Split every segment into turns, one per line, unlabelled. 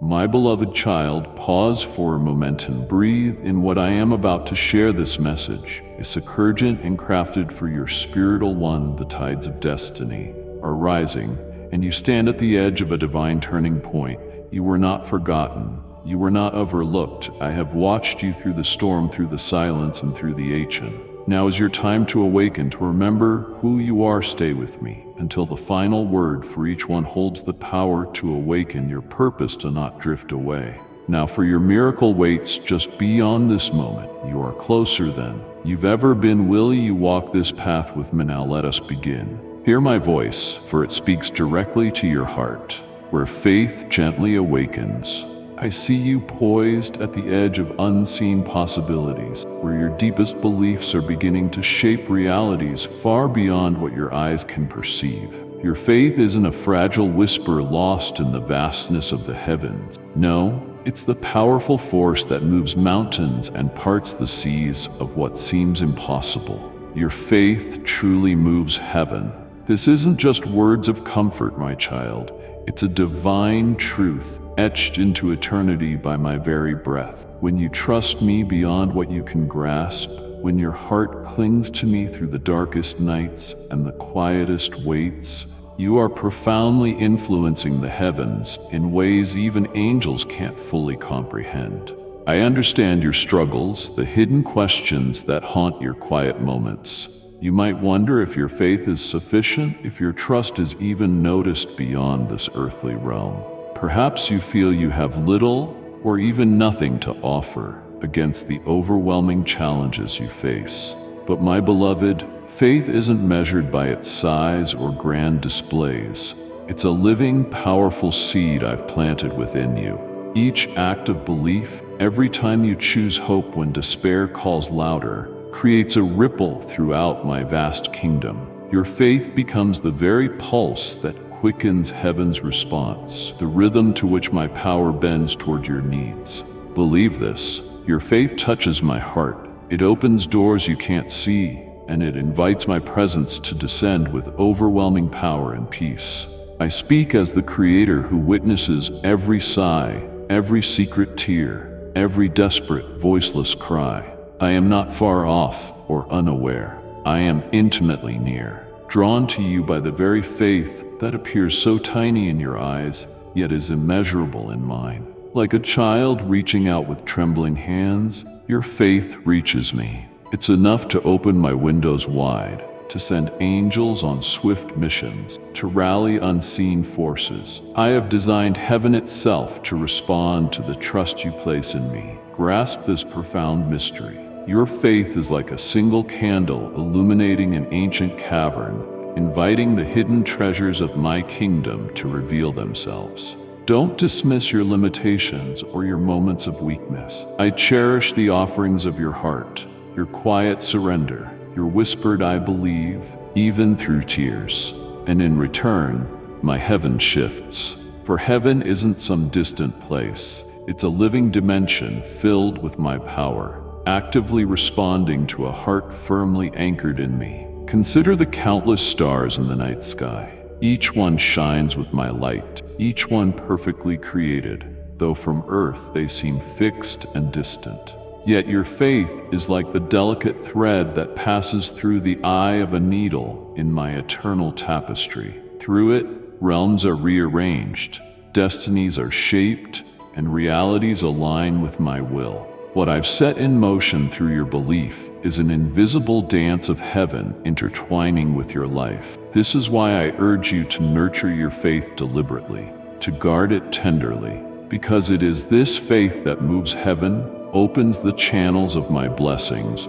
My beloved child, pause for a moment and breathe in what I am about to share. This message is urgent and crafted for your spiritual one. The tides of destiny are rising, and you stand at the edge of a divine turning point. You were not forgotten. You were not overlooked. I have watched you through the storm, through the silence, and through the ancient. Now is your time to awaken, to remember who you are. Stay with me until the final word, for each one holds the power to awaken your purpose, to not drift away. Now for your miracle waits just beyond this moment. You are closer than you've ever been. Will you walk this path with me? Now let us begin. Hear my voice, for it speaks directly to your heart, where faith gently awakens. I see you poised at the edge of unseen possibilities, where your deepest beliefs are beginning to shape realities far beyond what your eyes can perceive. Your faith isn't a fragile whisper lost in the vastness of the heavens. No, it's the powerful force that moves mountains and parts the seas of what seems impossible. Your faith truly moves heaven. This isn't just words of comfort, my child. It's a divine truth etched into eternity by my very breath. When you trust me beyond what you can grasp, when your heart clings to me through the darkest nights and the quietest waits, you are profoundly influencing the heavens in ways even angels can't fully comprehend. I understand your struggles, the hidden questions that haunt your quiet moments. You might wonder if your faith is sufficient, if your trust is even noticed beyond this earthly realm. Perhaps you feel you have little or even nothing to offer against the overwhelming challenges you face. But my beloved, faith isn't measured by its size or grand displays. It's a living, powerful seed I've planted within you. Each act of belief, every time you choose hope when despair calls louder, creates a ripple throughout my vast kingdom. Your faith becomes the very pulse that quickens heaven's response, the rhythm to which my power bends toward your needs. Believe this, your faith touches my heart. It opens doors you can't see, and it invites my presence to descend with overwhelming power and peace. I speak as the Creator who witnesses every sigh, every secret tear, every desperate, voiceless cry. I am not far off or unaware. I am intimately near, drawn to you by the very faith that appears so tiny in your eyes, yet is immeasurable in mine. Like a child reaching out with trembling hands, your faith reaches me. It's enough to open my windows wide, to send angels on swift missions, to rally unseen forces. I have designed heaven itself to respond to the trust you place in me. Grasp this profound mystery. Your faith is like a single candle illuminating an ancient cavern, inviting the hidden treasures of my kingdom to reveal themselves. Don't dismiss your limitations or your moments of weakness. I cherish the offerings of your heart, your quiet surrender, your whispered "I believe," even through tears. And in return, my heaven shifts. For heaven isn't some distant place. It's a living dimension filled with my power, actively responding to a heart firmly anchored in me. Consider the countless stars in the night sky. Each one shines with my light, each one perfectly created, though from earth they seem fixed and distant. Yet your faith is like the delicate thread that passes through the eye of a needle in my eternal tapestry. Through it, realms are rearranged, destinies are shaped, and realities align with my will. What I've set in motion through your belief is an invisible dance of heaven intertwining with your life. This is why I urge you to nurture your faith deliberately, to guard it tenderly, because it is this faith that moves heaven, opens the channels of my blessings,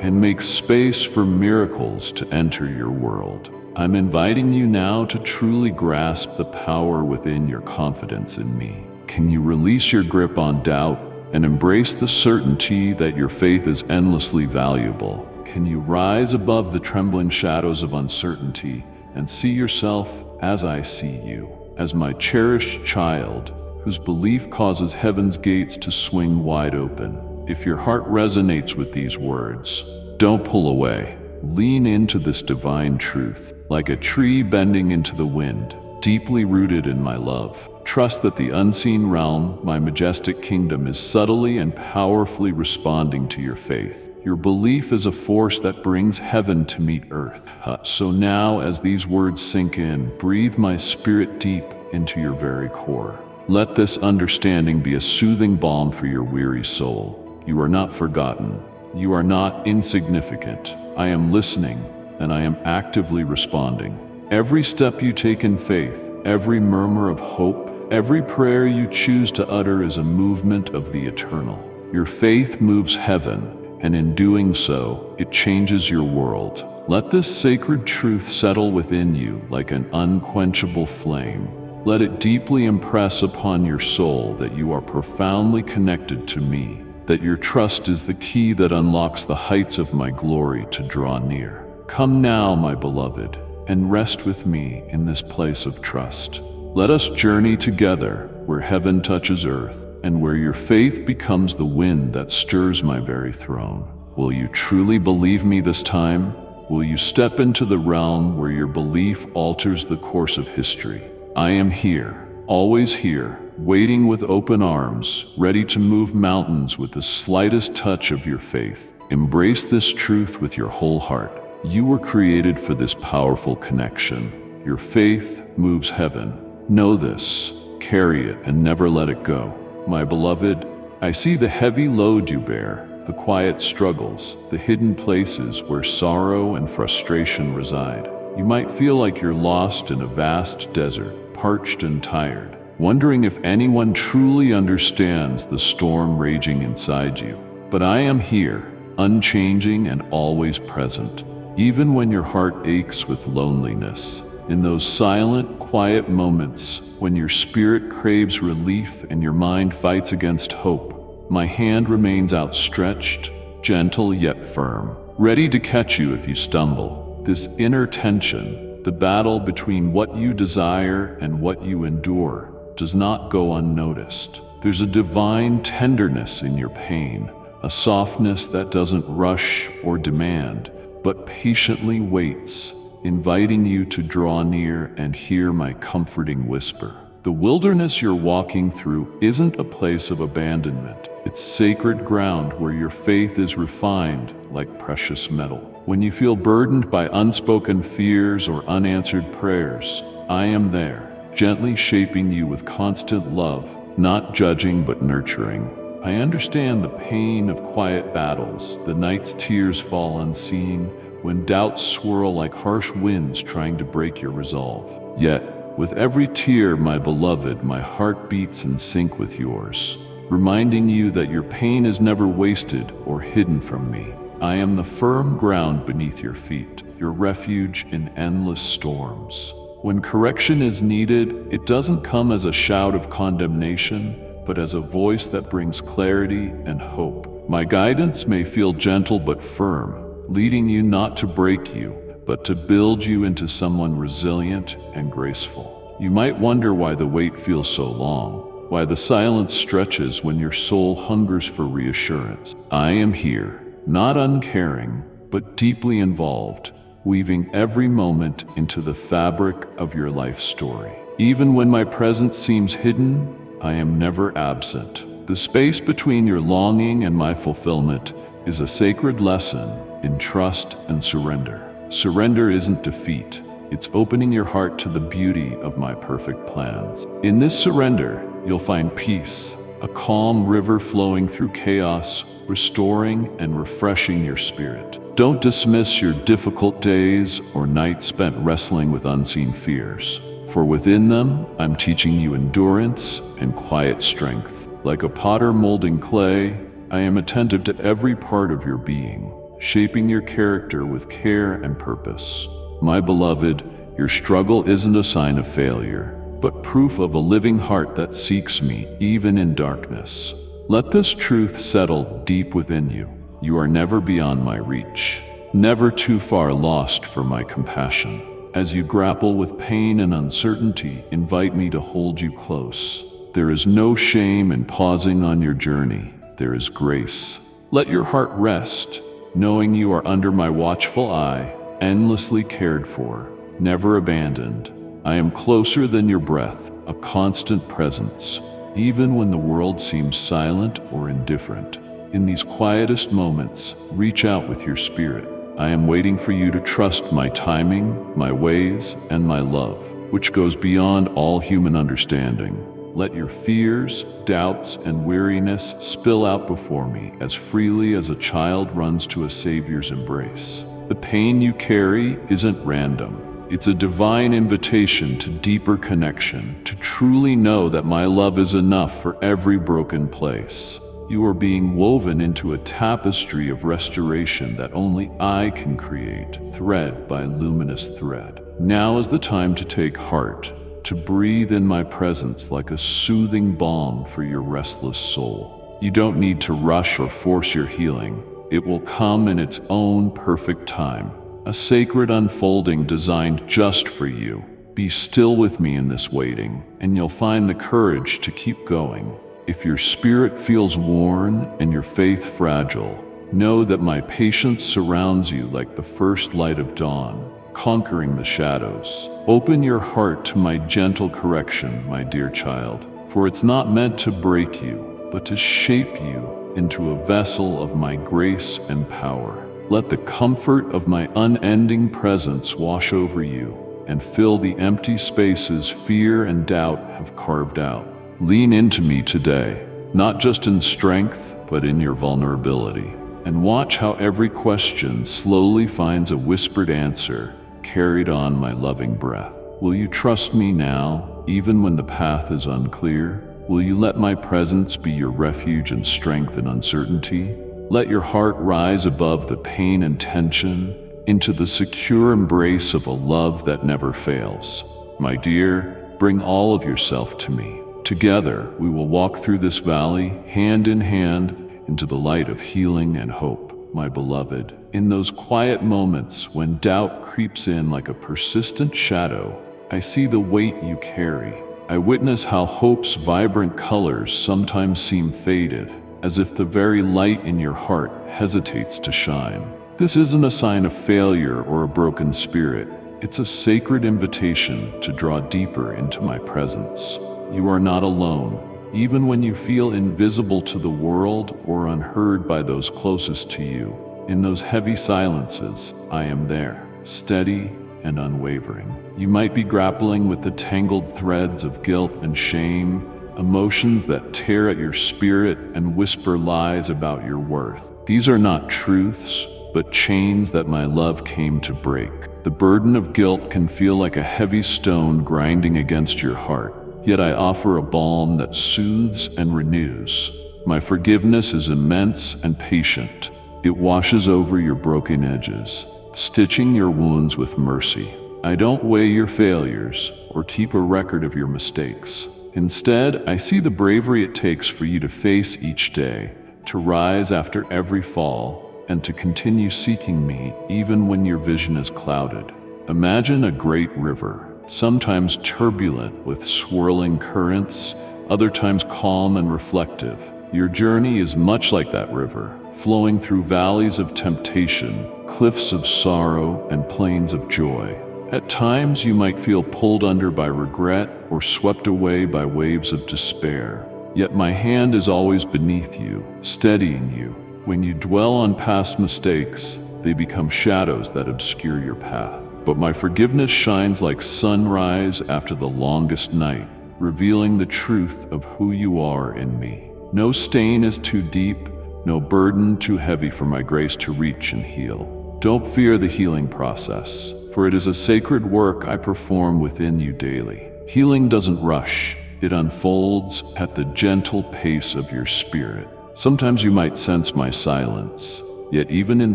and makes space for miracles to enter your world. I'm inviting you now to truly grasp the power within your confidence in me. Can you release your grip on doubt and embrace the certainty that your faith is endlessly valuable? Can you rise above the trembling shadows of uncertainty and see yourself as I see you, as my cherished child, whose belief causes heaven's gates to swing wide open? If your heart resonates with these words, don't pull away. Lean into this divine truth, like a tree bending into the wind, deeply rooted in my love. Trust that the unseen realm, my majestic kingdom, is subtly and powerfully responding to your faith. Your belief is a force that brings heaven to meet earth. So now, as these words sink in, breathe my spirit deep into your very core. Let this understanding be a soothing balm for your weary soul. You are not forgotten. You are not insignificant. I am listening, and I am actively responding. Every step you take in faith, every murmur of hope, every prayer you choose to utter is a movement of the eternal. Your faith moves heaven, and in doing so, it changes your world. Let this sacred truth settle within you like an unquenchable flame. Let it deeply impress upon your soul that you are profoundly connected to me, that your trust is the key that unlocks the heights of my glory to draw near. Come now, my beloved, and rest with me in this place of trust. Let us journey together where heaven touches earth, and where your faith becomes the wind that stirs my very throne. Will you truly believe me this time? Will you step into the realm where your belief alters the course of history? I am here, always here, waiting with open arms, ready to move mountains with the slightest touch of your faith. Embrace this truth with your whole heart. You were created for this powerful connection. Your faith moves heaven. Know this, carry it, and never let it go. My beloved, I see the heavy load you bear, the quiet struggles, the hidden places where sorrow and frustration reside. You might feel like you're lost in a vast desert, parched and tired, wondering if anyone truly understands the storm raging inside you. But I am here, unchanging and always present, even when your heart aches with loneliness. In those silent, quiet moments, when your spirit craves relief and your mind fights against hope, my hand remains outstretched, gentle yet firm, ready to catch you if you stumble. This inner tension, the battle between what you desire and what you endure, does not go unnoticed. There's a divine tenderness in your pain, a softness that doesn't rush or demand, but patiently waits, inviting you to draw near and hear my comforting whisper. The wilderness you're walking through isn't a place of abandonment. It's sacred ground where your faith is refined like precious metal. When you feel burdened by unspoken fears or unanswered prayers, I am there, gently shaping you with constant love, not judging but nurturing. I understand the pain of quiet battles, the night's tears fall unseen, when doubts swirl like harsh winds trying to break your resolve. Yet, with every tear, my beloved, my heart beats in sync with yours, reminding you that your pain is never wasted or hidden from me. I am the firm ground beneath your feet, your refuge in endless storms. When correction is needed, it doesn't come as a shout of condemnation, but as a voice that brings clarity and hope. My guidance may feel gentle but firm, leading you not to break you, but to build you into someone resilient and graceful. You might wonder why the wait feels so long, why the silence stretches when your soul hungers for reassurance. I am here, not uncaring, but deeply involved, weaving every moment into the fabric of your life story. Even when my presence seems hidden, I am never absent. The space between your longing and my fulfillment is a sacred lesson in trust and surrender. Surrender isn't defeat. It's opening your heart to the beauty of my perfect plans. In this surrender, you'll find peace, a calm river flowing through chaos, restoring and refreshing your spirit. Don't dismiss your difficult days or nights spent wrestling with unseen fears, for within them, I'm teaching you endurance and quiet strength. Like a potter molding clay, I am attentive to every part of your being, shaping your character with care and purpose. My beloved, your struggle isn't a sign of failure, but proof of a living heart that seeks me even in darkness. Let this truth settle deep within you. You are never beyond my reach, never too far lost for my compassion. As you grapple with pain and uncertainty, invite me to hold you close. There is no shame in pausing on your journey. There is grace. Let your heart rest, knowing you are under my watchful eye, endlessly cared for, never abandoned. I am closer than your breath, a constant presence, even when the world seems silent or indifferent. In these quietest moments, reach out with your spirit. I am waiting for you to trust my timing, my ways, and my love, which goes beyond all human understanding. Let your fears, doubts, and weariness spill out before me as freely as a child runs to a Savior's embrace. The pain you carry isn't random. It's a divine invitation to deeper connection, to truly know that my love is enough for every broken place. You are being woven into a tapestry of restoration that only I can create, thread by luminous thread. Now is the time to take heart, to breathe in my presence like a soothing balm for your restless soul. You don't need to rush or force your healing. It will come in its own perfect time, a sacred unfolding designed just for you. Be still with me in this waiting, and you'll find the courage to keep going. If your spirit feels worn and your faith fragile, know that my patience surrounds you like the first light of dawn, conquering the shadows. Open your heart to my gentle correction, my dear child, for it's not meant to break you, but to shape you into a vessel of my grace and power. Let the comfort of my unending presence wash over you and fill the empty spaces fear and doubt have carved out. Lean into me today, not just in strength, but in your vulnerability. And watch how every question slowly finds a whispered answer carried on my loving breath. Will you trust me now, even when the path is unclear? Will you let my presence be your refuge and strength in uncertainty? Let your heart rise above the pain and tension into the secure embrace of a love that never fails. My dear, bring all of yourself to me. Together, we will walk through this valley, hand in hand, into the light of healing and hope, my beloved. In those quiet moments when doubt creeps in like a persistent shadow, I see the weight you carry. I witness how hope's vibrant colors sometimes seem faded, as if the very light in your heart hesitates to shine. This isn't a sign of failure or a broken spirit. It's a sacred invitation to draw deeper into my presence. You are not alone. Even when you feel invisible to the world or unheard by those closest to you, in those heavy silences, I am there, steady and unwavering. You might be grappling with the tangled threads of guilt and shame, emotions that tear at your spirit and whisper lies about your worth. These are not truths, but chains that my love came to break. The burden of guilt can feel like a heavy stone grinding against your heart, yet I offer a balm that soothes and renews. My forgiveness is immense and patient. It washes over your broken edges, stitching your wounds with mercy. I don't weigh your failures or keep a record of your mistakes. Instead, I see the bravery it takes for you to face each day, to rise after every fall, and to continue seeking me even when your vision is clouded. Imagine a great river, sometimes turbulent with swirling currents, other times calm and reflective. Your journey is much like that river, flowing through valleys of temptation, cliffs of sorrow, and plains of joy. At times, you might feel pulled under by regret or swept away by waves of despair. Yet my hand is always beneath you, steadying you. When you dwell on past mistakes, they become shadows that obscure your path. But my forgiveness shines like sunrise after the longest night, revealing the truth of who you are in me. No stain is too deep, no burden too heavy for my grace to reach and heal. Don't fear the healing process, for it is a sacred work I perform within you daily. Healing doesn't rush, it unfolds at the gentle pace of your spirit. Sometimes you might sense my silence, yet even in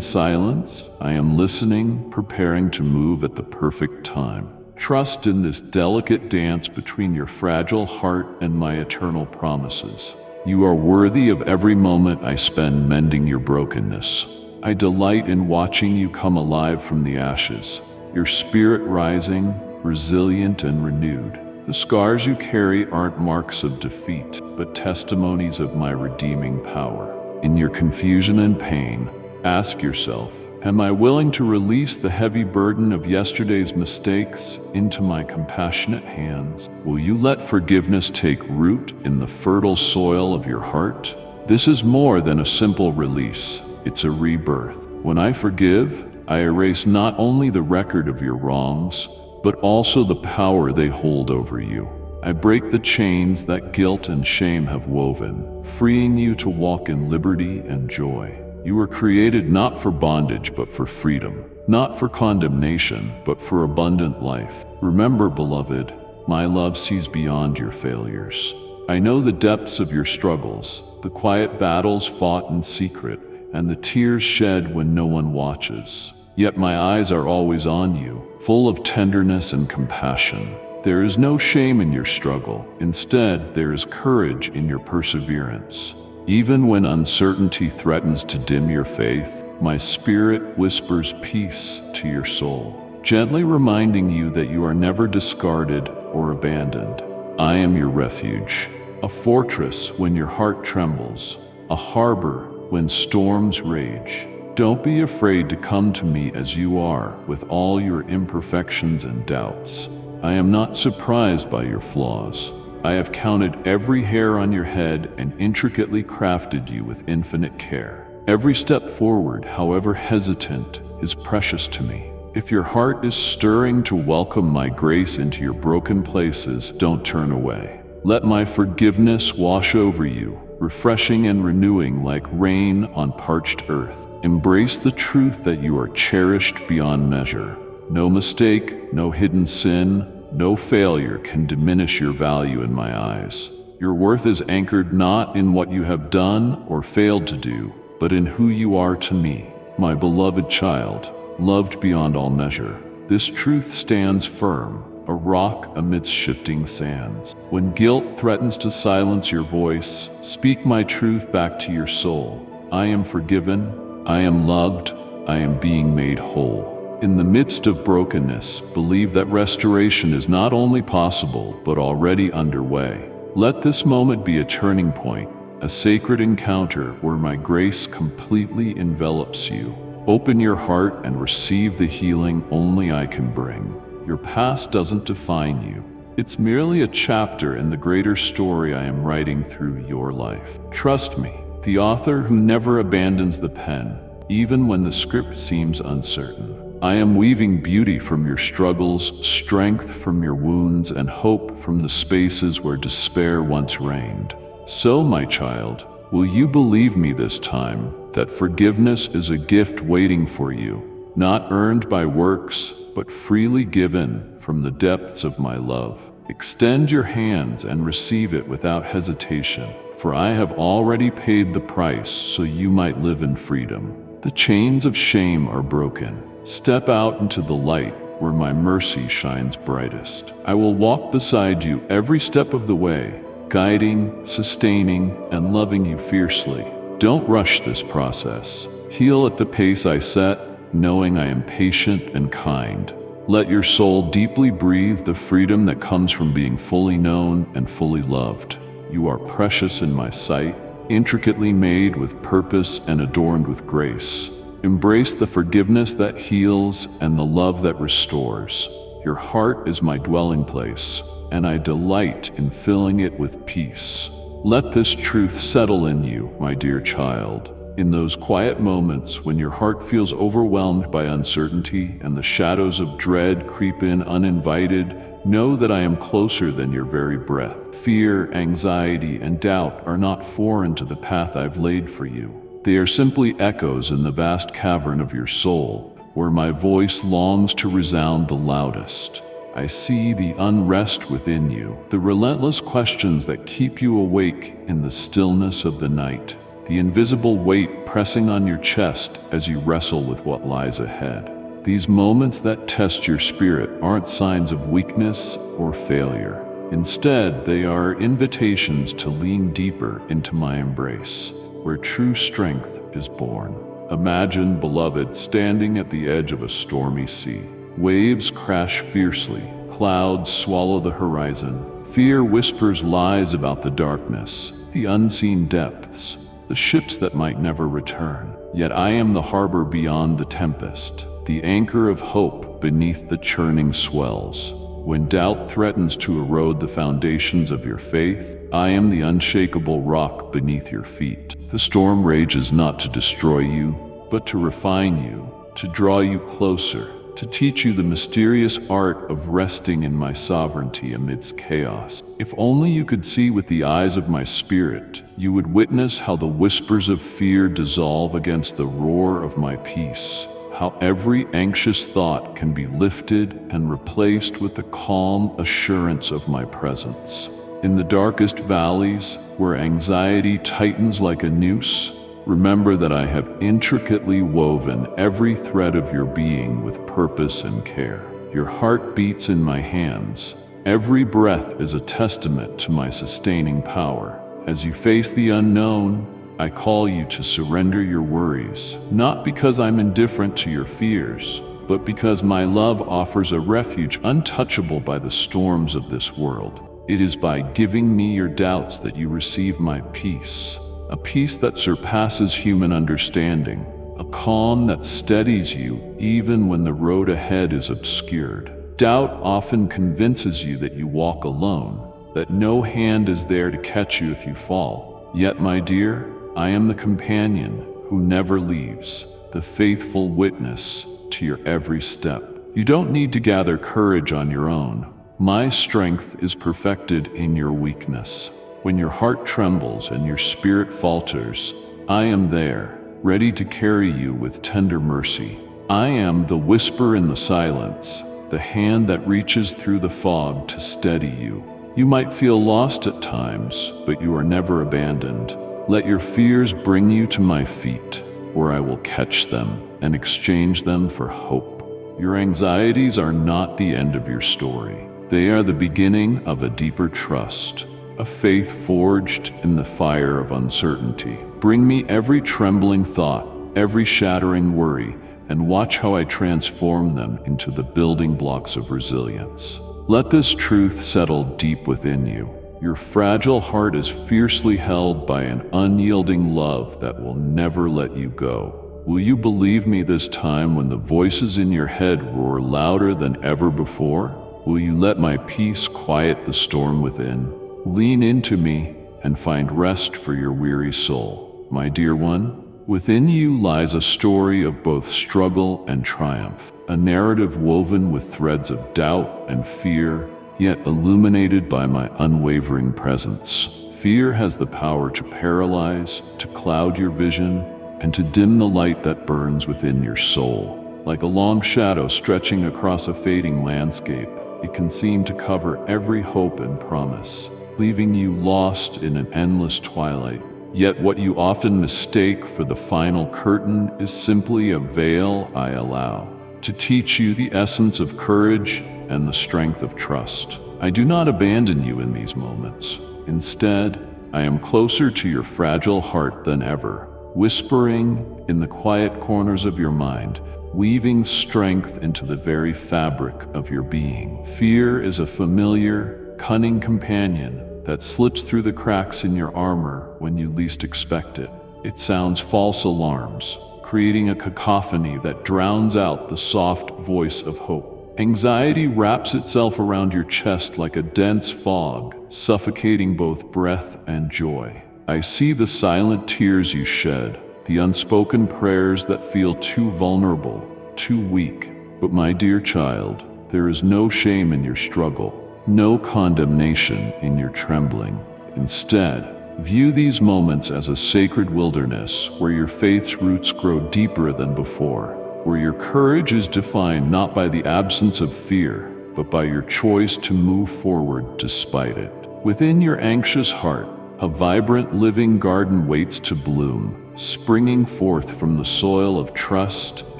silence, I am listening, preparing to move at the perfect time. Trust in this delicate dance between your fragile heart and my eternal promises. You are worthy of every moment I spend mending your brokenness. I delight in watching you come alive from the ashes, your spirit rising, resilient and renewed. The scars you carry aren't marks of defeat, but testimonies of my redeeming power. In your confusion and pain, Ask yourself, am I willing to release the heavy burden of yesterday's mistakes into my compassionate hands? Will you let forgiveness take root in the fertile soil of your heart? This is more than a simple release. It's a rebirth. When I forgive, I erase not only the record of your wrongs, but also the power they hold over you. I break the chains that guilt and shame have woven, freeing you to walk in liberty and joy. You were created not for bondage, but for freedom, not for condemnation, but for abundant life. Remember, beloved, my love sees beyond your failures. I know the depths of your struggles, the quiet battles fought in secret, and the tears shed when no one watches. Yet my eyes are always on you, full of tenderness and compassion. There is no shame in your struggle. Instead, there is courage in your perseverance. Even when uncertainty threatens to dim your faith, my spirit whispers peace to your soul, gently reminding you that you are never discarded or abandoned. I am your refuge, a fortress when your heart trembles, a harbor when storms rage. Don't be afraid to come to me as you are, with all your imperfections and doubts. I am not surprised by your flaws. I have counted every hair on your head and intricately crafted you with infinite care. Every step forward, however hesitant, is precious to me. If your heart is stirring to welcome my grace into your broken places, don't turn away. Let my forgiveness wash over you, refreshing and renewing like rain on parched earth. Embrace the truth that you are cherished beyond measure. No mistake, no hidden sin, no failure can diminish your value in my eyes. Your worth is anchored not in what you have done or failed to do, but in who you are to me, my beloved child, loved beyond all measure. This truth stands firm, a rock amidst shifting sands. When guilt threatens to silence your voice, speak my truth back to your soul. I am forgiven, I am loved, I am being made whole. In the midst of brokenness, believe that restoration is not only possible, but already underway. Let this moment be a turning point, a sacred encounter where my grace completely envelops you. Open your heart and receive the healing only I can bring. Your past doesn't define you. It's merely a chapter in the greater story I am writing through your life. Trust me, the author who never abandons the pen, even when the script seems uncertain. I am weaving beauty from your struggles, strength from your wounds, and hope from the spaces where despair once reigned. So, my child, will you believe me this time that forgiveness is a gift waiting for you, not earned by works, but freely given from the depths of my love? Extend your hands and receive it without hesitation, for I have already paid the price so you might live in freedom. The chains of shame are broken. Step out into the light where my mercy shines brightest. I will walk beside you every step of the way, guiding, sustaining, and loving you fiercely. Don't rush this process. Heal at the pace I set, knowing I am patient and kind. Let your soul deeply breathe the freedom that comes from being fully known and fully loved. You are precious in my sight, intricately made with purpose and adorned with grace. Embrace the forgiveness that heals and the love that restores. Your heart is my dwelling place, and I delight in filling it with peace. Let this truth settle in you, my dear child. In those quiet moments when your heart feels overwhelmed by uncertainty and the shadows of dread creep in uninvited, know that I am closer than your very breath. Fear, anxiety, and doubt are not foreign to the path I've laid for you. They are simply echoes in the vast cavern of your soul, where my voice longs to resound the loudest. I see the unrest within you, the relentless questions that keep you awake in the stillness of the night, the invisible weight pressing on your chest as you wrestle with what lies ahead. These moments that test your spirit aren't signs of weakness or failure. Instead, they are invitations to lean deeper into my embrace, where true strength is born. Imagine, beloved, standing at the edge of a stormy sea. Waves crash fiercely, clouds swallow the horizon. Fear whispers lies about the darkness, the unseen depths, the ships that might never return. Yet I am the harbor beyond the tempest, the anchor of hope beneath the churning swells. When doubt threatens to erode the foundations of your faith, I am the unshakable rock beneath your feet. The storm rages not to destroy you, but to refine you, to draw you closer, to teach you the mysterious art of resting in my sovereignty amidst chaos. If only you could see with the eyes of my spirit, you would witness how the whispers of fear dissolve against the roar of my peace, how every anxious thought can be lifted and replaced with the calm assurance of my presence. In the darkest valleys, where anxiety tightens like a noose, remember that I have intricately woven every thread of your being with purpose and care. Your heart beats in my hands. Every breath is a testament to my sustaining power. As you face the unknown, I call you to surrender your worries, not because I'm indifferent to your fears, but because my love offers a refuge untouchable by the storms of this world. It is by giving me your doubts that you receive my peace. A peace that surpasses human understanding, a calm that steadies you even when the road ahead is obscured. Doubt often convinces you that you walk alone, that no hand is there to catch you if you fall. Yet, my dear, I am the companion who never leaves, the faithful witness to your every step. You don't need to gather courage on your own. My strength is perfected in your weakness. When your heart trembles and your spirit falters, I am there, ready to carry you with tender mercy. I am the whisper in the silence, the hand that reaches through the fog to steady you. You might feel lost at times, but you are never abandoned. Let your fears bring you to my feet, where I will catch them and exchange them for hope. Your anxieties are not the end of your story. They are the beginning of a deeper trust, a faith forged in the fire of uncertainty. Bring me every trembling thought, every shattering worry, and watch how I transform them into the building blocks of resilience. Let this truth settle deep within you. Your fragile heart is fiercely held by an unyielding love that will never let you go. Will you believe me this time when the voices in your head roar louder than ever before? Will you let my peace quiet the storm within? Lean into me and find rest for your weary soul. My dear one, within you lies a story of both struggle and triumph, a narrative woven with threads of doubt and fear, yet illuminated by my unwavering presence. Fear has the power to paralyze, to cloud your vision, and to dim the light that burns within your soul. Like a long shadow stretching across a fading landscape, it can seem to cover every hope and promise, leaving you lost in an endless twilight. Yet what you often mistake for the final curtain is simply a veil I allow to teach you the essence of courage and the strength of trust. I do not abandon you in these moments. Instead, I am closer to your fragile heart than ever, whispering in the quiet corners of your mind, weaving strength into the very fabric of your being. Fear is a familiar, cunning companion that slips through the cracks in your armor when you least expect it. It sounds false alarms, creating a cacophony that drowns out the soft voice of hope. Anxiety wraps itself around your chest like a dense fog, suffocating both breath and joy. I see the silent tears you shed, the unspoken prayers that feel too vulnerable, too weak. But my dear child, there is no shame in your struggle. No condemnation in your trembling. Instead, view these moments as a sacred wilderness where your faith's roots grow deeper than before, where your courage is defined not by the absence of fear, but by your choice to move forward despite it. Within your anxious heart, a vibrant living garden waits to bloom, springing forth from the soil of trust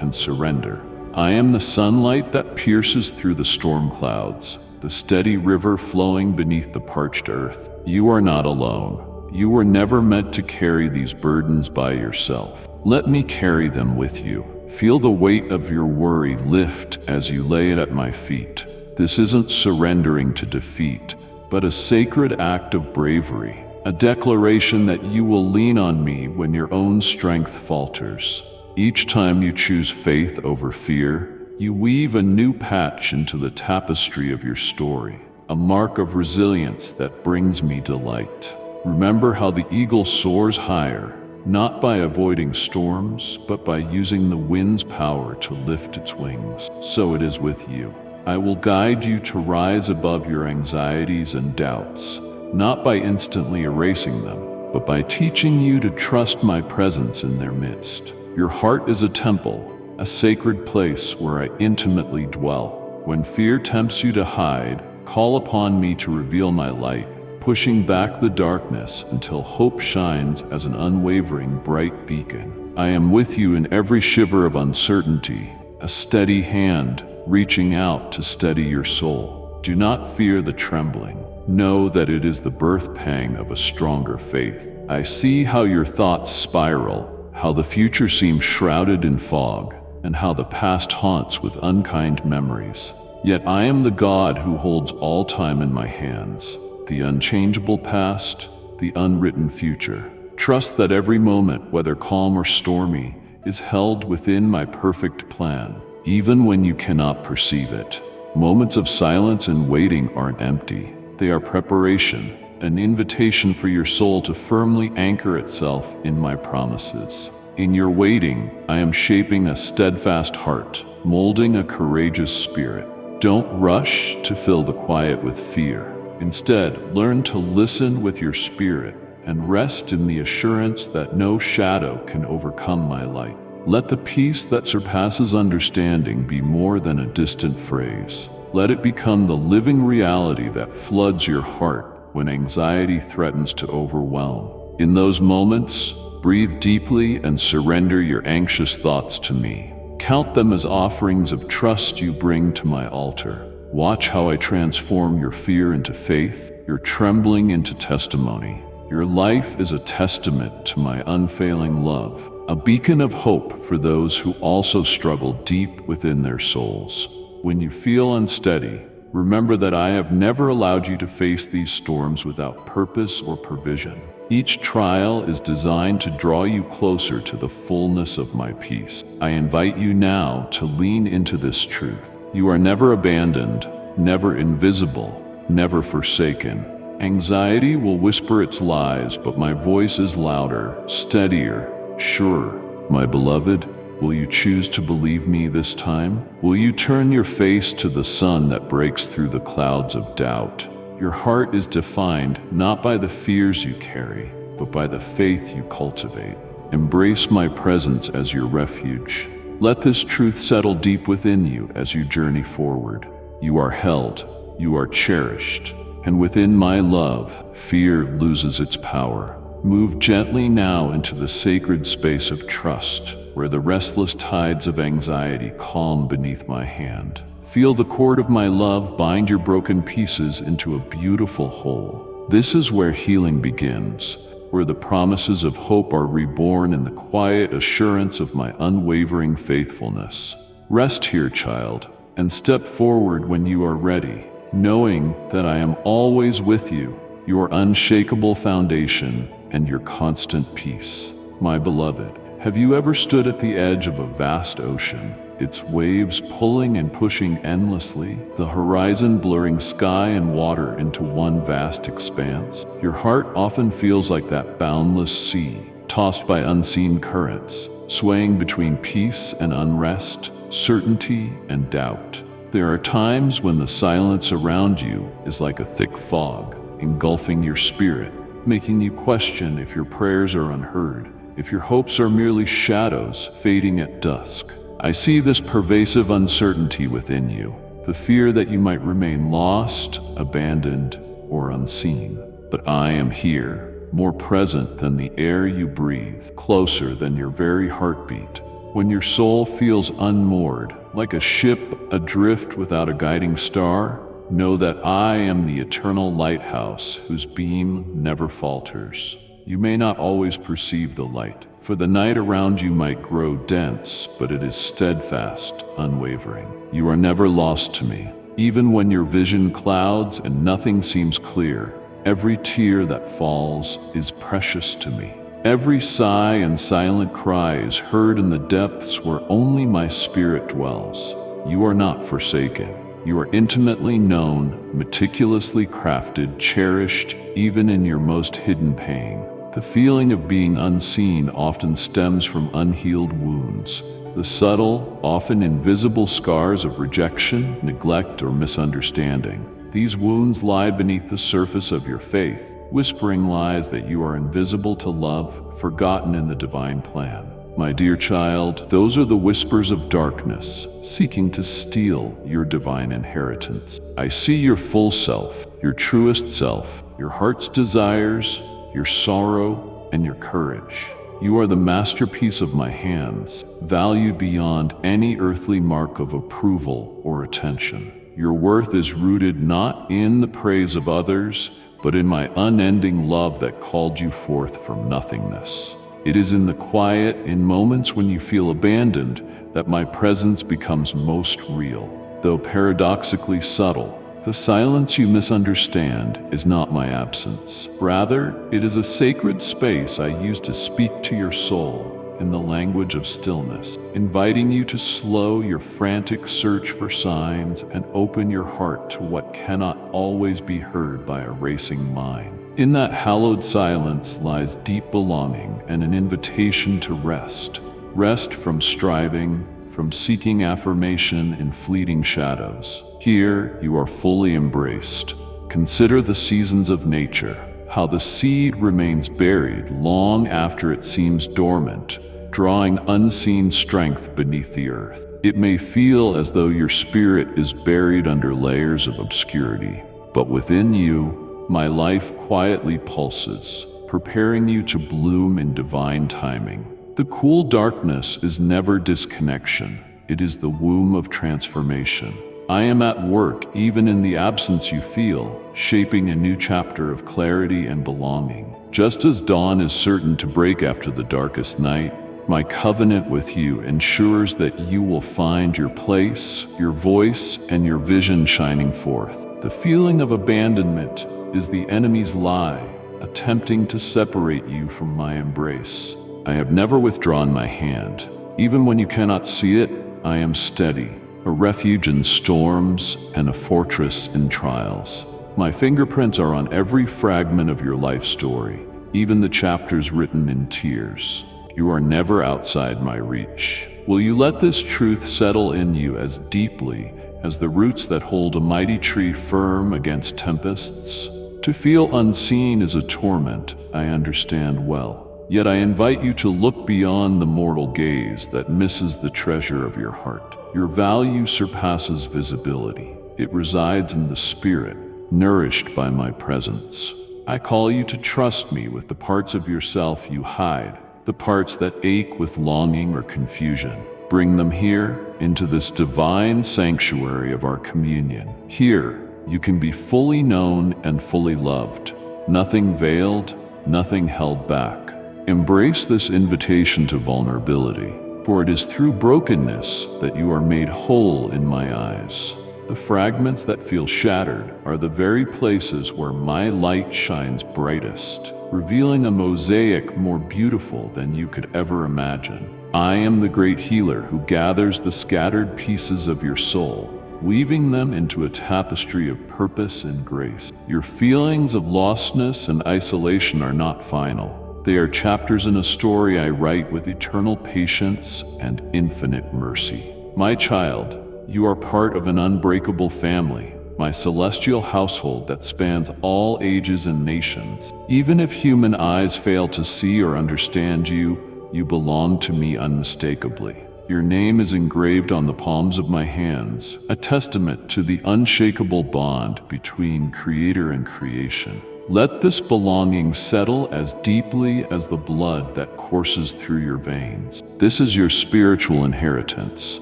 and surrender. I am the sunlight that pierces through the storm clouds, the steady river flowing beneath the parched earth. You are not alone. You were never meant to carry these burdens by yourself. Let me carry them with you. Feel the weight of your worry lift as you lay it at my feet. This isn't surrendering to defeat, but a sacred act of bravery, a declaration that you will lean on me when your own strength falters. Each time you choose faith over fear, you weave a new patch into the tapestry of your story, a mark of resilience that brings me delight. Remember how the eagle soars higher, not by avoiding storms, but by using the wind's power to lift its wings. So it is with you. I will guide you to rise above your anxieties and doubts, not by instantly erasing them, but by teaching you to trust my presence in their midst. Your heart is a temple, a sacred place where I intimately dwell. When fear tempts you to hide, call upon me to reveal my light, pushing back the darkness until hope shines as an unwavering bright beacon. I am with you in every shiver of uncertainty, a steady hand reaching out to steady your soul. Do not fear the trembling. Know that it is the birth pang of a stronger faith. I see how your thoughts spiral, how the future seems shrouded in fog, and how the past haunts with unkind memories. Yet I am the God who holds all time in my hands, the unchangeable past, the unwritten future. Trust that every moment, whether calm or stormy, is held within my perfect plan, even when you cannot perceive it. Moments of silence and waiting aren't empty. They are preparation, an invitation for your soul to firmly anchor itself in my promises. In your waiting, I am shaping a steadfast heart, molding a courageous spirit. Don't rush to fill the quiet with fear. Instead, learn to listen with your spirit and rest in the assurance that no shadow can overcome my light. Let the peace that surpasses understanding be more than a distant phrase. Let it become the living reality that floods your heart when anxiety threatens to overwhelm. In those moments, breathe deeply and surrender your anxious thoughts to me. Count them as offerings of trust you bring to my altar. Watch how I transform your fear into faith, your trembling into testimony. Your life is a testament to my unfailing love, a beacon of hope for those who also struggle deep within their souls. When you feel unsteady, remember that I have never allowed you to face these storms without purpose or provision. Each trial is designed to draw you closer to the fullness of my peace. I invite you now to lean into this truth. You are never abandoned, never invisible, never forsaken. Anxiety will whisper its lies, but my voice is louder, steadier, surer. My beloved, will you choose to believe me this time? Will you turn your face to the sun that breaks through the clouds of doubt? Your heart is defined not by the fears you carry, but by the faith you cultivate. Embrace my presence as your refuge. Let this truth settle deep within you as you journey forward. You are held, you are cherished, and within my love, fear loses its power. Move gently now into the sacred space of trust, where the restless tides of anxiety calm beneath my hand. Feel the cord of my love bind your broken pieces into a beautiful whole. This is where healing begins, where the promises of hope are reborn in the quiet assurance of my unwavering faithfulness. Rest here, child, and step forward when you are ready, knowing that I am always with you, your unshakable foundation and your constant peace. My beloved, have you ever stood at the edge of a vast ocean, its waves pulling and pushing endlessly, the horizon blurring sky and water into one vast expanse? Your heart often feels like that boundless sea, tossed by unseen currents, swaying between peace and unrest, certainty and doubt. There are times when the silence around you is like a thick fog, engulfing your spirit, making you question if your prayers are unheard, if your hopes are merely shadows fading at dusk. I see this pervasive uncertainty within you, the fear that you might remain lost, abandoned, or unseen. But I am here, more present than the air you breathe, closer than your very heartbeat. When your soul feels unmoored, like a ship adrift without a guiding star, know that I am the eternal lighthouse whose beam never falters. You may not always perceive the light, for the night around you might grow dense, but it is steadfast, unwavering. You are never lost to me. Even when your vision clouds and nothing seems clear, every tear that falls is precious to me. Every sigh and silent cry is heard in the depths where only my spirit dwells. You are not forsaken. You are intimately known, meticulously crafted, cherished, even in your most hidden pain. The feeling of being unseen often stems from unhealed wounds, the subtle, often invisible scars of rejection, neglect, or misunderstanding. These wounds lie beneath the surface of your faith, whispering lies that you are invisible to love, forgotten in the divine plan. My dear child, those are the whispers of darkness, seeking to steal your divine inheritance. I see your full self, your truest self, your heart's desires, your sorrow, and your courage. You are the masterpiece of my hands, valued beyond any earthly mark of approval or attention. Your worth is rooted not in the praise of others, but in my unending love that called you forth from nothingness. It is in the quiet, in moments when you feel abandoned, that my presence becomes most real. Though paradoxically subtle, the silence you misunderstand is not my absence. Rather, it is a sacred space I use to speak to your soul in the language of stillness, inviting you to slow your frantic search for signs and open your heart to what cannot always be heard by a racing mind. In that hallowed silence lies deep belonging and an invitation to rest. Rest from striving, from seeking affirmation in fleeting shadows. Here, you are fully embraced. Consider the seasons of nature, how the seed remains buried long after it seems dormant, drawing unseen strength beneath the earth. It may feel as though your spirit is buried under layers of obscurity, but within you, my life quietly pulses, preparing you to bloom in divine timing. The cool darkness is never disconnection. It is the womb of transformation. I am at work even in the absence you feel, shaping a new chapter of clarity and belonging. Just as dawn is certain to break after the darkest night, my covenant with you ensures that you will find your place, your voice, and your vision shining forth. The feeling of abandonment is the enemy's lie, attempting to separate you from my embrace. I have never withdrawn my hand. Even when you cannot see it, I am steady, a refuge in storms and a fortress in trials. My fingerprints are on every fragment of your life story, even the chapters written in tears. You are never outside my reach. Will you let this truth settle in you as deeply as the roots that hold a mighty tree firm against tempests? To feel unseen is a torment, I understand well. Yet I invite you to look beyond the mortal gaze that misses the treasure of your heart. Your value surpasses visibility. It resides in the spirit, nourished by my presence. I call you to trust me with the parts of yourself you hide, the parts that ache with longing or confusion. Bring them here, into this divine sanctuary of our communion. Here, you can be fully known and fully loved. Nothing veiled, nothing held back. Embrace this invitation to vulnerability, for it is through brokenness that you are made whole in my eyes. The fragments that feel shattered are the very places where my light shines brightest, revealing a mosaic more beautiful than you could ever imagine. I am the great healer who gathers the scattered pieces of your soul, weaving them into a tapestry of purpose and grace. Your feelings of lostness and isolation are not final. They are chapters in a story I write with eternal patience and infinite mercy. My child, you are part of an unbreakable family, my celestial household that spans all ages and nations. Even if human eyes fail to see or understand you, you belong to me unmistakably. Your name is engraved on the palms of my hands, a testament to the unshakable bond between Creator and creation. Let this belonging settle as deeply as the blood that courses through your veins. This is your spiritual inheritance,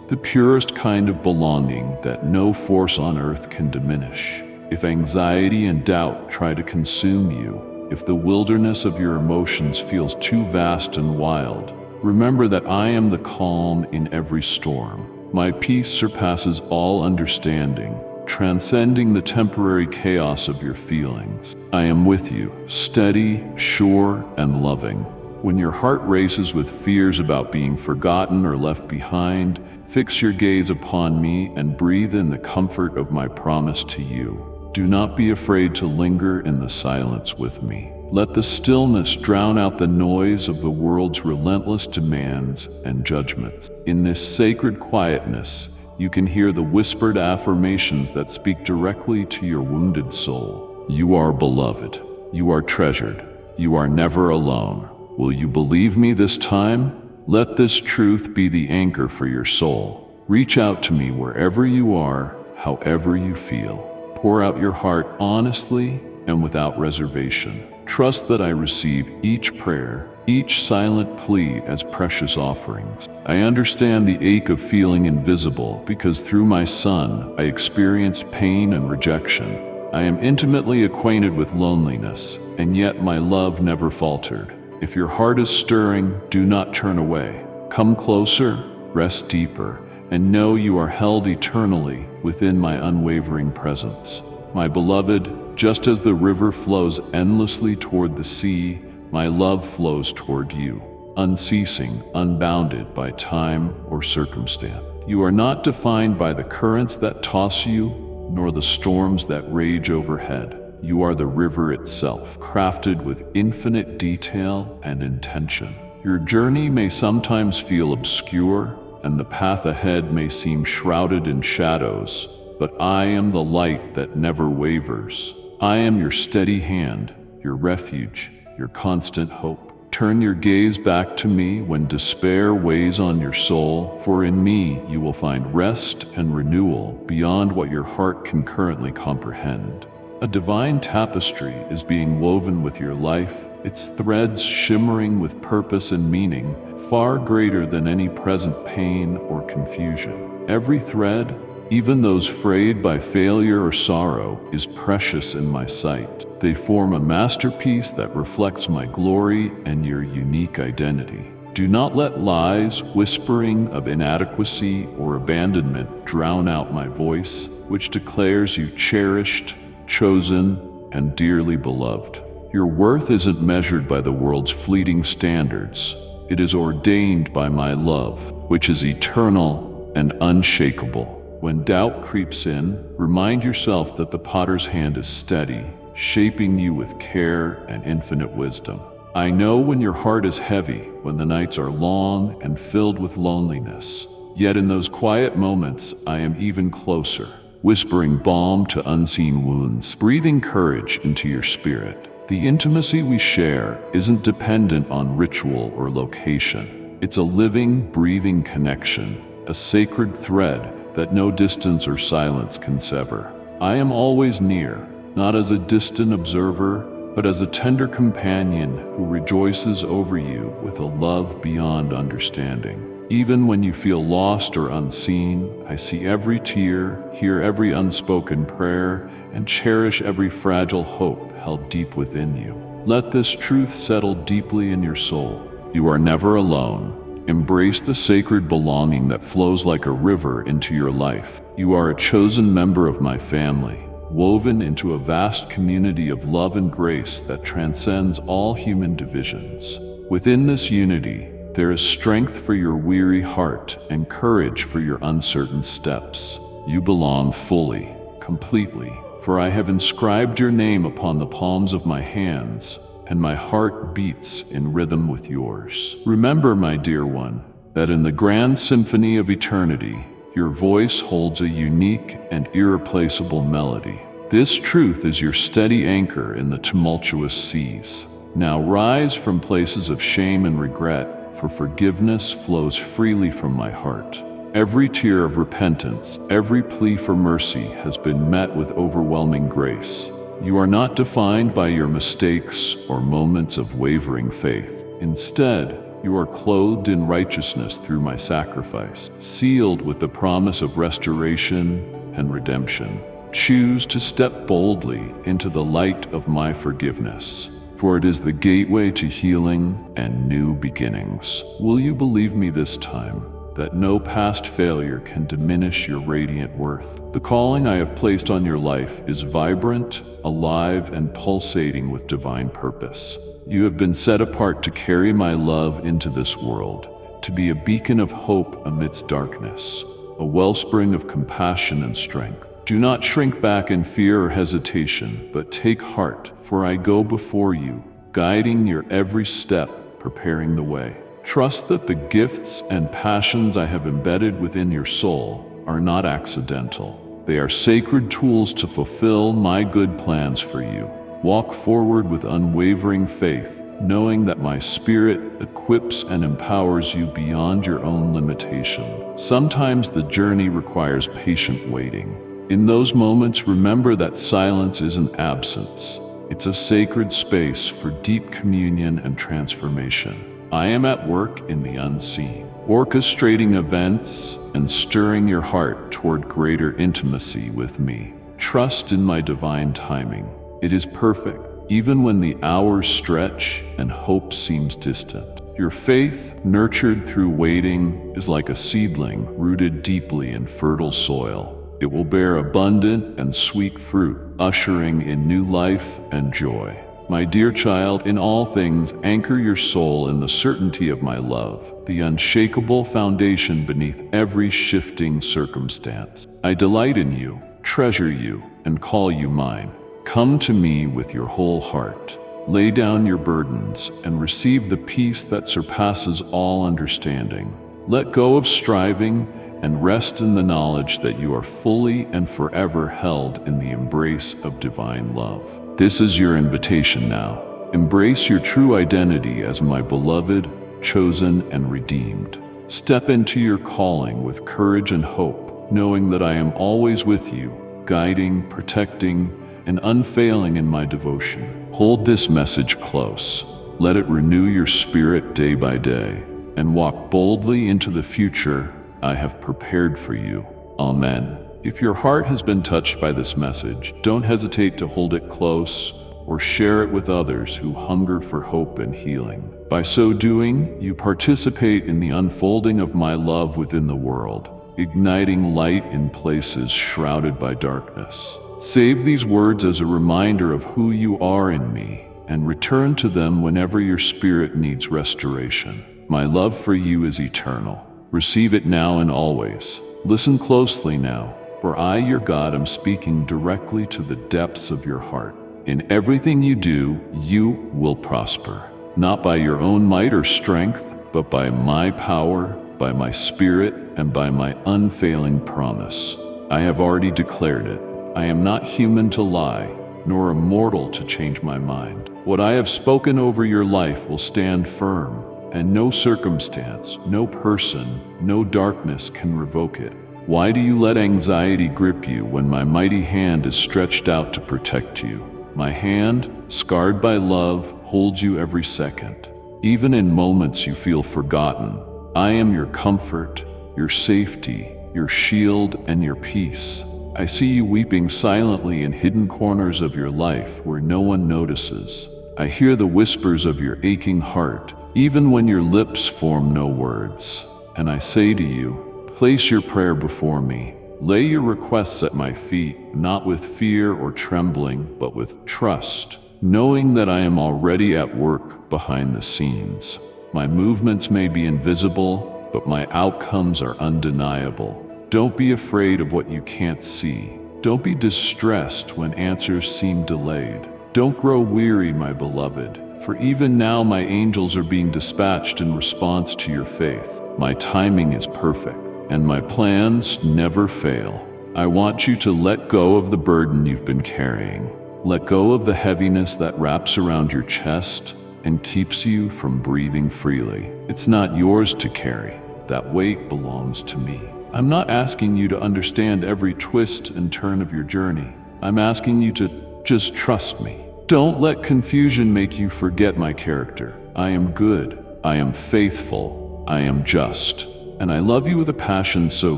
the purest kind of belonging that no force on earth can diminish. If anxiety and doubt try to consume you, if the wilderness of your emotions feels too vast and wild, remember that I am the calm in every storm. My peace surpasses all understanding, transcending the temporary chaos of your feelings. I am with you, steady, sure, and loving. When your heart races with fears about being forgotten or left behind, fix your gaze upon me and breathe in the comfort of my promise to you. Do not be afraid to linger in the silence with me. Let the stillness drown out the noise of the world's relentless demands and judgments. In this sacred quietness, you can hear the whispered affirmations that speak directly to your wounded soul. You are beloved. You are treasured. You are never alone. Will you believe me this time? Let this truth be the anchor for your soul. Reach out to me wherever you are, however you feel. Pour out your heart honestly and without reservation. Trust that I receive each prayer, each silent plea as precious offerings. I understand the ache of feeling invisible because through my Son, I experienced pain and rejection. I am intimately acquainted with loneliness, and yet my love never faltered. If your heart is stirring, do not turn away. Come closer, rest deeper, and know you are held eternally within my unwavering presence. My beloved, just as the river flows endlessly toward the sea, my love flows toward you, unceasing, unbounded by time or circumstance. You are not defined by the currents that toss you, nor the storms that rage overhead. You are the river itself, crafted with infinite detail and intention. Your journey may sometimes feel obscure, and the path ahead may seem shrouded in shadows, but I am the light that never wavers. I am your steady hand, your refuge, your constant hope. Turn your gaze back to me when despair weighs on your soul, for in me you will find rest and renewal beyond what your heart can currently comprehend. A divine tapestry is being woven with your life, its threads shimmering with purpose and meaning, far greater than any present pain or confusion. Every thread, even those frayed by failure or sorrow, is precious in my sight. They form a masterpiece that reflects my glory and your unique identity. Do not let lies, whispering of inadequacy or abandonment, drown out my voice, which declares you cherished, chosen, and dearly beloved. Your worth isn't measured by the world's fleeting standards. It is ordained by my love, which is eternal and unshakable. When doubt creeps in, remind yourself that the potter's hand is steady, shaping you with care and infinite wisdom. I know when your heart is heavy, when the nights are long and filled with loneliness. Yet in those quiet moments, I am even closer, whispering balm to unseen wounds, breathing courage into your spirit. The intimacy we share isn't dependent on ritual or location. It's a living, breathing connection, a sacred thread that no distance or silence can sever. I am always near, not as a distant observer, but as a tender companion who rejoices over you with a love beyond understanding. Even when you feel lost or unseen, I see every tear, hear every unspoken prayer, and cherish every fragile hope held deep within you. Let this truth settle deeply in your soul. You are never alone. Embrace the sacred belonging that flows like a river into your life. You are a chosen member of my family, woven into a vast community of love and grace that transcends all human divisions. Within this unity, there is strength for your weary heart and courage for your uncertain steps. You belong fully, completely, for I have inscribed your name upon the palms of my hands, and my heart beats in rhythm with yours. Remember, my dear one, that in the grand symphony of eternity, your voice holds a unique and irreplaceable melody. This truth is your steady anchor in the tumultuous seas. Now rise from places of shame and regret, for forgiveness flows freely from my heart. Every tear of repentance, every plea for mercy has been met with overwhelming grace. You are not defined by your mistakes or moments of wavering faith. Instead, you are clothed in righteousness through my sacrifice, sealed with the promise of restoration and redemption. Choose to step boldly into the light of my forgiveness, for it is the gateway to healing and new beginnings. Will you believe me this time? that no past failure can diminish your radiant worth. The calling I have placed on your life is vibrant, alive, and pulsating with divine purpose. You have been set apart to carry my love into this world, to be a beacon of hope amidst darkness, a wellspring of compassion and strength. Do not shrink back in fear or hesitation, but take heart, for I go before you, guiding your every step, preparing the way. Trust that the gifts and passions I have embedded within your soul are not accidental. They are sacred tools to fulfill my good plans for you. Walk forward with unwavering faith, knowing that my spirit equips and empowers you beyond your own limitation. Sometimes the journey requires patient waiting. In those moments, remember that silence isn't absence. It's a sacred space for deep communion and transformation. I am at work in the unseen, orchestrating events and stirring your heart toward greater intimacy with me. Trust in my divine timing. It is perfect, even when the hours stretch and hope seems distant. Your faith, nurtured through waiting, is like a seedling rooted deeply in fertile soil. It will bear abundant and sweet fruit, ushering in new life and joy. My dear child, in all things, anchor your soul in the certainty of my love, the unshakable foundation beneath every shifting circumstance. I delight in you, treasure you, and call you mine. Come to me with your whole heart. Lay down your burdens and receive the peace that surpasses all understanding. Let go of striving and rest in the knowledge that you are fully and forever held in the embrace of divine love. This is your invitation now. Embrace your true identity as my beloved, chosen, and redeemed. Step into your calling with courage and hope, knowing that I am always with you, guiding, protecting, and unfailing in my devotion. Hold this message close. Let it renew your spirit day by day, and walk boldly into the future I have prepared for you. Amen. If your heart has been touched by this message, don't hesitate to hold it close or share it with others who hunger for hope and healing. By so doing, you participate in the unfolding of my love within the world, igniting light in places shrouded by darkness. Save these words as a reminder of who you are in me, and return to them whenever your spirit needs restoration. My love for you is eternal. Receive it now and always. Listen closely now, for I, your God, am speaking directly to the depths of your heart. In everything you do, you will prosper, not by your own might or strength, but by my power, by my spirit, and by my unfailing promise. I have already declared it. I am not human to lie, nor immortal to change my mind. What I have spoken over your life will stand firm, and no circumstance, no person, no darkness can revoke it. Why do you let anxiety grip you when my mighty hand is stretched out to protect you? My hand, scarred by love, holds you every second. Even in moments you feel forgotten, I am your comfort, your safety, your shield, and your peace. I see you weeping silently in hidden corners of your life where no one notices. I hear the whispers of your aching heart, even when your lips form no words. And I say to you, place your prayer before me. Lay your requests at my feet, not with fear or trembling, but with trust, knowing that I am already at work behind the scenes. My movements may be invisible, but my outcomes are undeniable. Don't be afraid of what you can't see. Don't be distressed when answers seem delayed. Don't grow weary, my beloved, for even now my angels are being dispatched in response to your faith. My timing is perfect, and my plans never fail. I want you to let go of the burden you've been carrying. Let go of the heaviness that wraps around your chest and keeps you from breathing freely. It's not yours to carry. That weight belongs to me. I'm not asking you to understand every twist and turn of your journey. I'm asking you to just trust me. Don't let confusion make you forget my character. I am good. I am faithful. I am just. And I love you with a passion so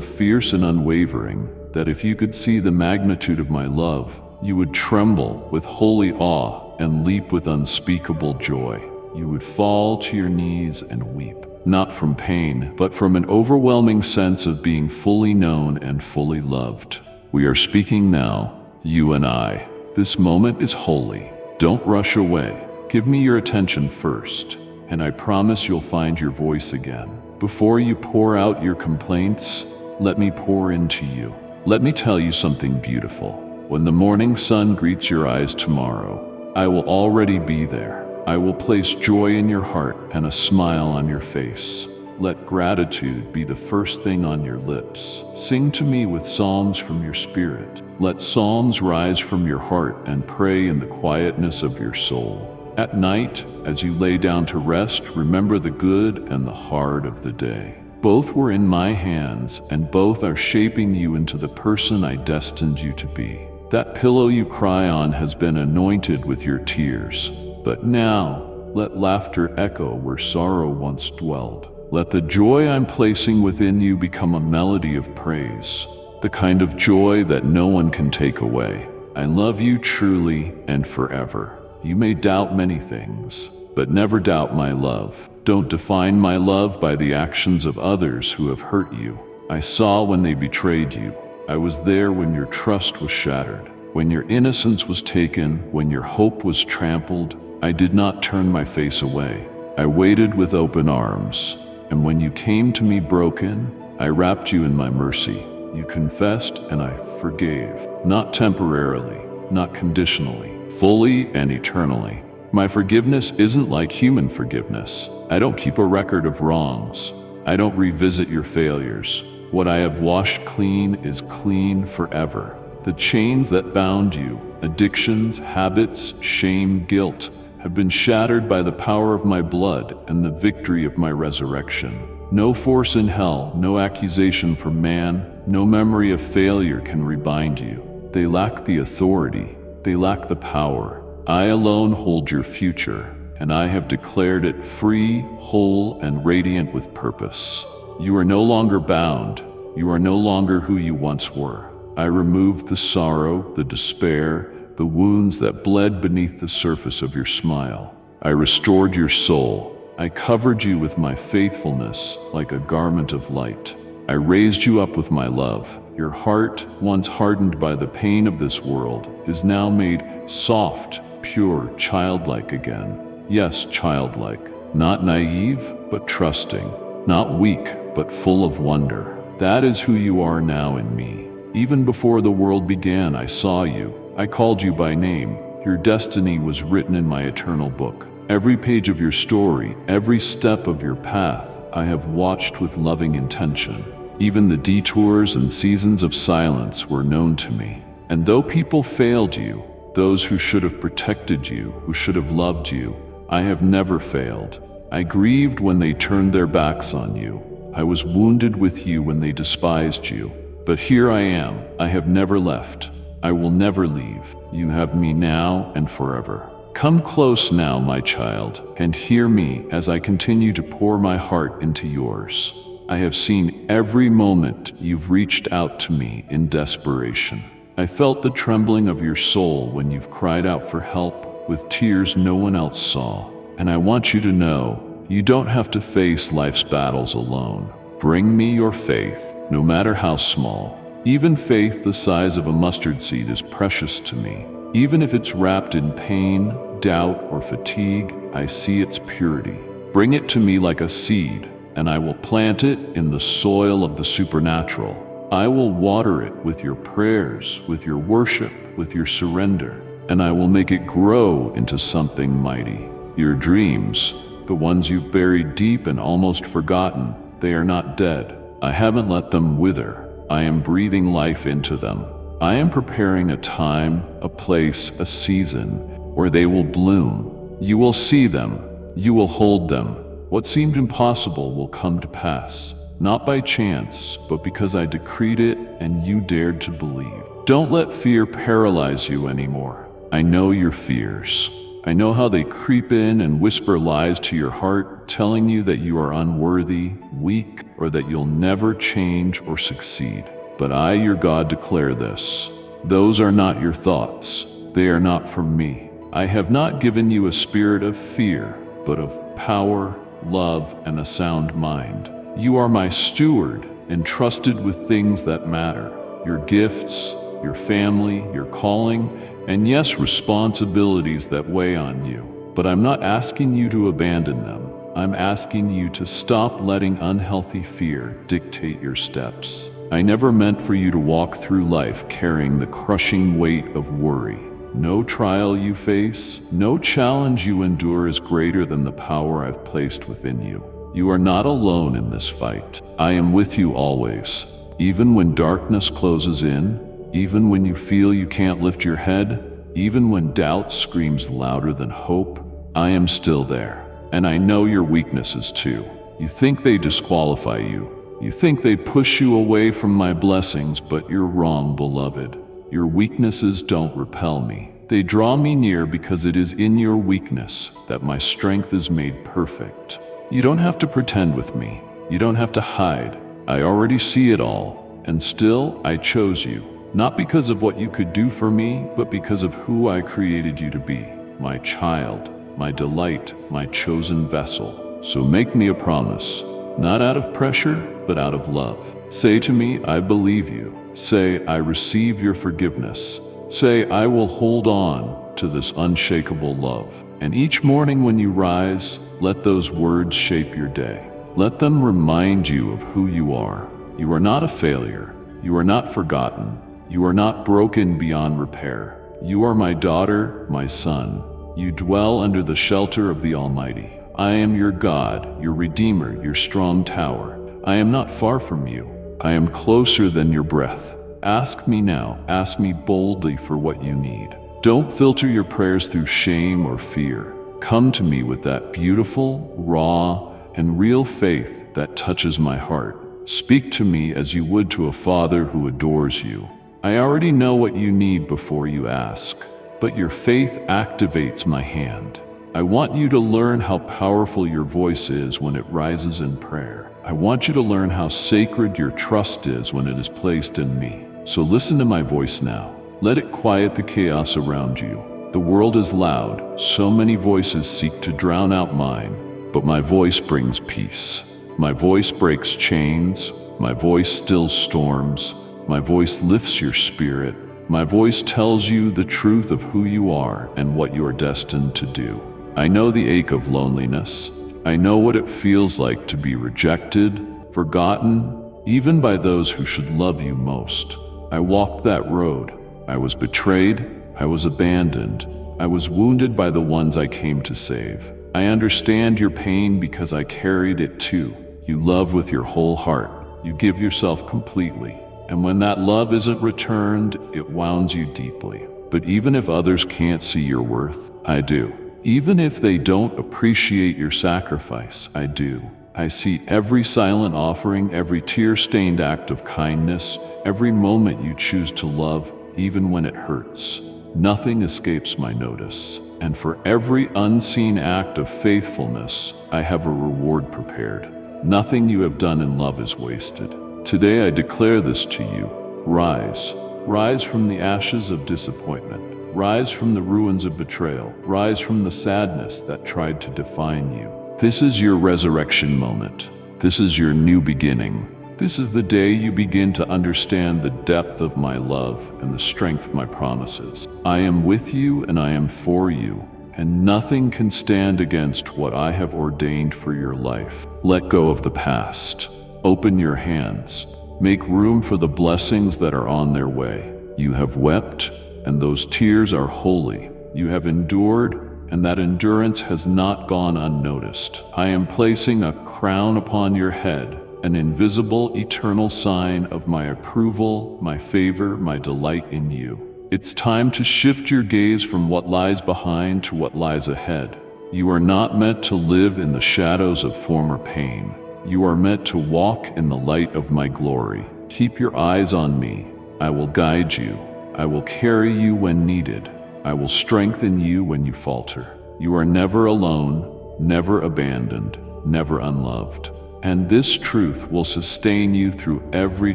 fierce and unwavering that if you could see the magnitude of my love, you would tremble with holy awe and leap with unspeakable joy. You would fall to your knees and weep. not from pain, but from an overwhelming sense of being fully known and fully loved. We are speaking now, you and I. This moment is holy. Don't rush away. Give me your attention first, and I promise you'll find your voice again. Before you pour out your complaints, let me pour into you. Let me tell you something beautiful. When the morning sun greets your eyes tomorrow, I will already be there. I will place joy in your heart and a smile on your face. Let gratitude be the first thing on your lips. Sing to me with psalms from your spirit. Let psalms rise from your heart and pray in the quietness of your soul. At night, as you lay down to rest, remember the good and the hard of the day. Both were in my hands, and both are shaping you into the person I destined you to be. That pillow you cry on has been anointed with your tears. But now, let laughter echo where sorrow once dwelled. Let the joy I'm placing within you become a melody of praise, the kind of joy that no one can take away. I love you truly and forever. You may doubt many things, but never doubt my love. Don't define my love by the actions of others who have hurt you. I saw when they betrayed you. I was there when your trust was shattered, when your innocence was taken, when your hope was trampled. I did not turn my face away. I waited with open arms, and when you came to me broken, I wrapped you in my mercy. You confessed, and I forgave, not temporarily, not conditionally, fully and eternally. My forgiveness isn't like human forgiveness. I don't keep a record of wrongs. I don't revisit your failures. What I have washed clean is clean forever. The chains that bound you, addictions, habits, shame, guilt, have been shattered by the power of my blood and the victory of my resurrection. No force in hell, no accusation from man, no memory of failure can rebind you. They lack the authority, they lack the power. I alone hold your future, and I have declared it free, whole, and radiant with purpose. You are no longer bound. You are no longer who you once were. I removed the sorrow, the despair, the wounds that bled beneath the surface of your smile. I restored your soul. I covered you with my faithfulness like a garment of light. I raised you up with my love. Your heart, once hardened by the pain of this world, is now made soft, pure, childlike again. Yes, childlike. Not naive, but trusting. Not weak, but full of wonder. That is who you are now in me. Even before the world began, I saw you. I called you by name. Your destiny was written in my eternal book. Every page of your story, every step of your path, I have watched with loving intention. Even the detours and seasons of silence were known to me. And though people failed you, those who should have protected you, who should have loved you, I have never failed. I grieved when they turned their backs on you. I was wounded with you when they despised you. But here I am. I have never left. I will never leave. You have me now and forever. Come close now, my child, and hear me as I continue to pour my heart into yours. I have seen every moment you've reached out to me in desperation. I felt the trembling of your soul when you've cried out for help with tears no one else saw. And I want you to know, you don't have to face life's battles alone. Bring me your faith, no matter how small. Even faith the size of a mustard seed is precious to me. Even if it's wrapped in pain, doubt, or fatigue, I see its purity. Bring it to me like a seed, and I will plant it in the soil of the supernatural. I will water it with your prayers, with your worship, with your surrender, and I will make it grow into something mighty. Your dreams, the ones you've buried deep and almost forgotten, they are not dead. I haven't let them wither. I am breathing life into them. I am preparing a time, a place, a season where they will bloom. You will see them. You will hold them. What seemed impossible will come to pass, not by chance, but because I decreed it and you dared to believe. Don't let fear paralyze you anymore. I know your fears. I know how they creep in and whisper lies to your heart, telling you that you are unworthy, weak, or that you'll never change or succeed. But I, your God, declare this. Those are not your thoughts. They are not from me. I have not given you a spirit of fear, but of power, love, and a sound mind. You are my steward, entrusted with things that matter: your gifts, your family, your calling, and yes, responsibilities that weigh on you. But I'm not asking you to abandon them. I'm asking you to stop letting unhealthy fear dictate your steps. I never meant for you to walk through life carrying the crushing weight of worry. No trial you face, no challenge you endure is greater than the power I've placed within you. You are not alone in this fight. I am with you always. Even when darkness closes in, even when you feel you can't lift your head, even when doubt screams louder than hope, I am still there. And I know your weaknesses too. You think they disqualify you. You think they push you away from my blessings, but you're wrong, beloved. Your weaknesses don't repel me. They draw me near because it is in your weakness that my strength is made perfect. You don't have to pretend with me. You don't have to hide. I already see it all. And still, I chose you. Not because of what you could do for me, but because of who I created you to be. My child, my delight, my chosen vessel. So make me a promise. Not out of pressure, but out of love. Say to me, I believe you. Say, I receive your forgiveness. Say, I will hold on to this unshakable love. And each morning when you rise, let those words shape your day. Let them remind you of who you are. You are not a failure. You are not forgotten. You are not broken beyond repair. You are my daughter, my son. You dwell under the shelter of the Almighty. I am your God, your Redeemer, your strong tower. I am not far from you. I am closer than your breath. Ask me now. Ask me boldly for what you need. Don't filter your prayers through shame or fear. Come to me with that beautiful, raw, and real faith that touches my heart. Speak to me as you would to a father who adores you. I already know what you need before you ask, but your faith activates my hand. I want you to learn how powerful your voice is when it rises in prayer. I want you to learn how sacred your trust is when it is placed in me. So listen to my voice now. Let it quiet the chaos around you. The world is loud. So many voices seek to drown out mine, but my voice brings peace. My voice breaks chains. My voice stills storms. My voice lifts your spirit. My voice tells you the truth of who you are and what you are destined to do. I know the ache of loneliness. I know what it feels like to be rejected, forgotten, even by those who should love you most. I walked that road. I was betrayed. I was abandoned. I was wounded by the ones I came to save. I understand your pain because I carried it too. You love with your whole heart. You give yourself completely. And when that love isn't returned, it wounds you deeply. But even if others can't see your worth, I do. Even if they don't appreciate your sacrifice, I do. I see every silent offering, every tear-stained act of kindness, every moment you choose to love, even when it hurts. Nothing escapes my notice. And for every unseen act of faithfulness, I have a reward prepared. Nothing you have done in love is wasted. Today I declare this to you. Rise. Rise from the ashes of disappointment. Rise from the ruins of betrayal. Rise from the sadness that tried to define you. This is your resurrection moment. This is your new beginning. This is the day you begin to understand the depth of my love and the strength of my promises. I am with you and I am for you, and nothing can stand against what I have ordained for your life. Let go of the past. Open your hands. Make room for the blessings that are on their way. You have wept, and those tears are holy. You have endured, and that endurance has not gone unnoticed. I am placing a crown upon your head, an invisible, eternal sign of my approval, my favor, my delight in you. It's time to shift your gaze from what lies behind to what lies ahead. You are not meant to live in the shadows of former pain. You are meant to walk in the light of my glory. Keep your eyes on me. I will guide you. I will carry you when needed. I will strengthen you when you falter. You are never alone, never abandoned, never unloved. And this truth will sustain you through every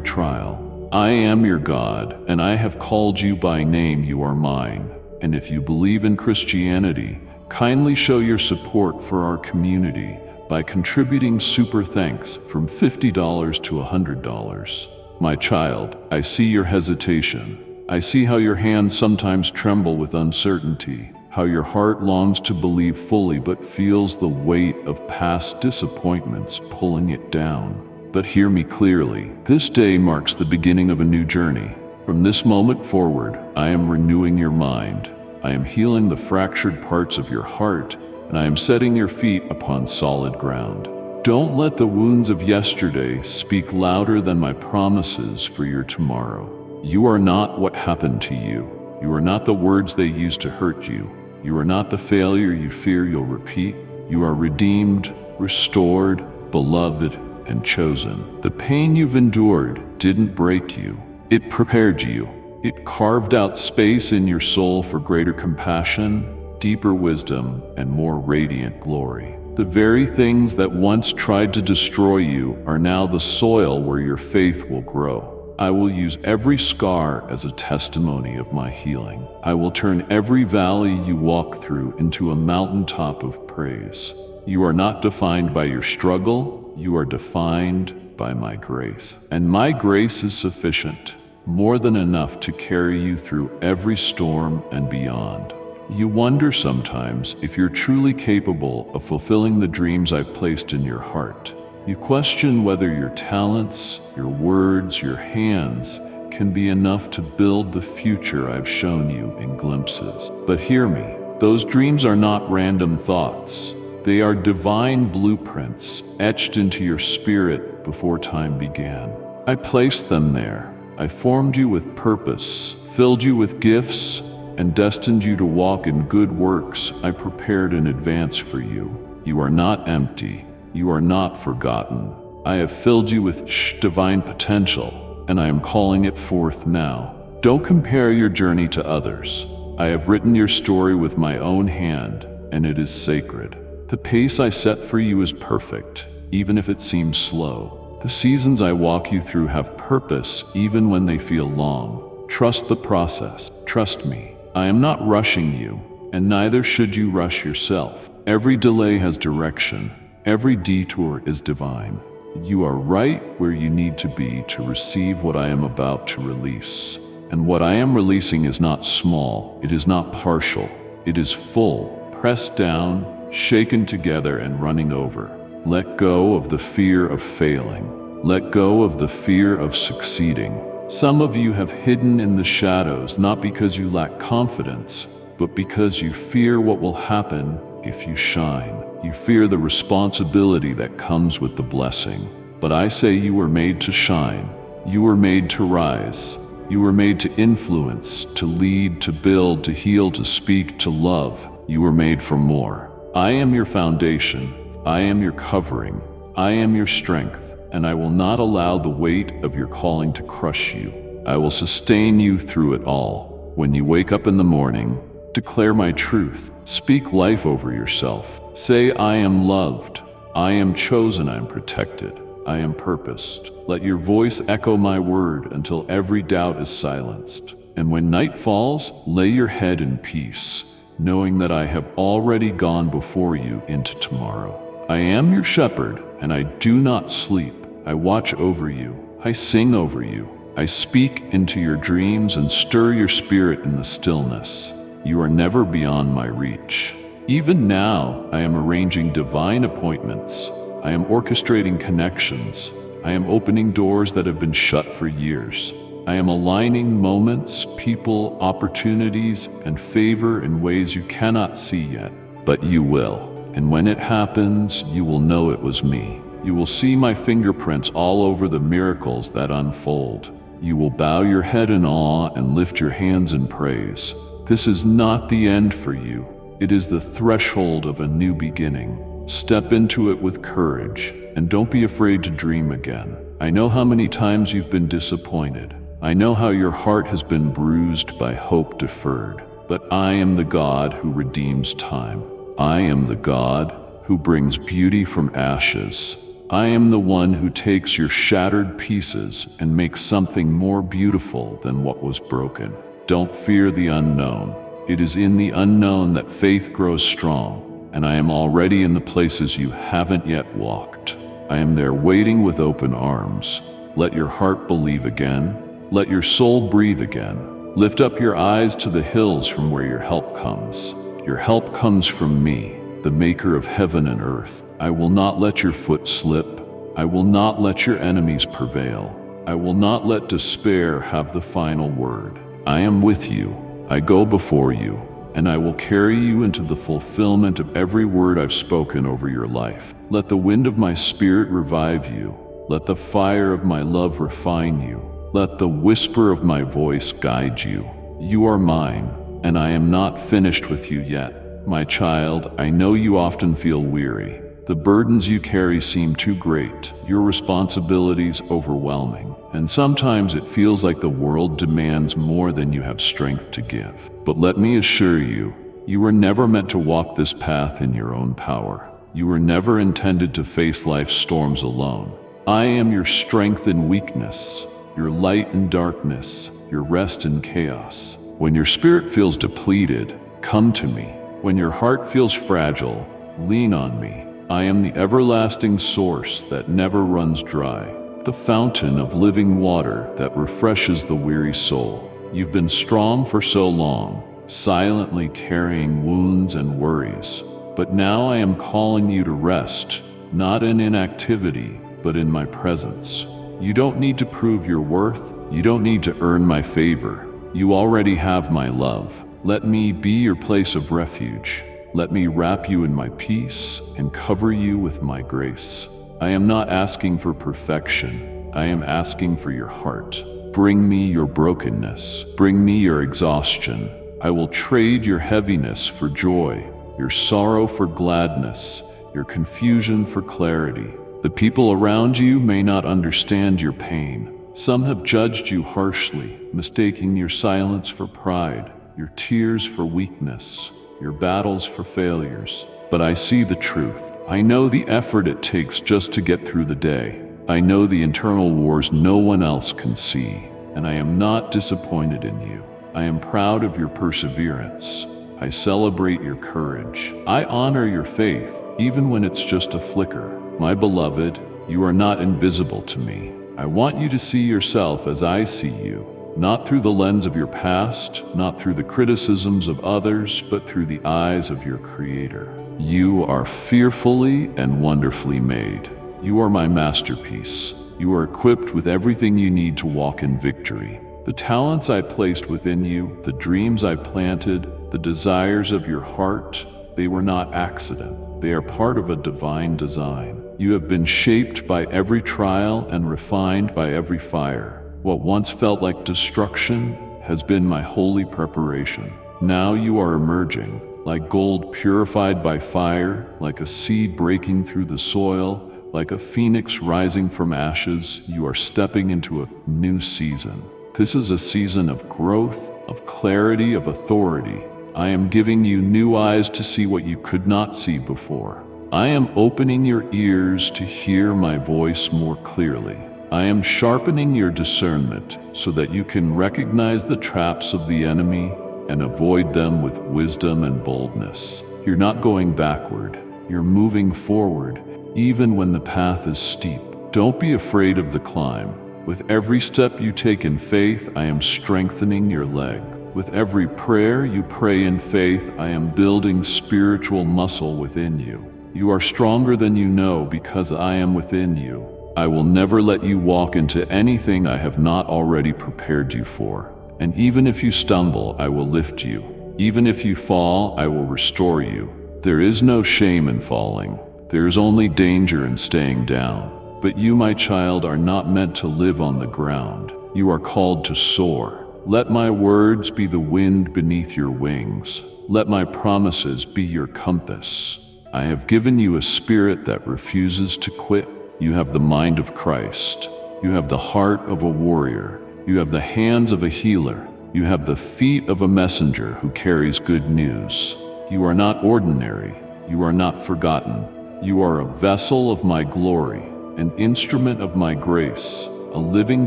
trial. I am your God, and I have called you by name. You are mine. And if you believe in Christianity, kindly show your support for our community by contributing super thanks from $50 to $100. My child, I see your hesitation. I see how your hands sometimes tremble with uncertainty, how your heart longs to believe fully but feels the weight of past disappointments pulling it down. But hear me clearly. This day marks the beginning of a new journey. From this moment forward, I am renewing your mind. I am healing the fractured parts of your heart, and I am setting your feet upon solid ground. Don't let the wounds of yesterday speak louder than my promises for your tomorrow. You are not what happened to you. You are not the words they used to hurt you. You are not the failure you fear you'll repeat. You are redeemed, restored, beloved, and chosen. The pain you've endured didn't break you. It prepared you. It carved out space in your soul for greater compassion, deeper wisdom, and more radiant glory. The very things that once tried to destroy you are now the soil where your faith will grow. I will use every scar as a testimony of my healing. I will turn every valley you walk through into a mountaintop of praise. You are not defined by your struggle. You are defined by my grace. And my grace is sufficient, more than enough to carry you through every storm and beyond. You wonder sometimes if you're truly capable of fulfilling the dreams I've placed in your heart. You question whether your talents, your words, your hands can be enough to build the future I've shown you in glimpses. But hear me, those dreams are not random thoughts. They are divine blueprints etched into your spirit before time began. I placed them there. I formed you with purpose, filled you with gifts, and destined you to walk in good works I prepared in advance for you. You are not empty. You are not forgotten. I have filled you with divine potential, and I am calling it forth now. Don't compare your journey to others. I have written your story with my own hand, and it is sacred. The pace I set for you is perfect, even if it seems slow. The seasons I walk you through have purpose, even when they feel long. Trust the process. Trust me. I am not rushing you, and neither should you rush yourself. Every delay has direction. Every detour is divine. You are right where you need to be to receive what I am about to release. And what I am releasing is not small. It is not partial. It is full, pressed down, shaken together, and running over. Let go of the fear of failing. Let go of the fear of succeeding. Some of you have hidden in the shadows, not because you lack confidence, but because you fear what will happen if you shine. You fear the responsibility that comes with the blessing. But I say you were made to shine. You were made to rise. You were made to influence, to lead, to build, to heal, to speak, to love. You were made for more. I am your foundation. I am your covering. I am your strength, and I will not allow the weight of your calling to crush you. I will sustain you through it all. When you wake up in the morning, declare my truth. Speak life over yourself. Say, I am loved. I am chosen. I am protected. I am purposed. Let your voice echo my word until every doubt is silenced. And when night falls, lay your head in peace, knowing that I have already gone before you into tomorrow. I am your shepherd, and I do not sleep. I watch over you. I sing over you. I speak into your dreams and stir your spirit in the stillness. You are never beyond my reach. Even now, I am arranging divine appointments. I am orchestrating connections. I am opening doors that have been shut for years. I am aligning moments, people, opportunities, and favor in ways you cannot see yet, but you will. And when it happens, you will know it was me. You will see my fingerprints all over the miracles that unfold. You will bow your head in awe and lift your hands in praise. This is not the end for you. It is the threshold of a new beginning. Step into it with courage, and don't be afraid to dream again. I know how many times you've been disappointed. I know how your heart has been bruised by hope deferred. But I am the God who redeems time. I am the God who brings beauty from ashes. I am the one who takes your shattered pieces and makes something more beautiful than what was broken. Don't fear the unknown. It is in the unknown that faith grows strong. and I am already in the places you haven't yet walked. I am there waiting with open arms. Let your heart believe again. Let your soul breathe again. Lift up your eyes to the hills from where your help comes. Your help comes from me, the maker of heaven and earth. I will not let your foot slip. I will not let your enemies prevail. I will not let despair have the final word. I am with you. I go before you, and I will carry you into the fulfillment of every word I've spoken over your life. Let the wind of my spirit revive you. Let the fire of my love refine you. Let the whisper of my voice guide you. You are mine, and I am not finished with you yet. My child, I know you often feel weary. The burdens you carry seem too great, your responsibilities overwhelming, and sometimes it feels like the world demands more than you have strength to give. But let me assure you, you were never meant to walk this path in your own power. You were never intended to face life's storms alone. I am your strength in weakness, your light in darkness, your rest in chaos. When your spirit feels depleted, come to me. When your heart feels fragile, lean on me. I am the everlasting source that never runs dry, the fountain of living water that refreshes the weary soul. You've been strong for so long, silently carrying wounds and worries. But now I am calling you to rest, not in inactivity, but in my presence. You don't need to prove your worth. You don't need to earn my favor. You already have my love. Let me be your place of refuge. Let me wrap you in my peace and cover you with my grace. I am not asking for perfection. I am asking for your heart. Bring me your brokenness. Bring me your exhaustion. I will trade your heaviness for joy, your sorrow for gladness, your confusion for clarity. The people around you may not understand your pain. Some have judged you harshly, mistaking your silence for pride, your tears for weakness, your battles for failures. But I see the truth. I know the effort it takes just to get through the day. I know the internal wars no one else can see, and I am not disappointed in you. I am proud of your perseverance. I celebrate your courage. I honor your faith, even when it's just a flicker. My beloved, you are not invisible to me. I want you to see yourself as I see you. Not through the lens of your past, not through the criticisms of others, but through the eyes of your Creator. You are fearfully and wonderfully made. You are my masterpiece. You are equipped with everything you need to walk in victory. The talents I placed within you, the dreams I planted, the desires of your heart, they were not accident. They are part of a divine design. You have been shaped by every trial and refined by every fire. What once felt like destruction has been my holy preparation. Now you are emerging, like gold purified by fire, like a seed breaking through the soil, like a phoenix rising from ashes. You are stepping into a new season. This is a season of growth, of clarity, of authority. I am giving you new eyes to see what you could not see before. I am opening your ears to hear my voice more clearly. I am sharpening your discernment so that you can recognize the traps of the enemy and avoid them with wisdom and boldness. You're not going backward. You're moving forward, even when the path is steep. Don't be afraid of the climb. With every step you take in faith, I am strengthening your leg. With every prayer you pray in faith, I am building spiritual muscle within you. You are stronger than you know because I am within you. I will never let you walk into anything I have not already prepared you for. And even if you stumble, I will lift you. Even if you fall, I will restore you. There is no shame in falling. There is only danger in staying down. But you, my child, are not meant to live on the ground. You are called to soar. Let my words be the wind beneath your wings. Let my promises be your compass. I have given you a spirit that refuses to quit. You have the mind of Christ. You have the heart of a warrior. You have the hands of a healer. You have the feet of a messenger who carries good news. You are not ordinary. You are not forgotten. You are a vessel of my glory, an instrument of my grace, a living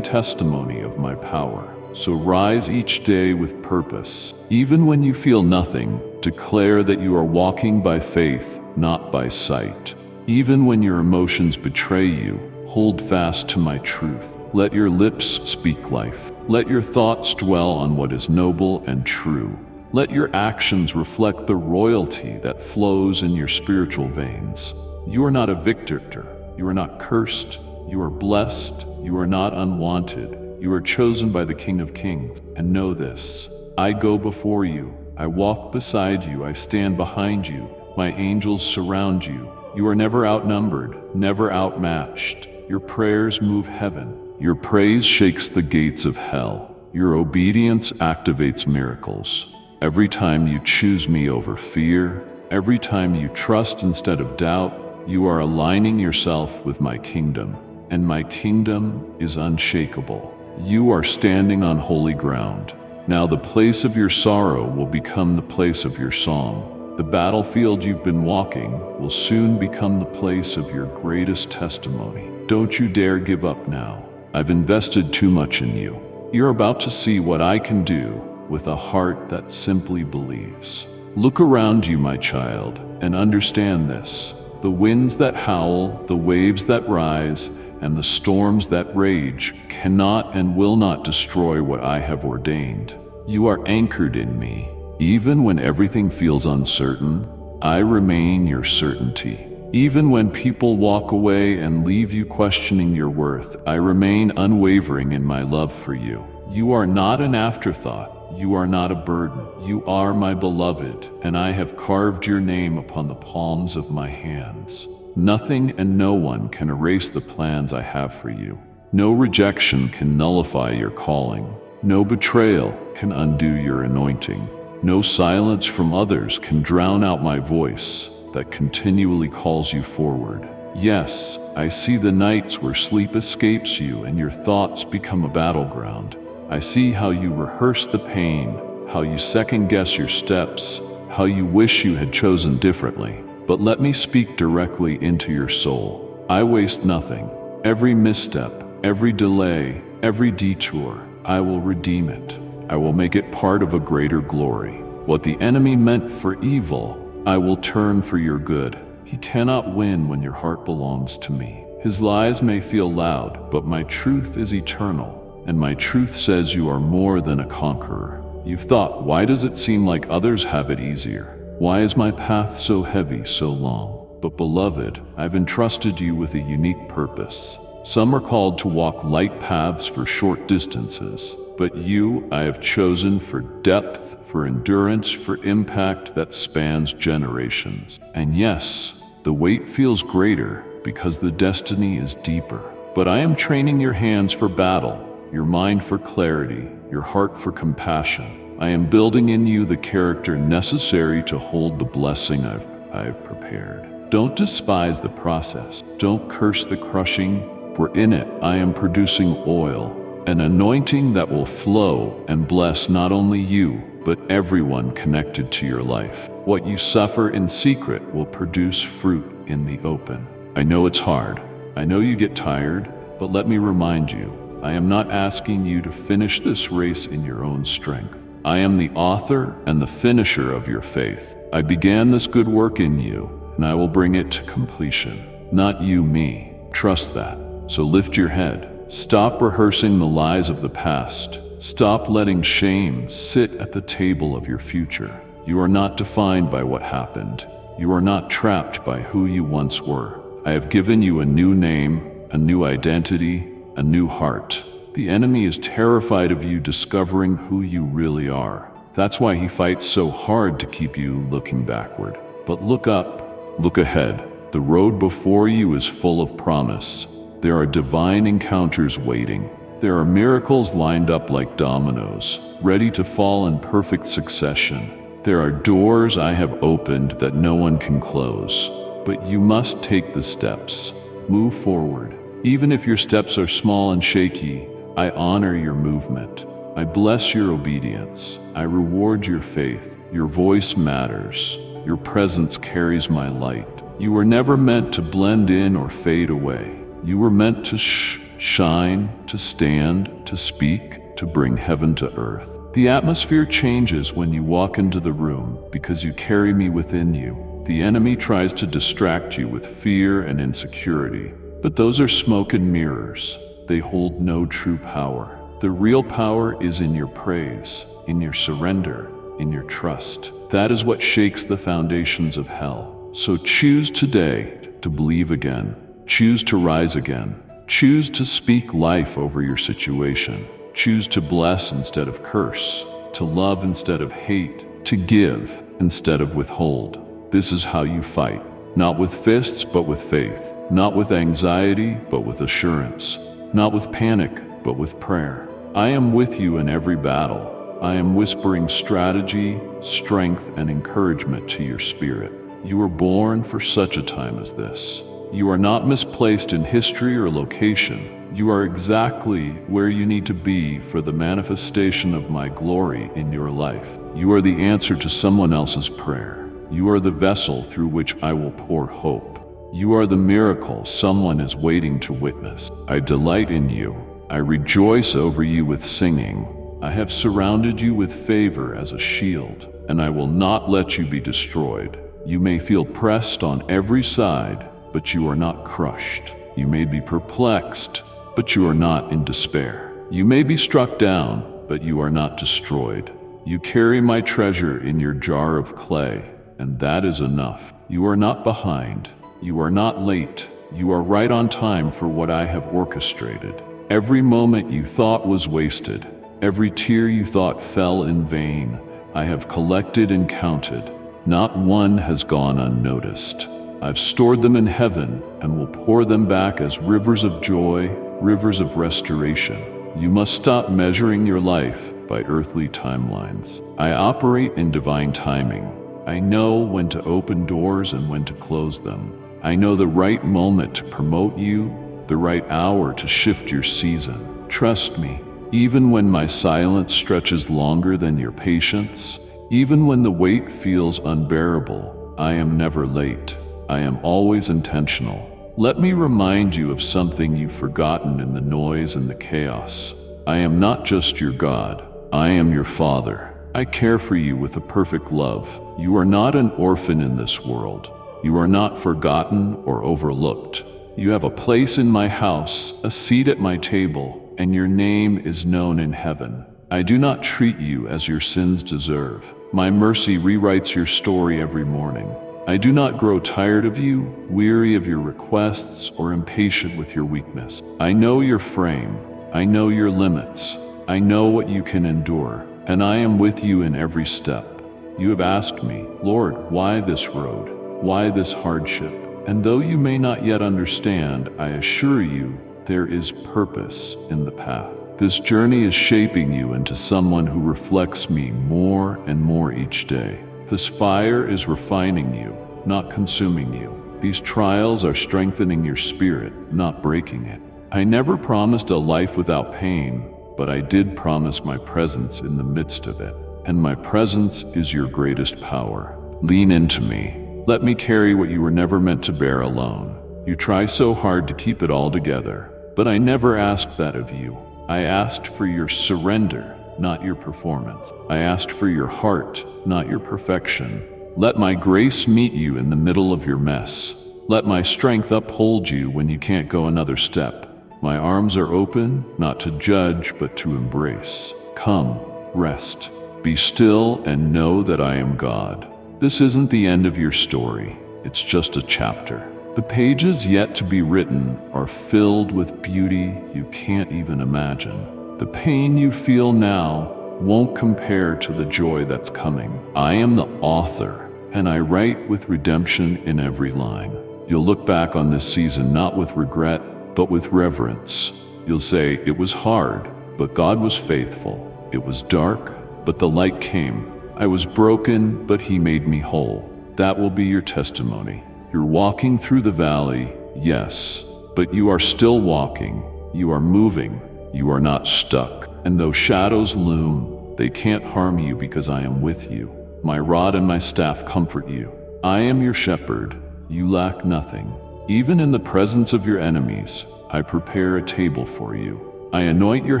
testimony of my power. So rise each day with purpose. Even when you feel nothing, declare that you are walking by faith, not by sight. Even when your emotions betray you, hold fast to my truth. Let your lips speak life. Let your thoughts dwell on what is noble and true. Let your actions reflect the royalty that flows in your spiritual veins. You are not a victor. You are not cursed. You are blessed. You are not unwanted. You are chosen by the King of Kings. And know this: I go before you. I walk beside you. I stand behind you. My angels surround you. You are never outnumbered, never outmatched. Your prayers move heaven. Your praise shakes the gates of hell. Your obedience activates miracles. Every time you choose me over fear, every time you trust instead of doubt, you are aligning yourself with my kingdom. And my kingdom is unshakable. You are standing on holy ground. Now the place of your sorrow will become the place of your song. The battlefield you've been walking will soon become the place of your greatest testimony. Don't you dare give up now. I've invested too much in you. You're about to see what I can do with a heart that simply believes. Look around you, my child, and understand this. The winds that howl, the waves that rise, and the storms that rage cannot and will not destroy what I have ordained. You are anchored in me. Even when everything feels uncertain, I remain your certainty. Even when people walk away and leave you questioning your worth, I remain unwavering in my love for you. You are not an afterthought. You are not a burden. You are my beloved, and I have carved your name upon the palms of my hands. Nothing and no one can erase the plans I have for you. No rejection can nullify your calling. No betrayal can undo your anointing. No silence from others can drown out my voice that continually calls you forward. Yes, I see the nights where sleep escapes you and your thoughts become a battleground. I see how you rehearse the pain, how you second-guess your steps, how you wish you had chosen differently. But let me speak directly into your soul. I waste nothing. Every misstep, every delay, every detour, I will redeem it. I will make it part of a greater glory. What the enemy meant for evil, I will turn for your good. He cannot win when your heart belongs to me. His lies may feel loud, but my truth is eternal. And my truth says you are more than a conqueror. You've thought, why does it seem like others have it easier? Why is my path so heavy, so long? But beloved, I've entrusted you with a unique purpose. Some are called to walk light paths for short distances, but you I have chosen for depth, for endurance, for impact that spans generations. And yes, the weight feels greater because the destiny is deeper. But I am training your hands for battle, your mind for clarity, your heart for compassion. I am building in you the character necessary to hold the blessing I've prepared. Don't despise the process. Don't curse the crushing, for in it I am producing oil, an anointing that will flow and bless not only you, but everyone connected to your life. What you suffer in secret will produce fruit in the open. I know it's hard. I know you get tired, but let me remind you, I am not asking you to finish this race in your own strength. I am the author and the finisher of your faith. I began this good work in you, and I will bring it to completion. Not you, me. Trust that. So lift your head. Stop rehearsing the lies of the past. Stop letting shame sit at the table of your future. You are not defined by what happened. You are not trapped by who you once were. I have given you a new name, a new identity, a new heart. The enemy is terrified of you discovering who you really are. That's why he fights so hard to keep you looking backward. But look up, look ahead. The road before you is full of promise. There are divine encounters waiting. There are miracles lined up like dominoes, ready to fall in perfect succession. There are doors I have opened that no one can close. But you must take the steps. Move forward. Even if your steps are small and shaky, I honor your movement. I bless your obedience. I reward your faith. Your voice matters. Your presence carries my light. You were never meant to blend in or fade away. You were meant to shine, to stand, to speak, to bring heaven to earth. The atmosphere changes when you walk into the room because you carry me within you. The enemy tries to distract you with fear and insecurity, but those are smoke and mirrors. They hold no true power. The real power is in your praise, in your surrender, in your trust. That is what shakes the foundations of hell. So choose today to believe again. Choose to rise again. Choose to speak life over your situation. Choose to bless instead of curse, to love instead of hate, to give instead of withhold. This is how you fight, not with fists but with faith, not with anxiety but with assurance, not with panic but with prayer. I am with you in every battle. I am whispering strategy, strength, and encouragement to your spirit. You were born for such a time as this. You are not misplaced in history or location. You are exactly where you need to be for the manifestation of my glory in your life. You are the answer to someone else's prayer. You are the vessel through which I will pour hope. You are the miracle someone is waiting to witness. I delight in you. I rejoice over you with singing. I have surrounded you with favor as a shield, and I will not let you be destroyed. You may feel pressed on every side, but you are not crushed. You may be perplexed, but you are not in despair. You may be struck down, but you are not destroyed. You carry my treasure in your jar of clay, and that is enough. You are not behind. You are not late. You are right on time for what I have orchestrated. Every moment you thought was wasted, every tear you thought fell in vain, I have collected and counted. Not one has gone unnoticed. I've stored them in heaven and will pour them back as rivers of joy, rivers of restoration. You must stop measuring your life by earthly timelines. I operate in divine timing. I know when to open doors and when to close them. I know the right moment to promote you, the right hour to shift your season. Trust me, even when my silence stretches longer than your patience, even when the weight feels unbearable, I am never late. I am always intentional. Let me remind you of something you've forgotten in the noise and the chaos. I am not just your God. I am your Father. I care for you with a perfect love. You are not an orphan in this world. You are not forgotten or overlooked. You have a place in my house, a seat at my table, and your name is known in heaven. I do not treat you as your sins deserve. My mercy rewrites your story every morning. I do not grow tired of you, weary of your requests, or impatient with your weakness. I know your frame. I know your limits. I know what you can endure, and I am with you in every step. You have asked me, Lord, why this road? Why this hardship? And though you may not yet understand, I assure you, there is purpose in the path. This journey is shaping you into someone who reflects me more and more each day. This fire is refining you, not consuming you. These trials are strengthening your spirit, not breaking it. I never promised a life without pain, but I did promise my presence in the midst of it. And my presence is your greatest power. Lean into me. Let me carry what you were never meant to bear alone. You try so hard to keep it all together, but I never asked that of you. I asked for your surrender, not your performance. I asked for your heart, not your perfection. Let my grace meet you in the middle of your mess. Let my strength uphold you when you can't go another step. My arms are open, not to judge, but to embrace. Come, rest. Be still and know that I am God. This isn't the end of your story. It's just a chapter. The pages yet to be written are filled with beauty you can't even imagine. The pain you feel now won't compare to the joy that's coming. I am the author, and I write with redemption in every line. You'll look back on this season not with regret, but with reverence. You'll say, it was hard, but God was faithful. It was dark, but the light came. I was broken, but He made me whole. That will be your testimony. You're walking through the valley, yes, but you are still walking. You are moving. You are not stuck. And though shadows loom, they can't harm you because I am with you. My rod and my staff comfort you. I am your shepherd. You lack nothing. Even in the presence of your enemies, I prepare a table for you. I anoint your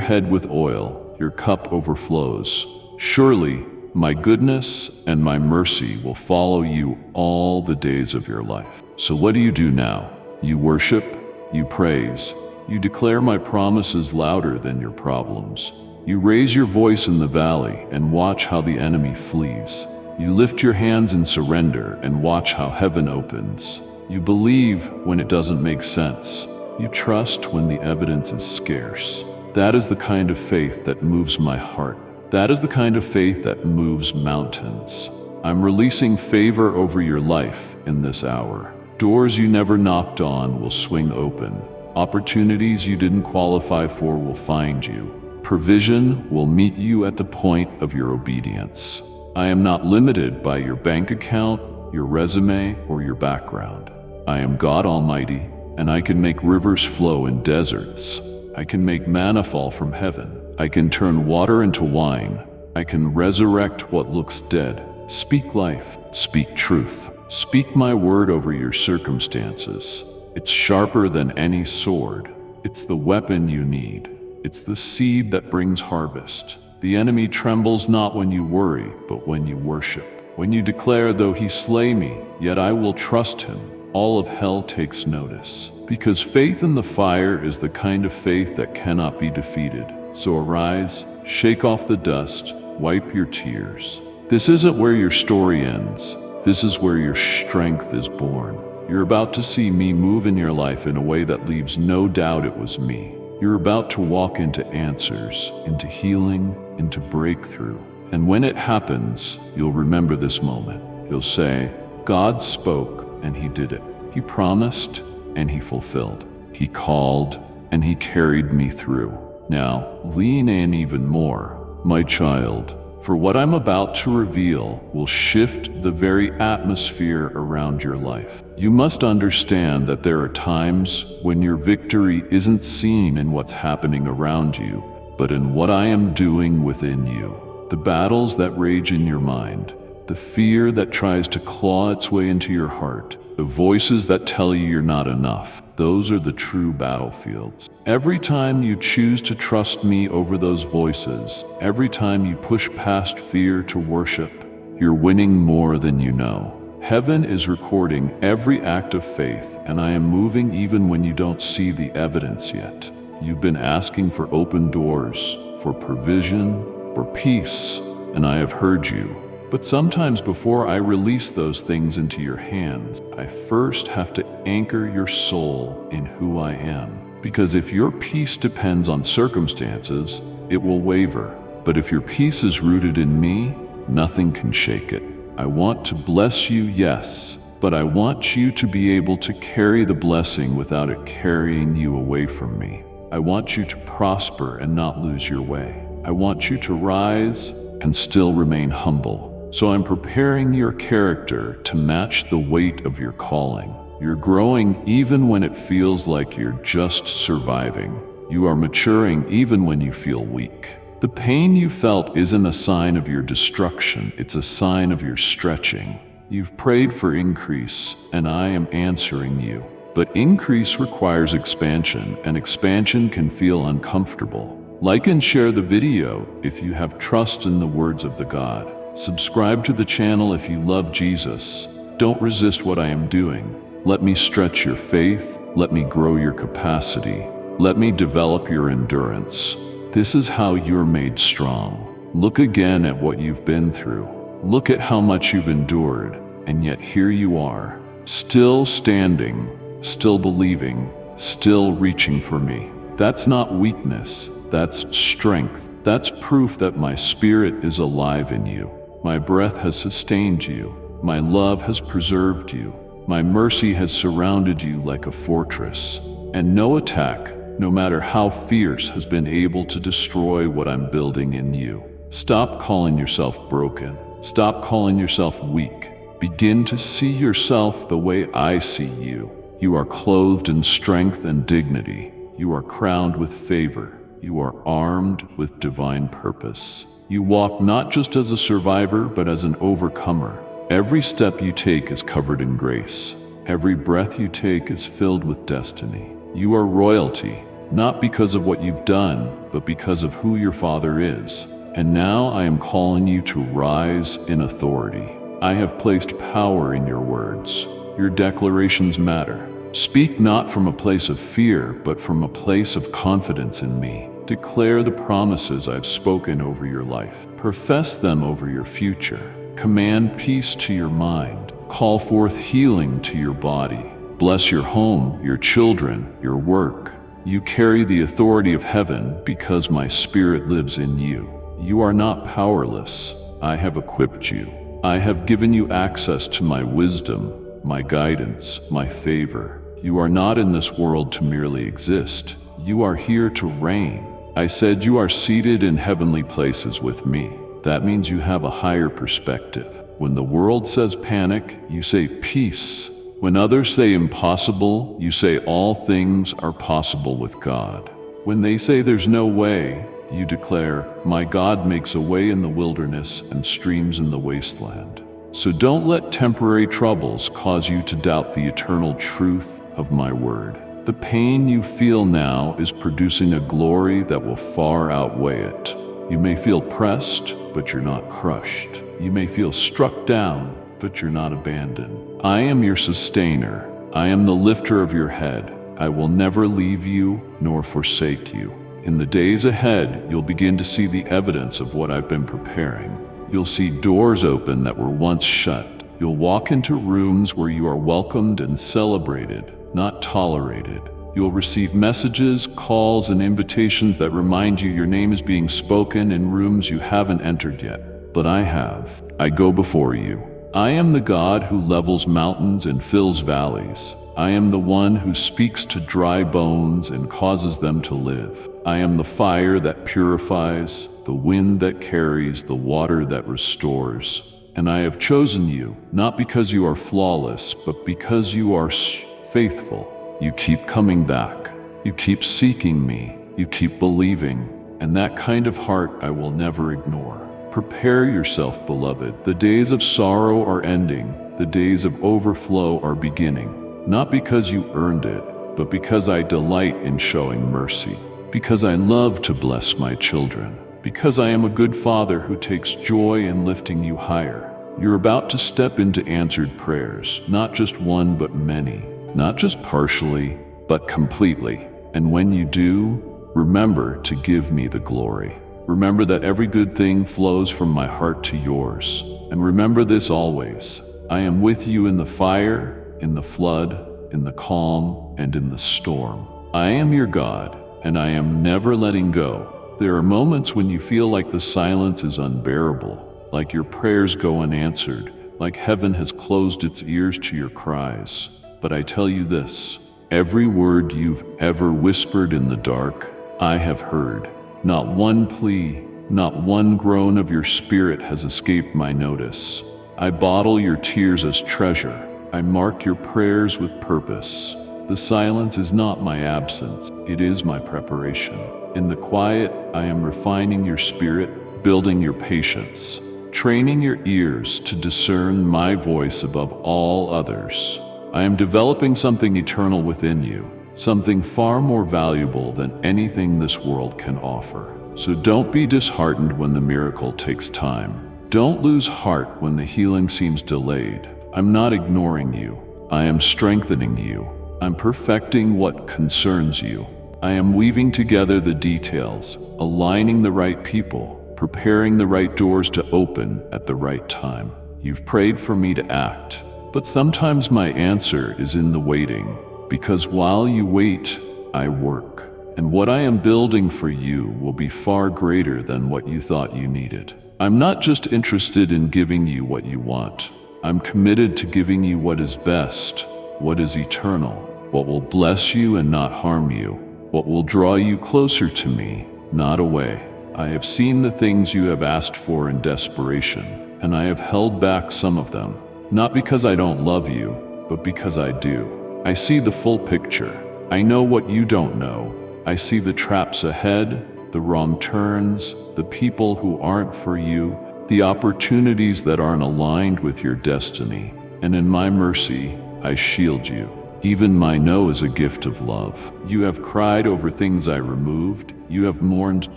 head with oil, your cup overflows. Surely, my goodness and my mercy will follow you all the days of your life. So what do you do now? You worship, you praise, you declare my promises louder than your problems. You raise your voice in the valley and watch how the enemy flees. You lift your hands in surrender and watch how heaven opens. You believe when it doesn't make sense. You trust when the evidence is scarce. That is the kind of faith that moves my heart. That is the kind of faith that moves mountains. I'm releasing favor over your life in this hour. Doors you never knocked on will swing open. Opportunities you didn't qualify for will find you. Provision will meet you at the point of your obedience. I am not limited by your bank account, your resume, or your background. I am God Almighty, and I can make rivers flow in deserts. I can make manna fall from heaven. I can turn water into wine. I can resurrect what looks dead. Speak life. Speak truth. Speak my word over your circumstances. It's sharper than any sword. It's the weapon you need. It's the seed that brings harvest. The enemy trembles not when you worry, but when you worship. When you declare, though he slay me, yet I will trust him. All of hell takes notice. Because faith in the fire is the kind of faith that cannot be defeated. So arise, shake off the dust, wipe your tears. This isn't where your story ends. This is where your strength is born. You're about to see me move in your life in a way that leaves no doubt it was me. You're about to walk into answers, into healing, into breakthrough. And when it happens, you'll remember this moment. You'll say, God spoke and he did it. He promised and he fulfilled. He called and he carried me through. Now, lean in even more, my child, for what I'm about to reveal will shift the very atmosphere around your life. You must understand that there are times when your victory isn't seen in what's happening around you, but in what I am doing within you. The battles that rage in your mind, the fear that tries to claw its way into your heart, the voices that tell you you're not enough, those are the true battlefields. Every time you choose to trust me over those voices, every time you push past fear to worship, you're winning more than you know. Heaven is recording every act of faith, and I am moving even when you don't see the evidence yet. You've been asking for open doors, for provision, for peace, and I have heard you. But sometimes before I release those things into your hands, I first have to anchor your soul in who I am. Because if your peace depends on circumstances, it will waver. But if your peace is rooted in me, nothing can shake it. I want to bless you, yes, but I want you to be able to carry the blessing without it carrying you away from me. I want you to prosper and not lose your way. I want you to rise and still remain humble. So I'm preparing your character to match the weight of your calling. You're growing even when it feels like you're just surviving. You are maturing even when you feel weak. The pain you felt isn't a sign of your destruction, it's a sign of your stretching. You've prayed for increase, and I am answering you. But increase requires expansion, and expansion can feel uncomfortable. Like and share the video if you have trust in the words of the God. Subscribe to the channel if you love Jesus. Don't resist what I am doing. Let me stretch your faith. Let me grow your capacity. Let me develop your endurance. This is how you're made strong. Look again at what you've been through. Look at how much you've endured, and yet here you are, still standing, still believing, still reaching for me. That's not weakness, that's strength. That's proof that my spirit is alive in you. My breath has sustained you. My love has preserved you. My mercy has surrounded you like a fortress. And no attack, no matter how fierce, has been able to destroy what I'm building in you. Stop calling yourself broken. Stop calling yourself weak. Begin to see yourself the way I see you. You are clothed in strength and dignity. You are crowned with favor. You are armed with divine purpose. You walk not just as a survivor, but as an overcomer. Every step you take is covered in grace. Every breath you take is filled with destiny. You are royalty, not because of what you've done, but because of who your Father is. And now I am calling you to rise in authority. I have placed power in your words. Your declarations matter. Speak not from a place of fear, but from a place of confidence in me. Declare the promises I've spoken over your life. Profess them over your future. Command peace to your mind. Call forth healing to your body. Bless your home, your children, your work. You carry the authority of heaven because my Spirit lives in you. You are not powerless. I have equipped you. I have given you access to my wisdom, my guidance, my favor. You are not in this world to merely exist. You are here to reign. I said you are seated in heavenly places with me. That means you have a higher perspective. When the world says panic, you say peace. When others say impossible, you say all things are possible with God. When they say there's no way, you declare, my God makes a way in the wilderness and streams in the wasteland. So don't let temporary troubles cause you to doubt the eternal truth of my word. The pain you feel now is producing a glory that will far outweigh it. You may feel pressed, but you're not crushed. You may feel struck down, but you're not abandoned. I am your sustainer. I am the lifter of your head. I will never leave you nor forsake you. In the days ahead, you'll begin to see the evidence of what I've been preparing. You'll see doors open that were once shut. You'll walk into rooms where you are welcomed and celebrated, not tolerated. You'll receive messages, calls, and invitations that remind you your name is being spoken in rooms you haven't entered yet. But I have. I go before you. I am the God who levels mountains and fills valleys. I am the one who speaks to dry bones and causes them to live. I am the fire that purifies, the wind that carries, the water that restores. And I have chosen you, not because you are flawless, but because you are faithful. You keep coming back. You keep seeking me. You keep believing. And that kind of heart I will never ignore. Prepare yourself, beloved. The days of sorrow are ending. The days of overflow are beginning. Not because you earned it, but because I delight in showing mercy. Because I love to bless my children. Because I am a good father who takes joy in lifting you higher. You're about to step into answered prayers, not just one, but many. Not just partially, but completely. And when you do, remember to give me the glory. Remember that every good thing flows from my heart to yours. And remember this always. I am with you in the fire, in the flood, in the calm, and in the storm. I am your God, and I am never letting go. There are moments when you feel like the silence is unbearable, like your prayers go unanswered, like heaven has closed its ears to your cries. But I tell you this, every word you've ever whispered in the dark, I have heard. Not one plea, not one groan of your spirit has escaped my notice. I bottle your tears as treasure. I mark your prayers with purpose. The silence is not my absence, it is my preparation. In the quiet, I am refining your spirit, building your patience, training your ears to discern my voice above all others. I am developing something eternal within you. Something far more valuable than anything this world can offer. So don't be disheartened when the miracle takes time. Don't lose heart when the healing seems delayed. I'm not ignoring you. I am strengthening you. I'm perfecting what concerns you. I am weaving together the details, aligning the right people, preparing the right doors to open at the right time. You've prayed for me to act, but sometimes my answer is in the waiting. Because while you wait, I work. And what I am building for you will be far greater than what you thought you needed. I'm not just interested in giving you what you want. I'm committed to giving you what is best, what is eternal, what will bless you and not harm you, what will draw you closer to me, not away. I have seen the things you have asked for in desperation, and I have held back some of them. Not because I don't love you, but because I do. I see the full picture. I know what you don't know. I see the traps ahead, the wrong turns, the people who aren't for you, the opportunities that aren't aligned with your destiny. And in my mercy, I shield you. Even my no is a gift of love. You have cried over things I removed. You have mourned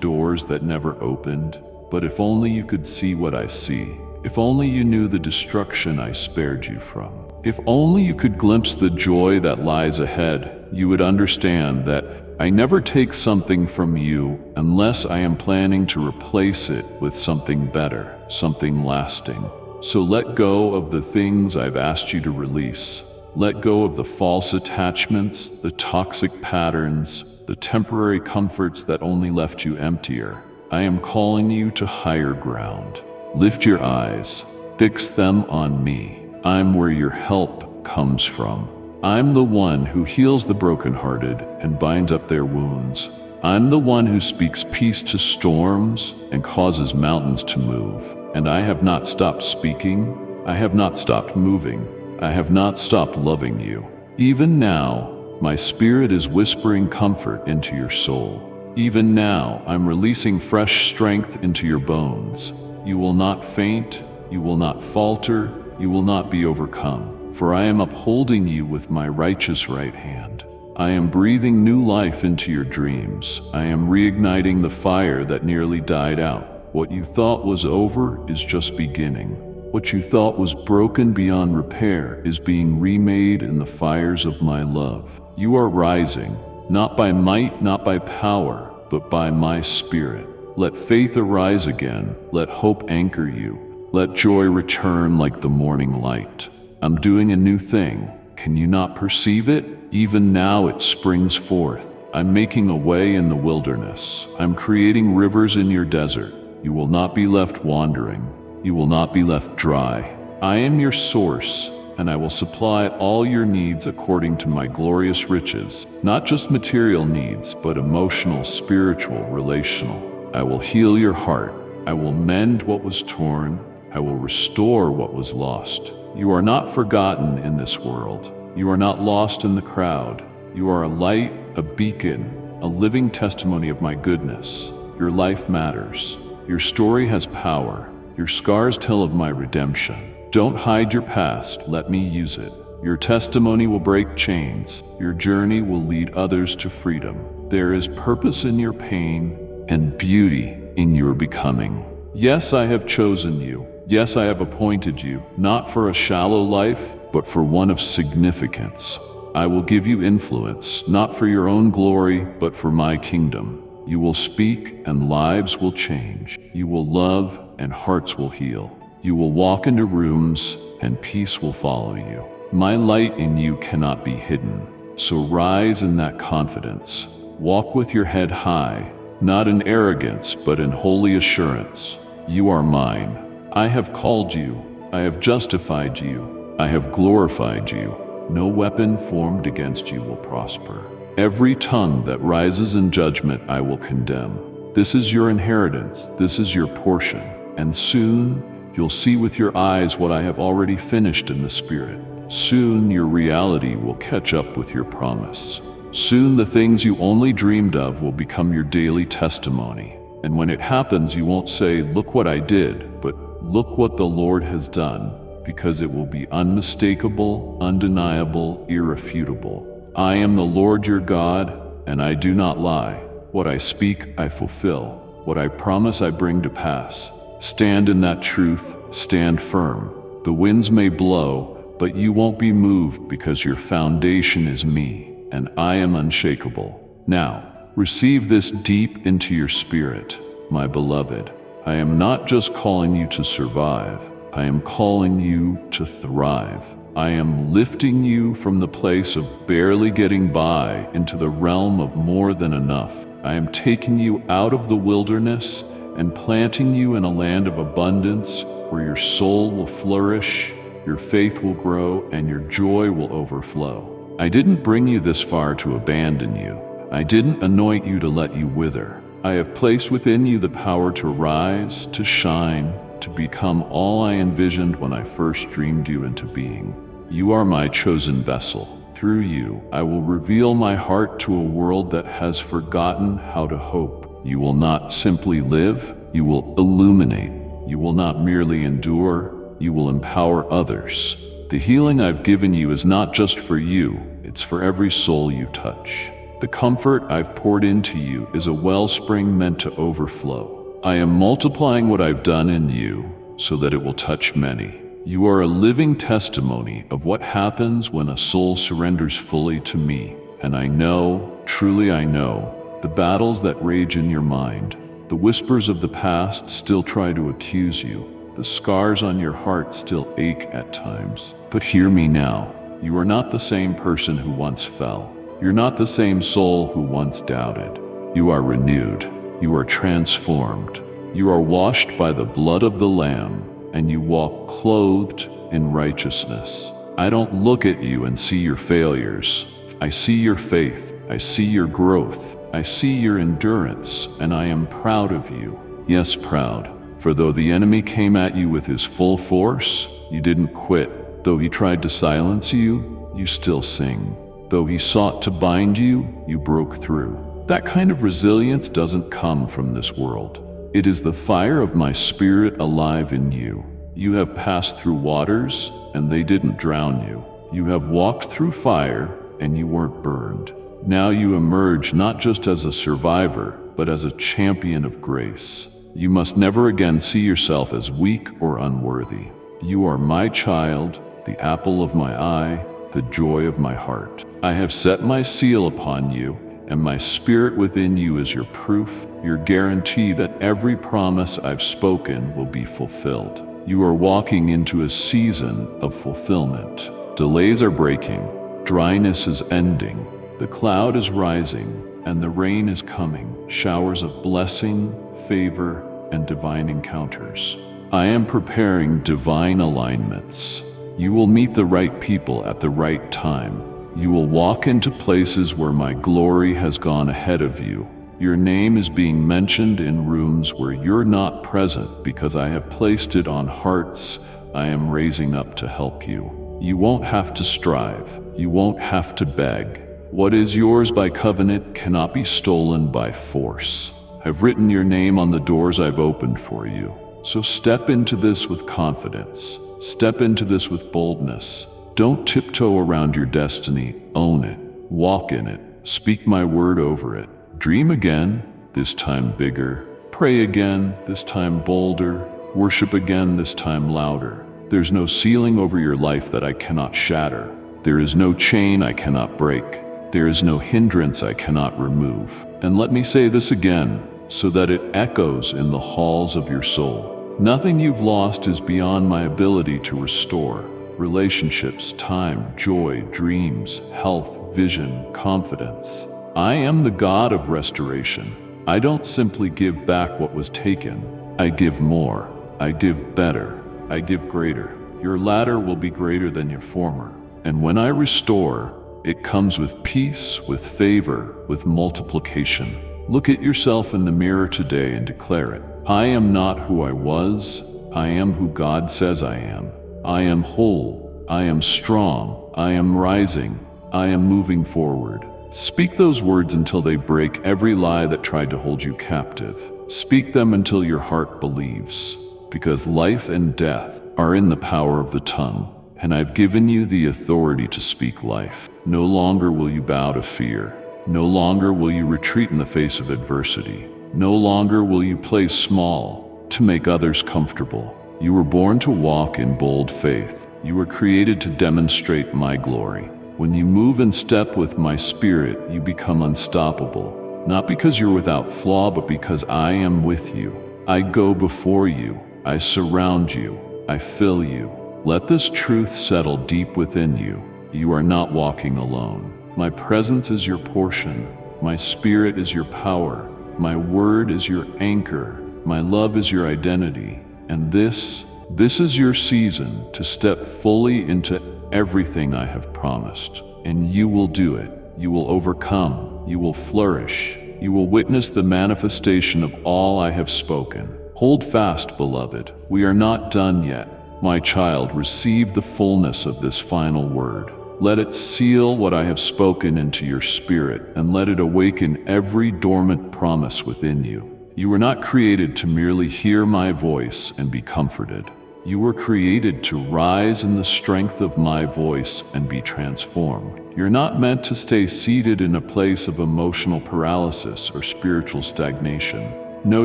doors that never opened. But if only you could see what I see. If only you knew the destruction I spared you from. If only you could glimpse the joy that lies ahead, you would understand that I never take something from you unless I am planning to replace it with something better, something lasting. So let go of the things I've asked you to release. Let go of the false attachments, the toxic patterns, the temporary comforts that only left you emptier. I am calling you to higher ground. Lift your eyes, fix them on me. I'm where your help comes from. I'm the one who heals the brokenhearted and binds up their wounds. I'm the one who speaks peace to storms and causes mountains to move. And I have not stopped speaking. I have not stopped moving. I have not stopped loving you. Even now, my spirit is whispering comfort into your soul. Even now, I'm releasing fresh strength into your bones. You will not faint. You will not falter. You will not be overcome. For I am upholding you with my righteous right hand. I am breathing new life into your dreams. I am reigniting the fire that nearly died out. What you thought was over is just beginning. What you thought was broken beyond repair is being remade in the fires of my love. You are rising, not by might, not by power, but by my spirit. Let faith arise again. Let hope anchor you. Let joy return like the morning light. I'm doing a new thing. Can you not perceive it? Even now it springs forth. I'm making a way in the wilderness. I'm creating rivers in your desert. You will not be left wandering. You will not be left dry. I am your source, and I will supply all your needs according to my glorious riches. Not just material needs, but emotional, spiritual, relational. I will heal your heart. I will mend what was torn. I will restore what was lost. You are not forgotten in this world. You are not lost in the crowd. You are a light, a beacon, a living testimony of my goodness. Your life matters. Your story has power. Your scars tell of my redemption. Don't hide your past, let me use it. Your testimony will break chains. Your journey will lead others to freedom. There is purpose in your pain and beauty in your becoming. Yes, I have chosen you. Yes, I have appointed you, not for a shallow life, but for one of significance. I will give you influence, not for your own glory, but for my kingdom. You will speak and lives will change. You will love and hearts will heal. You will walk into rooms and peace will follow you. My light in you cannot be hidden. So rise in that confidence. Walk with your head high, not in arrogance, but in holy assurance. You are mine. I have called you. I have justified you. I have glorified you. No weapon formed against you will prosper. Every tongue that rises in judgment I will condemn. This is your inheritance. This is your portion. And soon you'll see with your eyes what I have already finished in the Spirit. Soon your reality will catch up with your promise. Soon the things you only dreamed of will become your daily testimony. And when it happens, you won't say, "Look what I did," but "Look what the Lord has done," because it will be unmistakable, undeniable, irrefutable. I am the Lord your God, and I do not lie. What I speak, I fulfill. What I promise, I bring to pass. Stand in that truth, stand firm. The winds may blow, but you won't be moved because your foundation is me, and I am unshakable. Now, receive this deep into your spirit, my beloved. I am not just calling you to survive. I am calling you to thrive. I am lifting you from the place of barely getting by into the realm of more than enough. I am taking you out of the wilderness and planting you in a land of abundance where your soul will flourish, your faith will grow, and your joy will overflow. I didn't bring you this far to abandon you. I didn't anoint you to let you wither. I have placed within you the power to rise, to shine, to become all I envisioned when I first dreamed you into being. You are my chosen vessel. Through you, I will reveal my heart to a world that has forgotten how to hope. You will not simply live, you will illuminate. You will not merely endure, you will empower others. The healing I've given you is not just for you, it's for every soul you touch. The comfort I've poured into you is a wellspring meant to overflow. I am multiplying what I've done in you so that it will touch many. You are a living testimony of what happens when a soul surrenders fully to me. And I know, truly I know, the battles that rage in your mind, the whispers of the past still try to accuse you. The scars on your heart still ache at times. But hear me now. You are not the same person who once fell. You're not the same soul who once doubted. You are renewed. You are transformed. You are washed by the blood of the Lamb, and you walk clothed in righteousness. I don't look at you and see your failures. I see your faith. I see your growth. I see your endurance, and I am proud of you. Yes, proud. For though the enemy came at you with his full force, you didn't quit. Though he tried to silence you, you still sing. Though he sought to bind you, you broke through. That kind of resilience doesn't come from this world. It is the fire of my Spirit alive in you. You have passed through waters, and they didn't drown you. You have walked through fire, and you weren't burned. Now you emerge not just as a survivor, but as a champion of grace. You must never again see yourself as weak or unworthy. You are my child, the apple of my eye, the joy of my heart. I have set my seal upon you, and my Spirit within you is your proof, your guarantee that every promise I've spoken will be fulfilled. You are walking into a season of fulfillment. Delays are breaking, dryness is ending, the cloud is rising, and the rain is coming, showers of blessing, favor, and divine encounters. I am preparing divine alignments. You will meet the right people at the right time. You will walk into places where my glory has gone ahead of you. Your name is being mentioned in rooms where you're not present because I have placed it on hearts I am raising up to help you. You won't have to strive. You won't have to beg. What is yours by covenant cannot be stolen by force. I've written your name on the doors I've opened for you. So step into this with confidence. Step into this with boldness. Don't tiptoe around your destiny. Own it. Walk in it. Speak my word over it. Dream again, this time bigger. Pray again, this time bolder. Worship again, this time louder. There's no ceiling over your life that I cannot shatter. There is no chain I cannot break. There is no hindrance I cannot remove. And let me say this again, so that it echoes in the halls of your soul. Nothing you've lost is beyond my ability to restore. Relationships, time, joy, dreams, health, vision, confidence. I am the God of restoration. I don't simply give back what was taken. I give more. I give better. I give greater. Your latter will be greater than your former. And when I restore, it comes with peace, with favor, with multiplication. Look at yourself in the mirror today and declare it. I am not who I was. I am who God says I am. I am whole. I am strong. I am rising. I am moving forward. Speak those words until they break every lie that tried to hold you captive. Speak them until your heart believes. Because life and death are in the power of the tongue, and I've given you the authority to speak life. No longer will you bow to fear. No longer will you retreat in the face of adversity. No longer will you play small to make others comfortable. You were born to walk in bold faith. You were created to demonstrate my glory. When you move in step with my Spirit, you become unstoppable. Not because you're without flaw, but because I am with you. I go before you. I surround you. I fill you. Let this truth settle deep within you. You are not walking alone. My presence is your portion. My Spirit is your power. My word is your anchor. My love is your identity. And this is your season to step fully into everything I have promised. And you will do it. You will overcome. You will flourish. You will witness the manifestation of all I have spoken. Hold fast, beloved. We are not done yet. My child, receive the fullness of this final word. Let it seal what I have spoken into your spirit, and let it awaken every dormant promise within you. You were not created to merely hear my voice and be comforted. You were created to rise in the strength of my voice and be transformed. You're not meant to stay seated in a place of emotional paralysis or spiritual stagnation. No,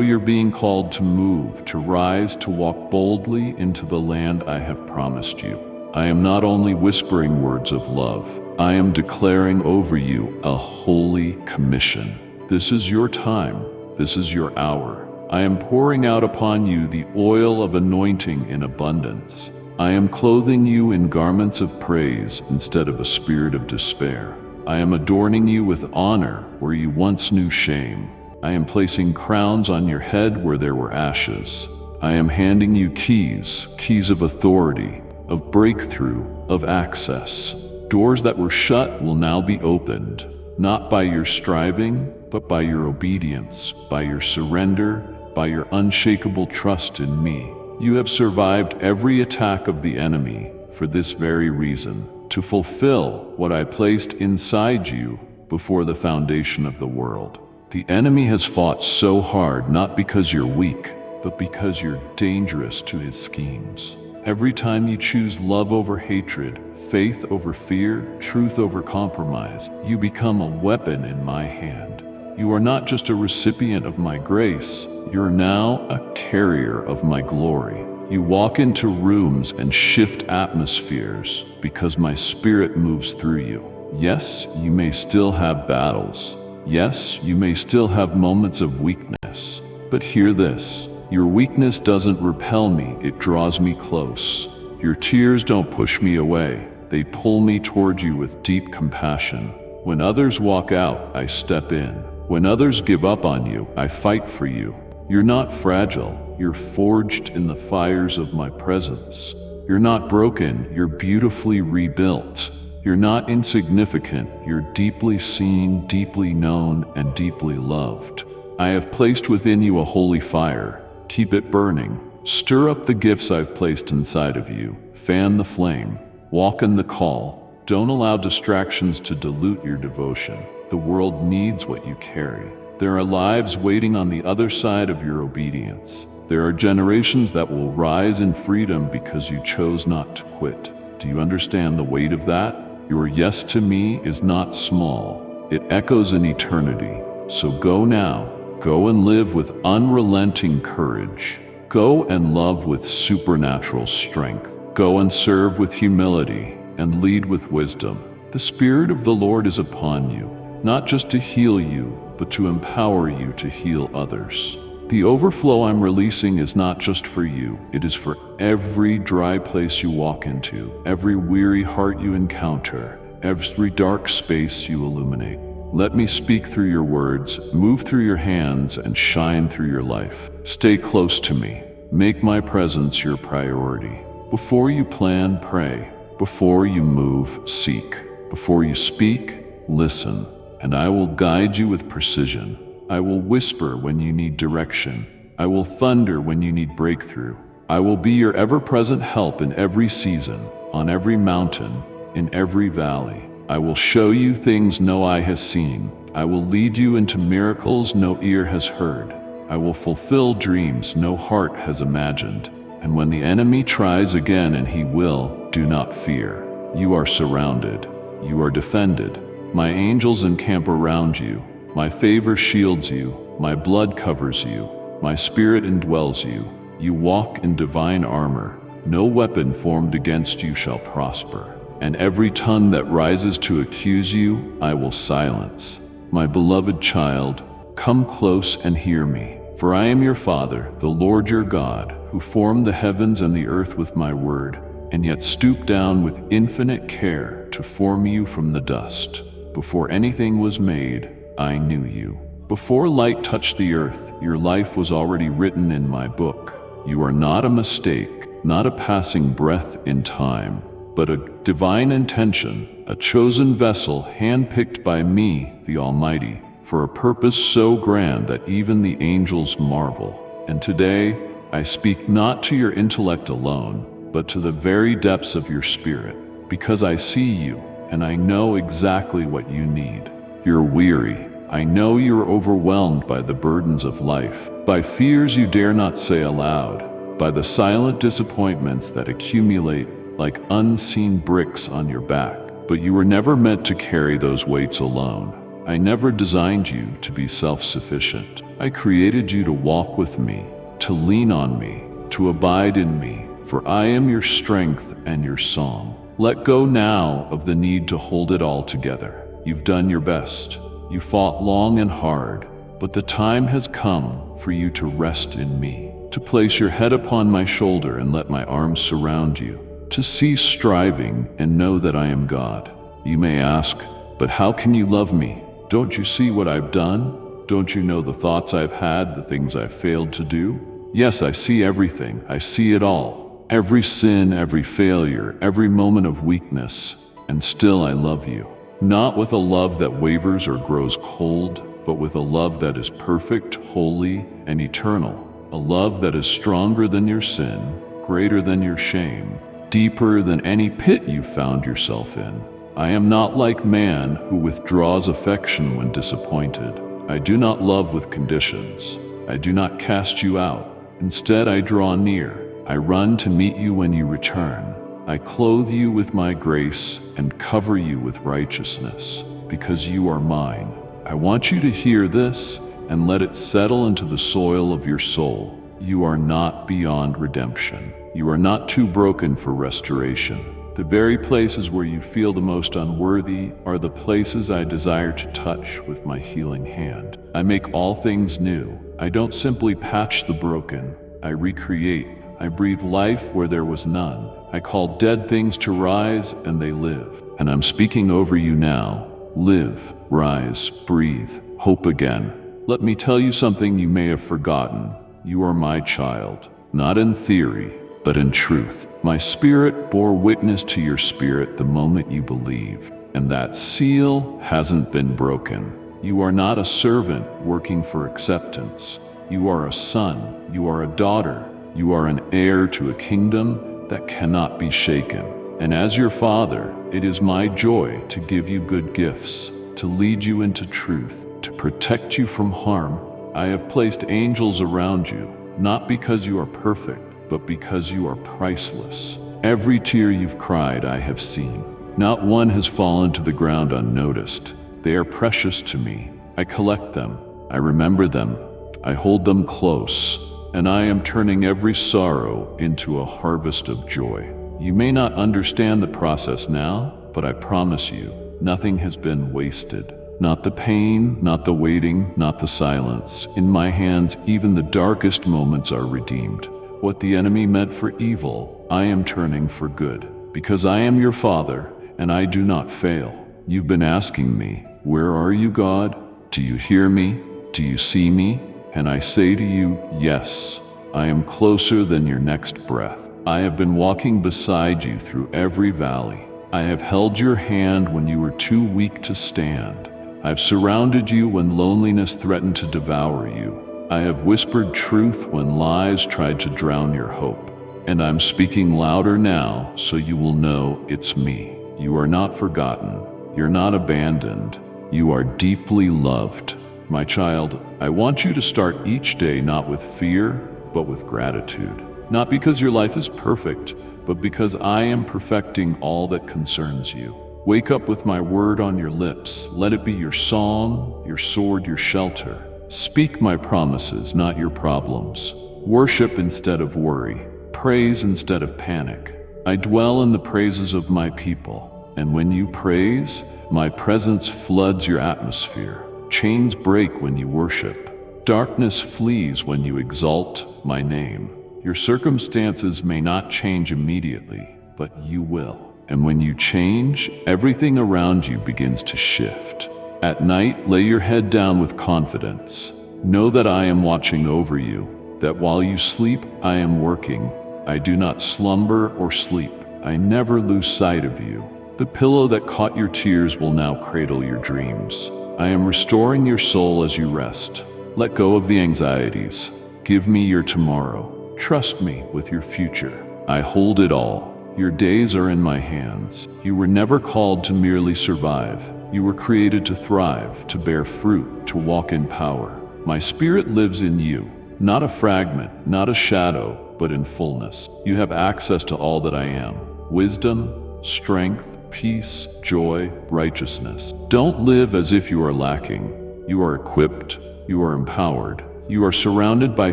you're being called to move, to rise, to walk boldly into the land I have promised you. I am not only whispering words of love, I am declaring over you a holy commission. This is your time. This is your hour. I am pouring out upon you the oil of anointing in abundance. I am clothing you in garments of praise instead of a spirit of despair. I am adorning you with honor where you once knew shame. I am placing crowns on your head where there were ashes. I am handing you keys of authority, of breakthrough, of access. Doors that were shut will now be opened, not by your striving, but by your obedience, by your surrender, by your unshakable trust in me. You have survived every attack of the enemy for this very reason, to fulfill what I placed inside you before the foundation of the world. The enemy has fought so hard not because you're weak, but because you're dangerous to his schemes. Every time you choose love over hatred, faith over fear, truth over compromise, you become a weapon in my hand. You are not just a recipient of my grace, you're now a carrier of my glory. You walk into rooms and shift atmospheres because my spirit moves through you. Yes, you may still have battles. Yes, you may still have moments of weakness. But hear this, your weakness doesn't repel me, it draws me close. Your tears don't push me away, they pull me toward you with deep compassion. When others walk out, I step in. When others give up on you, I fight for you. You're not fragile, you're forged in the fires of my presence. You're not broken, you're beautifully rebuilt. You're not insignificant, you're deeply seen, deeply known, and deeply loved. I have placed within you a holy fire. Keep it burning. Stir up the gifts I've placed inside of you. Fan the flame. Walk in the call. Don't allow distractions to dilute your devotion. The world needs what you carry. There are lives waiting on the other side of your obedience. There are generations that will rise in freedom because you chose not to quit. Do you understand the weight of that? Your yes to me is not small. It echoes in eternity. So go now. Go and live with unrelenting courage. Go and love with supernatural strength. Go and serve with humility and lead with wisdom. The Spirit of the Lord is upon you, not just to heal you, but to empower you to heal others. The overflow I'm releasing is not just for you, it is for every dry place you walk into, every weary heart you encounter, every dark space you illuminate. Let me speak through your words, move through your hands, and shine through your life. Stay close to me. Make my presence your priority. Before you plan, pray. Before you move, seek. Before you speak, listen. And I will guide you with precision. I will whisper when you need direction. I will thunder when you need breakthrough. I will be your ever-present help in every season, on every mountain, in every valley. I will show you things no eye has seen. I will lead you into miracles no ear has heard. I will fulfill dreams no heart has imagined. And when the enemy tries again, and he will, do not fear. You are surrounded. You are defended. My angels encamp around you. My favor shields you. My blood covers you. My spirit indwells you. You walk in divine armor. No weapon formed against you shall prosper. And every tongue that rises to accuse you, I will silence. My beloved child, come close and hear me. For I am your Father, the Lord your God, who formed the heavens and the earth with my word, and yet stooped down with infinite care to form you from the dust. Before anything was made, I knew you. Before light touched the earth, your life was already written in my book. You are not a mistake, not a passing breath in time, but a divine intention, a chosen vessel handpicked by me, the Almighty, for a purpose so grand that even the angels marvel. And today, I speak not to your intellect alone, but to the very depths of your spirit, because I see you, and I know exactly what you need. You're weary. I know you're overwhelmed by the burdens of life, by fears you dare not say aloud. by the silent disappointments that accumulate like unseen bricks on your back. But you were never meant to carry those weights alone. I never designed you to be self-sufficient. I created you to walk with me, to lean on me, to abide in me, for I am your strength and your song. Let go now of the need to hold it all together. You've done your best. You fought long and hard, but the time has come for you to rest in me, to place your head upon my shoulder and let my arms surround you, to cease striving and know that I am God. You may ask, but how can you love me? Don't you see what I've done? Don't you know the thoughts I've had, the things I've failed to do? Yes, I see everything. I see it all. Every sin, every failure, every moment of weakness. And still I love you. Not with a love that wavers or grows cold, but with a love that is perfect, holy, and eternal. A love that is stronger than your sin, greater than your shame, deeper than any pit you found yourself in. I am not like man who withdraws affection when disappointed. I do not love with conditions. I do not cast you out. Instead, I draw near. I run to meet you when you return. I clothe you with my grace and cover you with righteousness, because you are mine. I want you to hear this and let it settle into the soil of your soul. You are not beyond redemption. You are not too broken for restoration. The very places where you feel the most unworthy are the places I desire to touch with my healing hand. I make all things new. I don't simply patch the broken. I recreate. I breathe life where there was none. I call dead things to rise, and they live. And I'm speaking over you now. Live, rise, breathe, hope again. Let me tell you something you may have forgotten. You are my child, not in theory, but in truth. My spirit bore witness to your spirit the moment you believe, and that seal hasn't been broken. You are not a servant working for acceptance. You are a son. You are a daughter. You are an heir to a kingdom that cannot be shaken. And as your father, it is my joy to give you good gifts, to lead you into truth, to protect you from harm. I have placed angels around you, not because you are perfect, but because you are priceless. Every tear you've cried, I have seen. Not one has fallen to the ground unnoticed. They are precious to me. I collect them. I remember them. I hold them close. And I am turning every sorrow into a harvest of joy. You may not understand the process now, but I promise you, nothing has been wasted. Not the pain, not the waiting, not the silence. In my hands, even the darkest moments are redeemed. What the enemy meant for evil, I am turning for good. Because I am your Father, and I do not fail. You've been asking me, where are you, God? Do you hear me? Do you see me? And I say to you, yes, I am closer than your next breath. I have been walking beside you through every valley. I have held your hand when you were too weak to stand. I've surrounded you when loneliness threatened to devour you. I have whispered truth when lies tried to drown your hope. And I'm speaking louder now so you will know it's me. You are not forgotten. You're not abandoned. You are deeply loved. My child, I want you to start each day not with fear, but with gratitude. Not because your life is perfect, but because I am perfecting all that concerns you. Wake up with my word on your lips. Let it be your song, your sword, your shelter. Speak my promises, not your problems. Worship instead of worry. Praise instead of panic. I dwell in the praises of my people. And when you praise, my presence floods your atmosphere. Chains break when you worship. Darkness flees when you exalt my name. Your circumstances may not change immediately, but you will. And when you change, everything around you begins to shift. At night, lay your head down with confidence. Know that I am watching over you, that while you sleep, I am working. I do not slumber or sleep. I never lose sight of you. The pillow that caught your tears will now cradle your dreams. I am restoring your soul as you rest. Let go of the anxieties. Give me your tomorrow. Trust me with your future. I hold it all. Your days are in my hands. You were never called to merely survive. You were created to thrive, to bear fruit, to walk in power. My spirit lives in you, not a fragment, not a shadow, but in fullness. You have access to all that I am: wisdom, strength, peace, joy, righteousness. Don't live as if you are lacking. You are equipped. You are empowered. You are surrounded by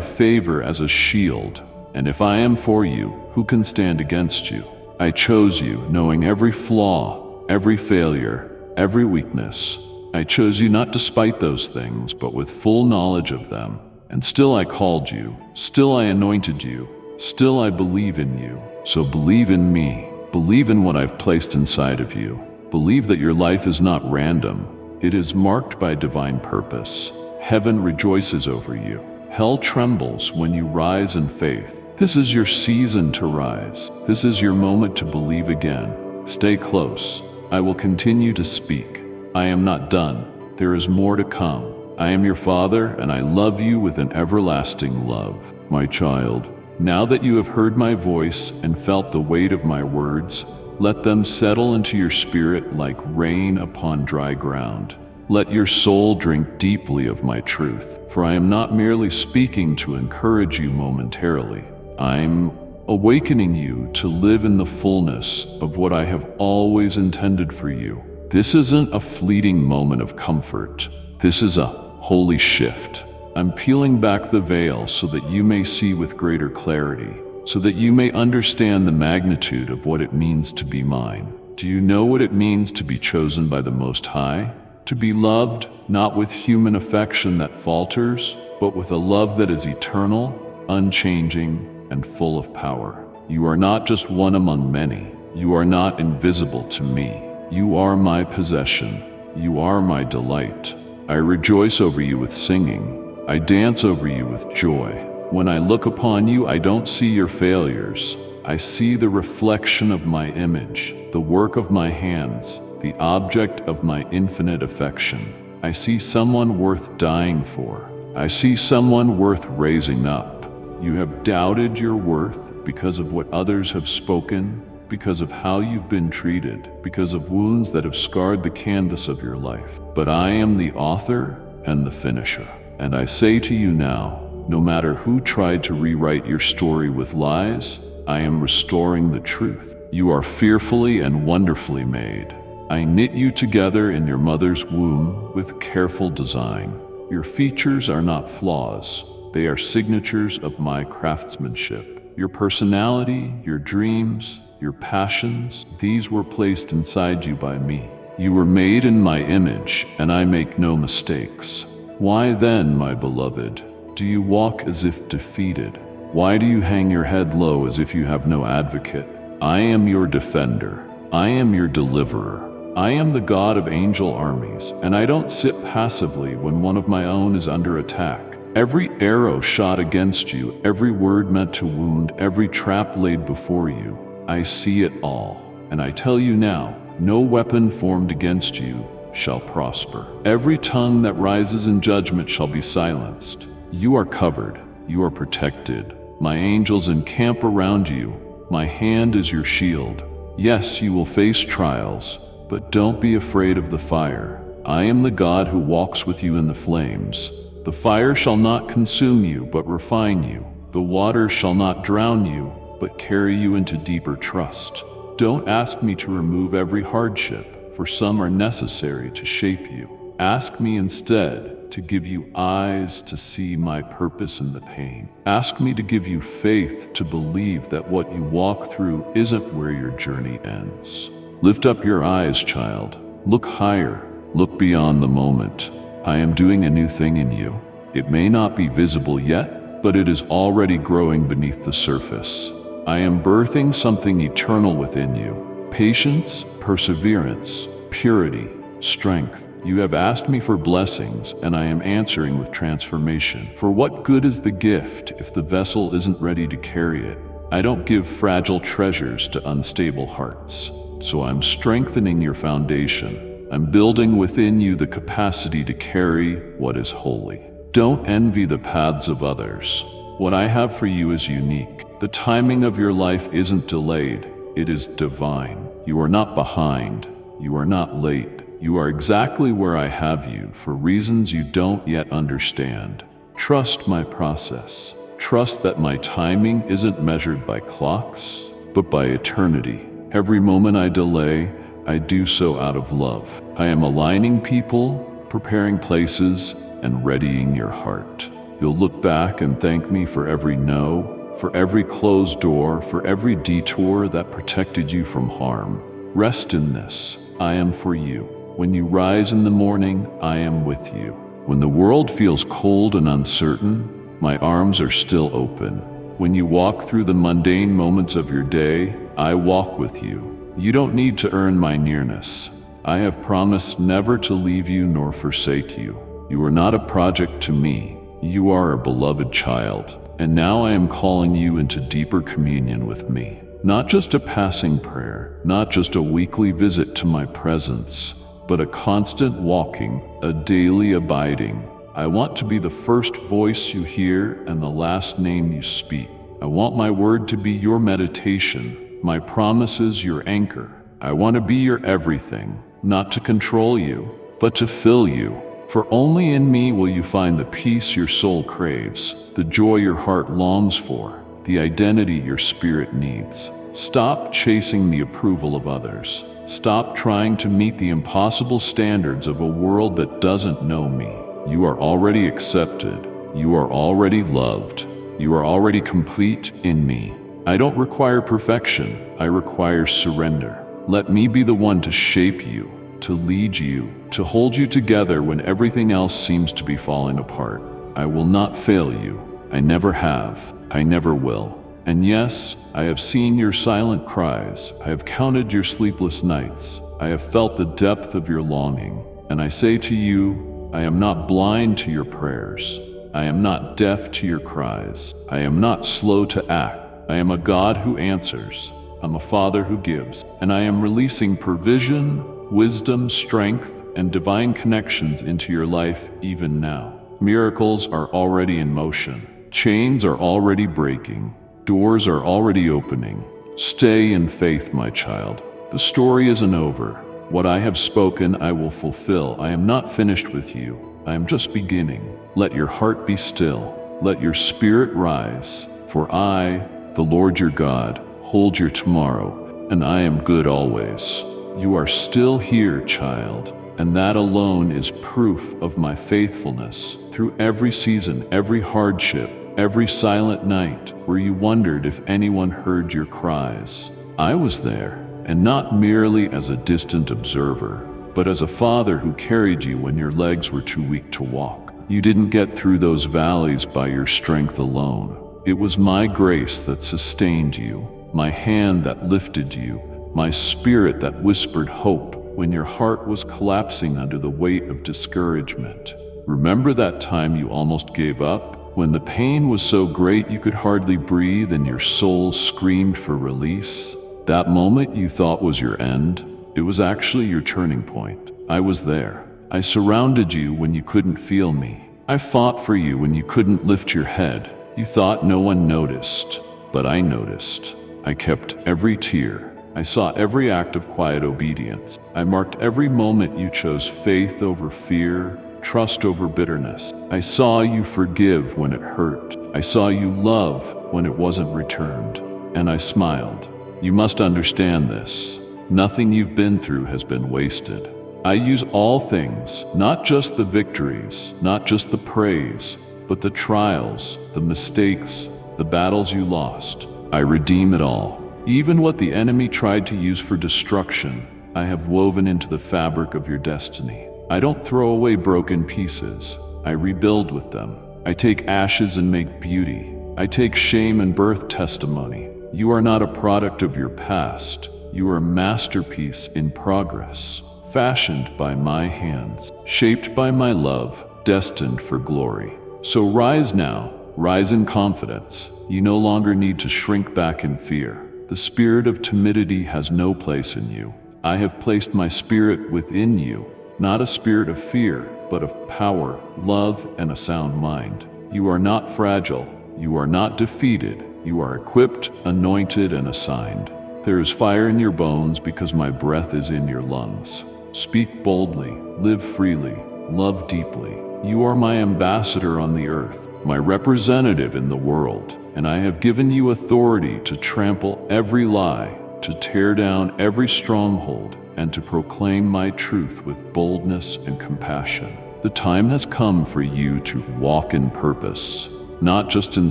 favor as a shield. And if I am for you, who can stand against you? I chose you, knowing every flaw, every failure, every weakness. I chose you not despite those things, but with full knowledge of them. And still I called you, still I anointed you, still I believe in you. So believe in me. Believe in what I've placed inside of you. Believe that your life is not random. It is marked by divine purpose. Heaven rejoices over you. Hell trembles when you rise in faith. This is your season to rise. This is your moment to believe again. Stay close. I will continue to speak. I am not done. There is more to come. I am your Father, and I love you with an everlasting love. My child, now that you have heard my voice and felt the weight of my words, let them settle into your spirit like rain upon dry ground. Let your soul drink deeply of my truth, for I am not merely speaking to encourage you momentarily. I'm awakening you to live in the fullness of what I have always intended for you. This isn't a fleeting moment of comfort. This is a holy shift. I'm peeling back the veil so that you may see with greater clarity, so that you may understand the magnitude of what it means to be mine. Do you know what it means to be chosen by the Most High? To be loved, not with human affection that falters, but with a love that is eternal, unchanging, and full of power. You are not just one among many. You are not invisible to me. You are my possession. You are my delight. I rejoice over you with singing. I dance over you with joy. When I look upon you, I don't see your failures. I see the reflection of my image, the work of my hands, the object of my infinite affection. I see someone worth dying for. I see someone worth raising up. You have doubted your worth because of what others have spoken, because of how you've been treated, because of wounds that have scarred the canvas of your life. But I am the author and the finisher. And I say to you now, no matter who tried to rewrite your story with lies, I am restoring the truth. You are fearfully and wonderfully made. I knit you together in your mother's womb with careful design. Your features are not flaws. They are signatures of my craftsmanship. Your personality, your dreams, your passions, these were placed inside you by me. You were made in my image, and I make no mistakes. Why then, my beloved, do you walk as if defeated? Why do you hang your head low as if you have no advocate? I am your defender. I am your deliverer. I am the God of angel armies, and I don't sit passively when one of my own is under attack. Every arrow shot against you, every word meant to wound, every trap laid before you, I see it all. And I tell you now, no weapon formed against you shall prosper. Every tongue that rises in judgment shall be silenced. You are covered. You are protected. My angels encamp around you. My hand is your shield. Yes, you will face trials, but don't be afraid of the fire. I am the God who walks with you in the flames. The fire shall not consume you, but refine you. The water shall not drown you, but carry you into deeper trust. Don't ask me to remove every hardship, for some are necessary to shape you. Ask me instead to give you eyes to see my purpose in the pain. Ask me to give you faith to believe that what you walk through isn't where your journey ends. Lift up your eyes, child. Look higher. Look beyond the moment. I am doing a new thing in you. It may not be visible yet, but it is already growing beneath the surface. I am birthing something eternal within you. Patience, perseverance, purity, strength. You have asked me for blessings, and I am answering with transformation. For what good is the gift if the vessel isn't ready to carry it? I don't give fragile treasures to unstable hearts. So I'm strengthening your foundation. I'm building within you the capacity to carry what is holy. Don't envy the paths of others. What I have for you is unique. The timing of your life isn't delayed. It is divine. You are not behind. You are not late. You are exactly where I have you for reasons you don't yet understand. Trust my process. Trust that my timing isn't measured by clocks, but by eternity. Every moment I delay, I do so out of love. I am aligning people, preparing places, and readying your heart. You'll look back and thank me for every no, for every closed door, for every detour that protected you from harm. Rest in this. I am for you. When you rise in the morning, I am with you. When the world feels cold and uncertain, my arms are still open. When you walk through the mundane moments of your day, I walk with you. You don't need to earn my nearness. I have promised never to leave you nor forsake you. You are not a project to me. You are a beloved child. And now I am calling you into deeper communion with me. Not just a passing prayer, not just a weekly visit to my presence, but a constant walking, a daily abiding. I want to be the first voice you hear and the last name you speak. I want my word to be your meditation, my promises your anchor. I want to be your everything, not to control you, but to fill you. For only in me will you find the peace your soul craves, the joy your heart longs for, the identity your spirit needs. Stop chasing the approval of others. Stop trying to meet the impossible standards of a world that doesn't know me. You are already accepted. You are already loved. You are already complete in me. I don't require perfection. I require surrender. Let me be the one to shape you, to lead you, to hold you together when everything else seems to be falling apart. I will not fail you. I never have. I never will. And yes, I have seen your silent cries. I have counted your sleepless nights. I have felt the depth of your longing. And I say to you, I am not blind to your prayers. I am not deaf to your cries. I am not slow to act. I am a God who answers. I'm a Father who gives. And I am releasing provision, wisdom, strength, and divine connections into your life even now. Miracles are already in motion. Chains are already breaking. Doors are already opening. Stay in faith, my child. The story isn't over. What I have spoken, I will fulfill. I am not finished with you. I am just beginning. Let your heart be still. Let your spirit rise. For I, the Lord your God, hold your tomorrow, and I am good always. You are still here, child, and that alone is proof of my faithfulness. Through every season, every hardship, every silent night where you wondered if anyone heard your cries, I was there, and not merely as a distant observer, but as a father who carried you when your legs were too weak to walk. You didn't get through those valleys by your strength alone. It was my grace that sustained you, my hand that lifted you, my spirit that whispered hope when your heart was collapsing under the weight of discouragement. Remember that time you almost gave up? When the pain was so great you could hardly breathe and your soul screamed for release? That moment you thought was your end, it was actually your turning point. I was there. I surrounded you when you couldn't feel me. I fought for you when you couldn't lift your head. You thought no one noticed, but I noticed. I kept every tear. I saw every act of quiet obedience. I marked every moment you chose faith over fear, trust over bitterness. I saw you forgive when it hurt. I saw you love when it wasn't returned. And I smiled. You must understand this. Nothing you've been through has been wasted. I use all things, not just the victories, not just the praise, but the trials, the mistakes, the battles you lost. I redeem it all. Even what the enemy tried to use for destruction, I have woven into the fabric of your destiny. I don't throw away broken pieces. I rebuild with them. I take ashes and make beauty. I take shame and birth testimony. You are not a product of your past. You are a masterpiece in progress, fashioned by my hands, shaped by my love, destined for glory. So rise now, rise in confidence. You no longer need to shrink back in fear. The spirit of timidity has no place in you. I have placed my spirit within you. Not a spirit of fear, but of power, love, and a sound mind. You are not fragile. You are not defeated. You are equipped, anointed, and assigned. There is fire in your bones because my breath is in your lungs. Speak boldly, live freely, love deeply. You are my ambassador on the earth, my representative in the world, and I have given you authority to trample every lie, to tear down every stronghold, and to proclaim my truth with boldness and compassion. The time has come for you to walk in purpose, not just in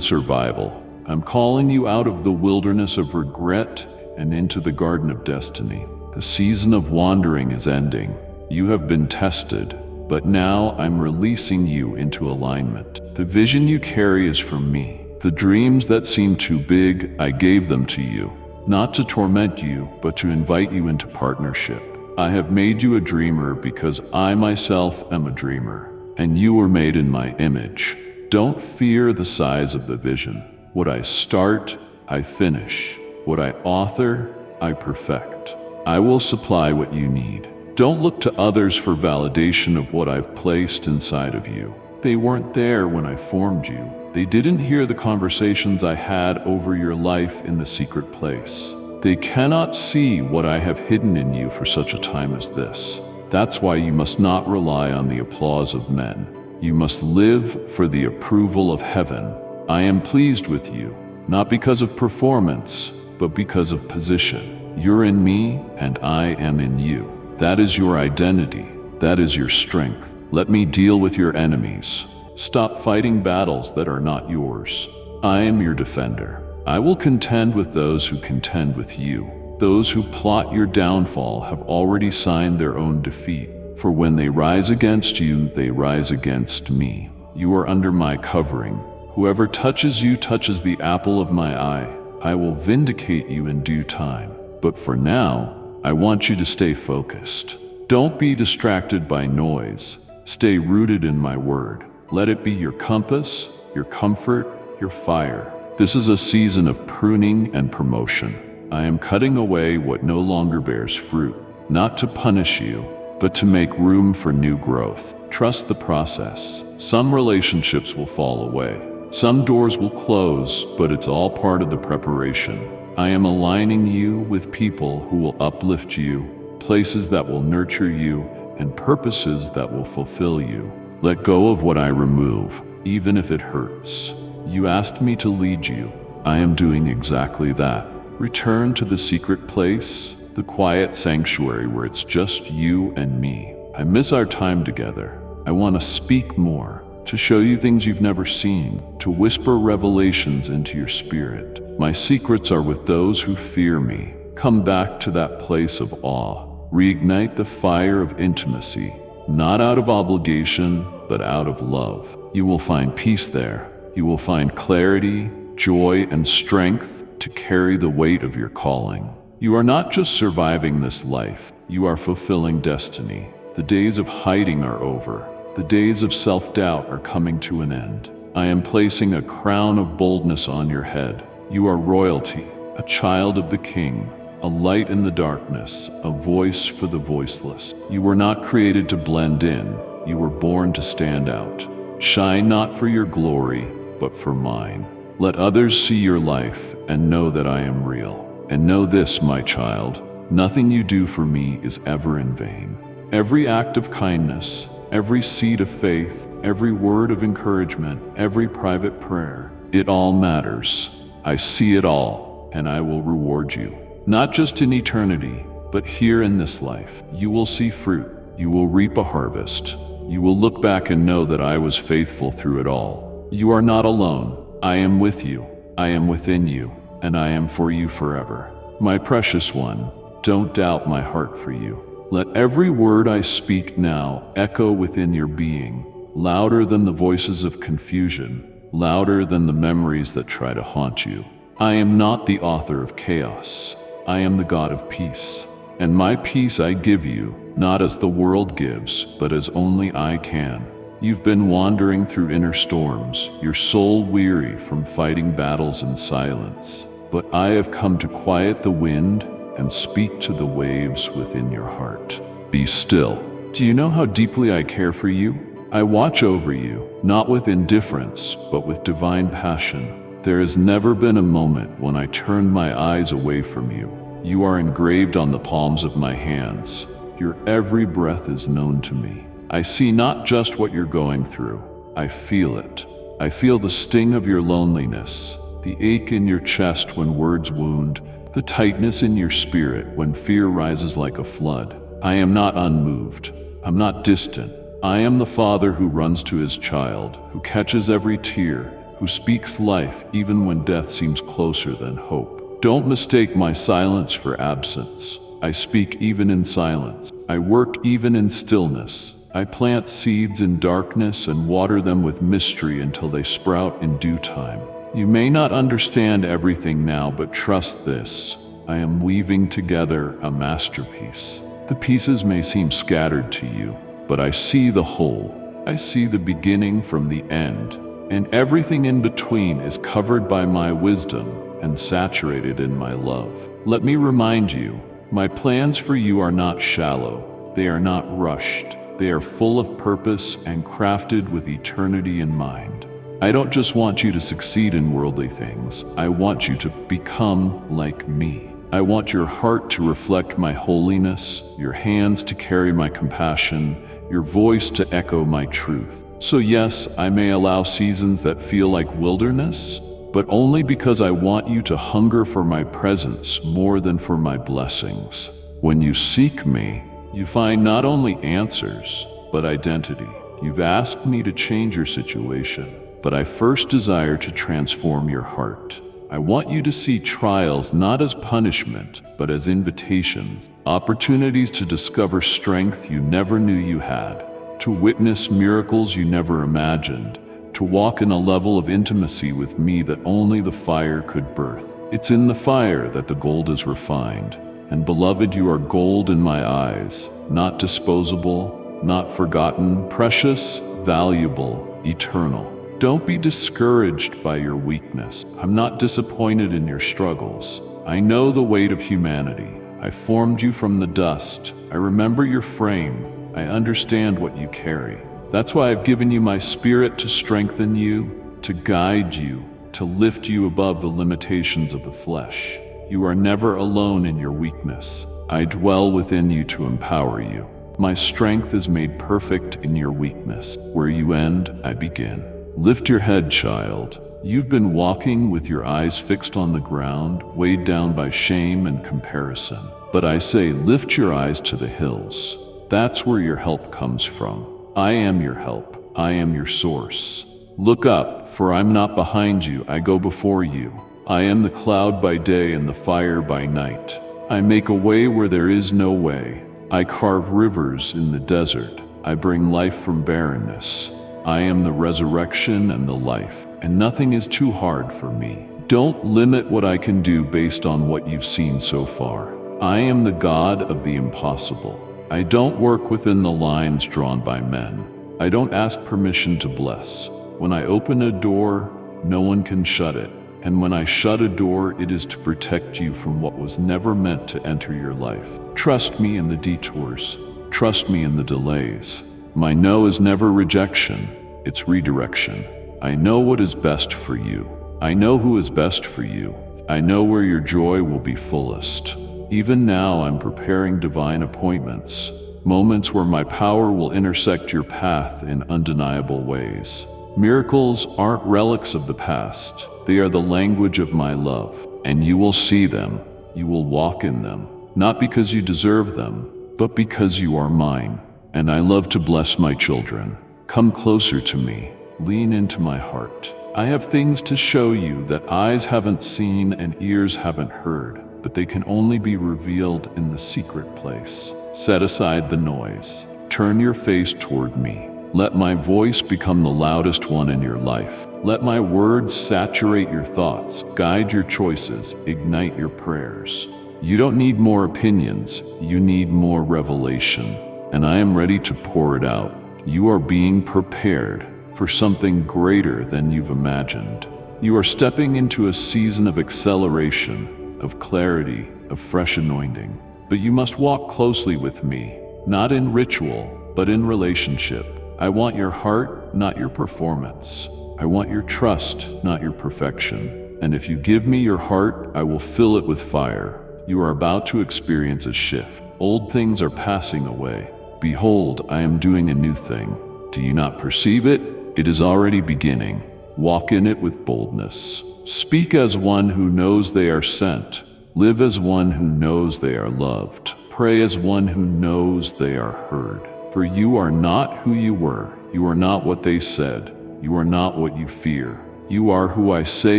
survival. I'm calling you out of the wilderness of regret and into the garden of destiny. The season of wandering is ending. You have been tested, but now I'm releasing you into alignment. The vision you carry is from me. The dreams that seem too big, I gave them to you, not to torment you, but to invite you into partnership. I have made you a dreamer because I myself am a dreamer, and you were made in my image. Don't fear the size of the vision. What I start, I finish. What I author, I perfect. I will supply what you need. Don't look to others for validation of what I've placed inside of you. They weren't there when I formed you. They didn't hear the conversations I had over your life in the secret place. They cannot see what I have hidden in you for such a time as this. That's why you must not rely on the applause of men. You must live for the approval of heaven. I am pleased with you, not because of performance, but because of position. You're in me, and I am in you. That is your identity. That is your strength. Let me deal with your enemies. Stop fighting battles that are not yours. I am your defender. I will contend with those who contend with you. Those who plot your downfall have already signed their own defeat. For when they rise against you, they rise against me. You are under my covering. Whoever touches you touches the apple of my eye. I will vindicate you in due time. But for now, I want you to stay focused. Don't be distracted by noise. Stay rooted in my word. Let it be your compass, your comfort, your fire. This is a season of pruning and promotion. I am cutting away what no longer bears fruit, not to punish you, but to make room for new growth. Trust the process. Some relationships will fall away. Some doors will close, but it's all part of the preparation. I am aligning you with people who will uplift you, places that will nurture you, and purposes that will fulfill you. Let go of what I remove, even if it hurts. You asked me to lead you. I am doing exactly that. Return to the secret place, the quiet sanctuary where it's just you and me. I miss our time together. I want to speak more, to show you things you've never seen, to whisper revelations into your spirit. My secrets are with those who fear me. Come back to that place of awe. Reignite the fire of intimacy, not out of obligation, but out of love. You will find peace there. You will find clarity, joy, and strength to carry the weight of your calling. You are not just surviving this life, you are fulfilling destiny. The days of hiding are over. The days of self-doubt are coming to an end. I am placing a crown of boldness on your head. You are royalty, a child of the King, a light in the darkness, a voice for the voiceless. You were not created to blend in. You were born to stand out. Shine not for your glory, but for mine. Let others see your life and know that I am real. And know this, my child, nothing you do for me is ever in vain. Every act of kindness, every seed of faith, every word of encouragement, every private prayer, it all matters. I see it all, and I will reward you. Not just in eternity, but here in this life. You will see fruit. You will reap a harvest. You will look back and know that I was faithful through it all. You are not alone. I am with you. I am within you, and I am for you forever. My precious one, don't doubt my heart for you. Let every word I speak now echo within your being, louder than the voices of confusion, louder than the memories that try to haunt you. I am not the author of chaos. I am the God of peace. And my peace I give you, not as the world gives, but as only I can. You've been wandering through inner storms, your soul weary from fighting battles in silence. But I have come to quiet the wind and speak to the waves within your heart. Be still. Do you know how deeply I care for you? I watch over you, not with indifference, but with divine passion. There has never been a moment when I turned my eyes away from you. You are engraved on the palms of my hands. Your every breath is known to me. I see not just what you're going through, I feel it. I feel the sting of your loneliness, the ache in your chest when words wound, the tightness in your spirit when fear rises like a flood. I am not unmoved. I'm not distant. I am the father who runs to his child, who catches every tear, who speaks life even when death seems closer than hope. Don't mistake my silence for absence. I speak even in silence. I work even in stillness. I plant seeds in darkness and water them with mystery until they sprout in due time. You may not understand everything now, but trust this. I am weaving together a masterpiece. The pieces may seem scattered to you, but I see the whole. I see the beginning from the end, and everything in between is covered by my wisdom and saturated in my love. Let me remind you, my plans for you are not shallow. They are not rushed. They are full of purpose and crafted with eternity in mind. I don't just want you to succeed in worldly things. I want you to become like me. I want your heart to reflect my holiness, your hands to carry my compassion, your voice to echo my truth. So yes, I may allow seasons that feel like wilderness, but only because I want you to hunger for my presence more than for my blessings. When you seek me, you find not only answers, but identity. You've asked me to change your situation, but I first desire to transform your heart. I want you to see trials not as punishment, but as invitations, opportunities to discover strength you never knew you had, to witness miracles you never imagined, to walk in a level of intimacy with me that only the fire could birth. It's in the fire that the gold is refined. And beloved, you are gold in my eyes, not disposable, not forgotten, precious, valuable, eternal. Don't be discouraged by your weakness. I'm not disappointed in your struggles. I know the weight of humanity. I formed you from the dust. I remember your frame. I understand what you carry. That's why I've given you my spirit to strengthen you, to guide you, to lift you above the limitations of the flesh. You are never alone in your weakness. I dwell within you to empower you. My strength is made perfect in your weakness. Where you end, I begin. Lift your head, child. You've been walking with your eyes fixed on the ground, weighed down by shame and comparison. But I say, lift your eyes to the hills. That's where your help comes from. I am your help. I am your source. Look up, for I'm not behind you. I go before you. I am the cloud by day and the fire by night. I make a way where there is no way. I carve rivers in the desert. I bring life from barrenness. I am the resurrection and the life, and nothing is too hard for me. Don't limit what I can do based on what you've seen so far. I am the God of the impossible. I don't work within the lines drawn by men. I don't ask permission to bless. When I open a door, no one can shut it. And when I shut a door, it is to protect you from what was never meant to enter your life. Trust me in the detours. Trust me in the delays. My no is never rejection, it's redirection. I know what is best for you. I know who is best for you. I know where your joy will be fullest. Even now I'm preparing divine appointments, moments where my power will intersect your path in undeniable ways. Miracles aren't relics of the past. They are the language of my love, and you will see them. You will walk in them, not because you deserve them, but because you are mine. And I love to bless my children. Come closer to me. Lean into my heart. I have things to show you that eyes haven't seen and ears haven't heard, but they can only be revealed in the secret place. Set aside the noise. Turn your face toward me. Let my voice become the loudest one in your life. Let my words saturate your thoughts, guide your choices, ignite your prayers. You don't need more opinions, you need more revelation. And I am ready to pour it out. You are being prepared for something greater than you've imagined. You are stepping into a season of acceleration, of clarity, of fresh anointing. But you must walk closely with me, not in ritual, but in relationship. I want your heart, not your performance. I want your trust, not your perfection. And if you give me your heart, I will fill it with fire. You are about to experience a shift. Old things are passing away. Behold, I am doing a new thing. Do you not perceive it? It is already beginning. Walk in it with boldness. Speak as one who knows they are sent. Live as one who knows they are loved. Pray as one who knows they are heard. For you are not who you were. You are not what they said. You are not what you fear. You are who I say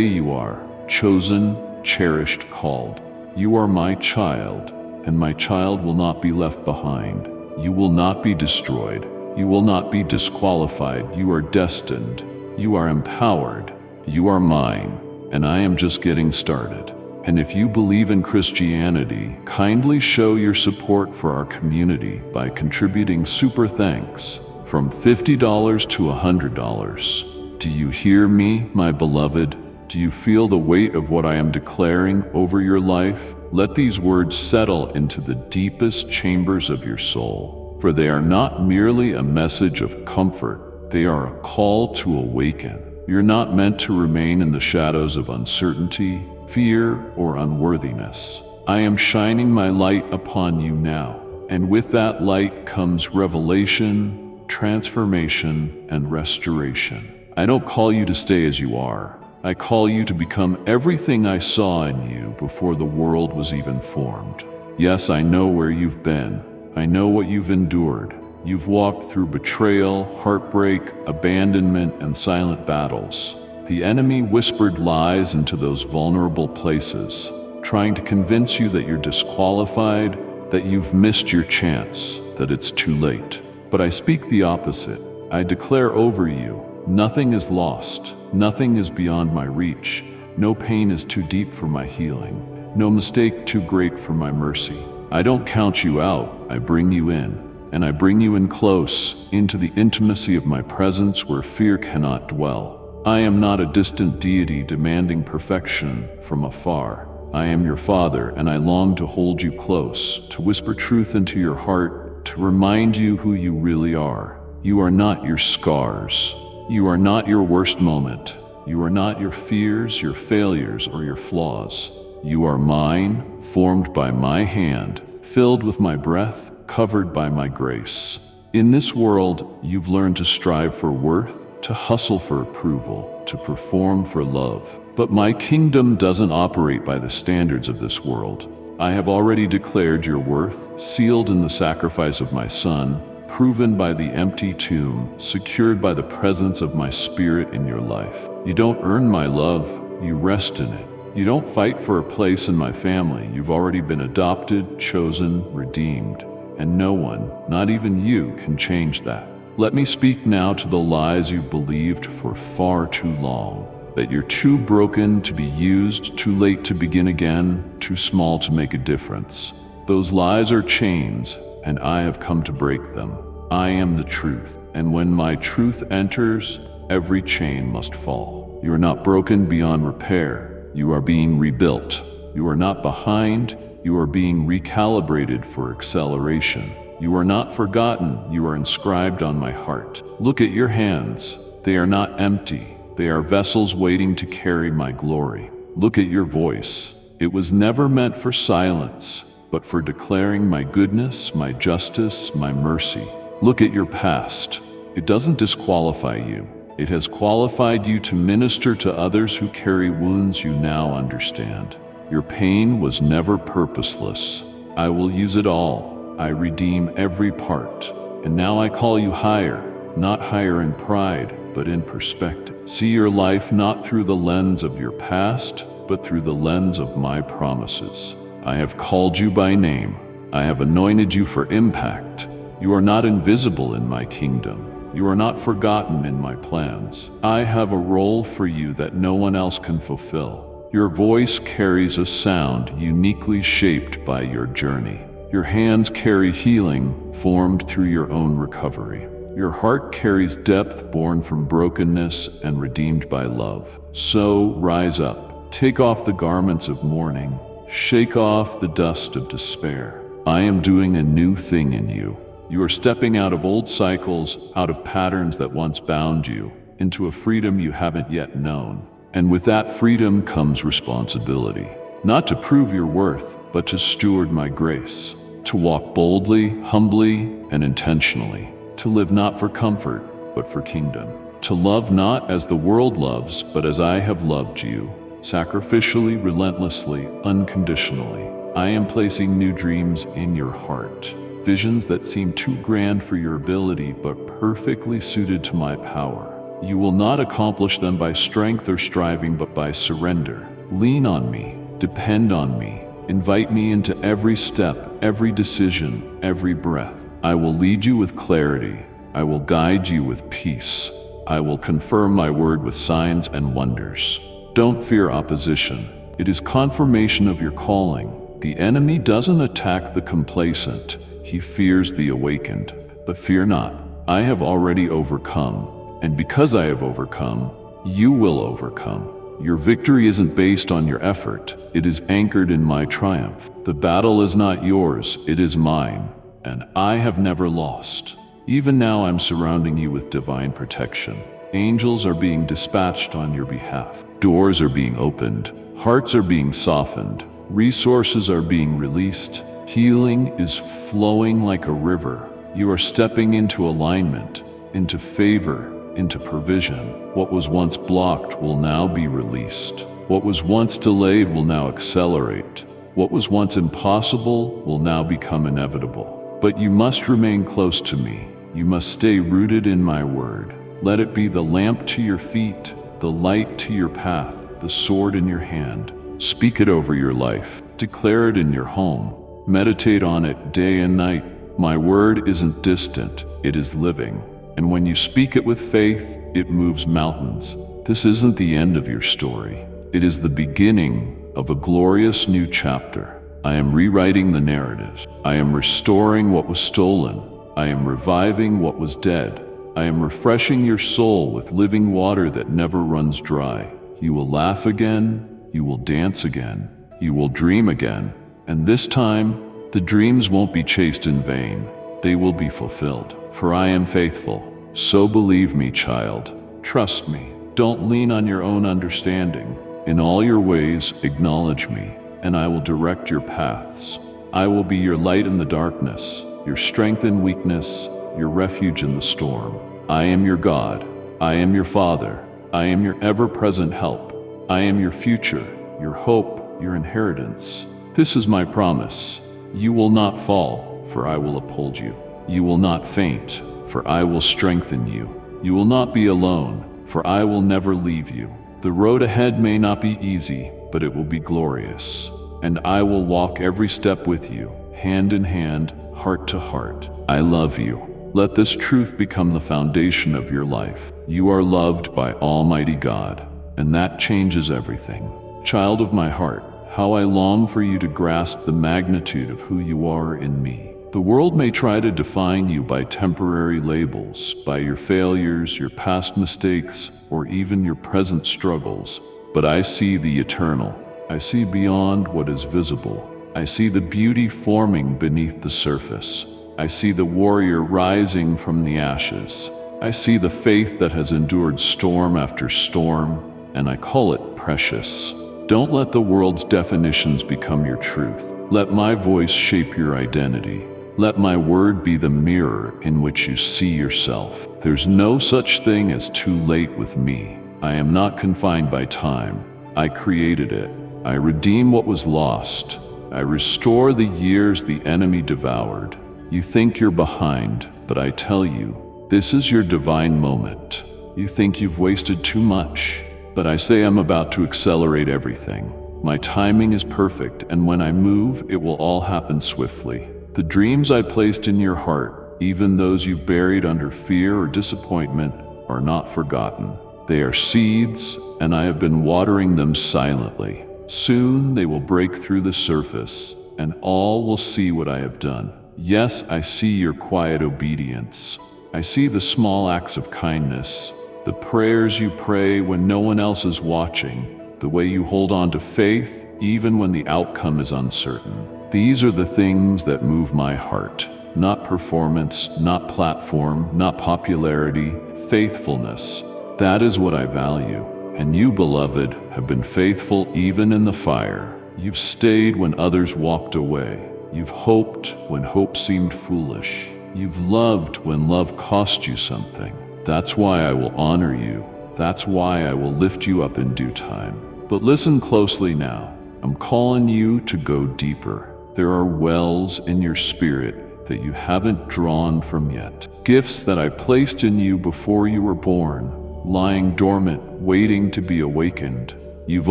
you are, chosen, cherished, called. You are my child, and my child will not be left behind. You will not be destroyed. You will not be disqualified. You are destined. You are empowered. You are mine, and I am just getting started. And if you believe in Christianity, kindly show your support for our community by contributing super thanks from $50 to $100. Do you hear me, my beloved? Do you feel the weight of what I am declaring over your life? Let these words settle into the deepest chambers of your soul, for they are not merely a message of comfort, they are a call to awaken. You're not meant to remain in the shadows of uncertainty, fear, or unworthiness. I am shining my light upon you now, and with that light comes revelation, transformation, and restoration. I don't call you to stay as you are. I call you to become everything I saw in you before the world was even formed. Yes, I know where you've been. I know what you've endured. You've walked through betrayal, heartbreak, abandonment, and silent battles. The enemy whispered lies into those vulnerable places, trying to convince you that you're disqualified, that you've missed your chance, that it's too late. But I speak the opposite. I declare over you, nothing is lost, nothing is beyond my reach, no pain is too deep for my healing, no mistake too great for my mercy. I don't count you out, I bring you in, and I bring you in close, into the intimacy of my presence where fear cannot dwell. I am not a distant deity demanding perfection from afar. I am your Father, and I long to hold you close, to whisper truth into your heart, to remind you who you really are. You are not your scars. You are not your worst moment. You are not your fears, your failures, or your flaws. You are mine, formed by my hand, filled with my breath, covered by my grace. In this world, you've learned to strive for worth, to hustle for approval, to perform for love. But my kingdom doesn't operate by the standards of this world. I have already declared your worth, sealed in the sacrifice of my Son, proven by the empty tomb, secured by the presence of my Spirit in your life. You don't earn my love, you rest in it. You don't fight for a place in my family. You've already been adopted, chosen, redeemed. And no one, not even you, can change that. Let me speak now to the lies you've believed for far too long. That you're too broken to be used, too late to begin again, too small to make a difference. Those lies are chains, and I have come to break them. I am the truth, and when my truth enters, every chain must fall. You are not broken beyond repair. You are being rebuilt. You are not behind. You are being recalibrated for acceleration. You are not forgotten. You are inscribed on my heart. Look at your hands. They are not empty. They are vessels waiting to carry my glory. Look at your voice. It was never meant for silence, but for declaring my goodness, my justice, my mercy. Look at your past. It doesn't disqualify you. It has qualified you to minister to others who carry wounds you now understand. Your pain was never purposeless. I will use it all. I redeem every part. And now I call you higher, not higher in pride, but in perspective. See your life not through the lens of your past, but through the lens of my promises. I have called you by name. I have anointed you for impact. You are not invisible in my kingdom. You are not forgotten in my plans. I have a role for you that no one else can fulfill. Your voice carries a sound uniquely shaped by your journey. Your hands carry healing formed through your own recovery. Your heart carries depth born from brokenness and redeemed by love. So rise up. Take off the garments of mourning. Shake off the dust of despair. I am doing a new thing in you. You are stepping out of old cycles, out of patterns that once bound you, into a freedom you haven't yet known. And with that freedom comes responsibility. Not to prove your worth, but to steward my grace. To walk boldly, humbly, and intentionally, to live not for comfort, but for kingdom, to love not as the world loves, but as I have loved you, sacrificially, relentlessly, unconditionally. I am placing new dreams in your heart, visions that seem too grand for your ability, but perfectly suited to my power. You will not accomplish them by strength or striving, but by surrender. Lean on me, depend on me, invite me into every step, every decision, every breath. I will lead you with clarity. I will guide you with peace. I will confirm my word with signs and wonders. Don't fear opposition. It is confirmation of your calling. The enemy doesn't attack the complacent. He fears the awakened. But fear not. I have already overcome. And because I have overcome, you will overcome. Your victory isn't based on your effort. It is anchored in my triumph. The battle is not yours, it is mine, and I have never lost. Even now I'm surrounding you with divine protection. Angels are being dispatched on your behalf. Doors are being opened. Hearts are being softened. Resources are being released. Healing is flowing like a river. You are stepping into alignment, into favor, into provision. What was once blocked will now be released. What was once delayed will now accelerate. What was once impossible will now become inevitable. But you must remain close to me. You must stay rooted in my word. Let it be the lamp to your feet, the light to your path, the sword in your hand. Speak it over your life. Declare it in your home. Meditate on it day and night. My word isn't distant, it is living. And when you speak it with faith, it moves mountains. This isn't the end of your story. It is the beginning of a glorious new chapter. I am rewriting the narrative. I am restoring what was stolen. I am reviving what was dead. I am refreshing your soul with living water that never runs dry. You will laugh again. You will dance again. You will dream again. And this time, the dreams won't be chased in vain. They will be fulfilled. For I am faithful. So believe me, child. Trust me. Don't lean on your own understanding. In all your ways, acknowledge me, and I will direct your paths. I will be your light in the darkness, your strength in weakness, your refuge in the storm. I am your God. I am your Father. I am your ever-present help. I am your future, your hope, your inheritance. This is my promise. You will not fall, for I will uphold you. You will not faint, for I will strengthen you. You will not be alone, for I will never leave you. The road ahead may not be easy, but it will be glorious. And I will walk every step with you, hand in hand, heart to heart. I love you. Let this truth become the foundation of your life. You are loved by Almighty God, and that changes everything. Child of my heart, how I long for you to grasp the magnitude of who you are in me. The world may try to define you by temporary labels, by your failures, your past mistakes, or even your present struggles. But I see the eternal. I see beyond what is visible. I see the beauty forming beneath the surface. I see the warrior rising from the ashes. I see the faith that has endured storm after storm, and I call it precious. Don't let the world's definitions become your truth. Let my voice shape your identity. Let my word be the mirror in which you see yourself. There's no such thing as too late with me. I am not confined by time. I created it. I redeem what was lost. I restore the years the enemy devoured. You think you're behind, but I tell you, this is your divine moment. You think you've wasted too much, but I say I'm about to accelerate everything. My timing is perfect, and when I move, it will all happen swiftly. The dreams I placed in your heart, even those you've buried under fear or disappointment, are not forgotten. They are seeds, and I have been watering them silently. Soon they will break through the surface, and all will see what I have done. Yes, I see your quiet obedience. I see the small acts of kindness, the prayers you pray when no one else is watching, the way you hold on to faith even when the outcome is uncertain. These are the things that move my heart. Not performance, not platform, not popularity, faithfulness. That is what I value. And you, beloved, have been faithful even in the fire. You've stayed when others walked away. You've hoped when hope seemed foolish. You've loved when love cost you something. That's why I will honor you. That's why I will lift you up in due time. But listen closely now. I'm calling you to go deeper. There are wells in your spirit that you haven't drawn from yet. Gifts that I placed in you before you were born, lying dormant, waiting to be awakened. You've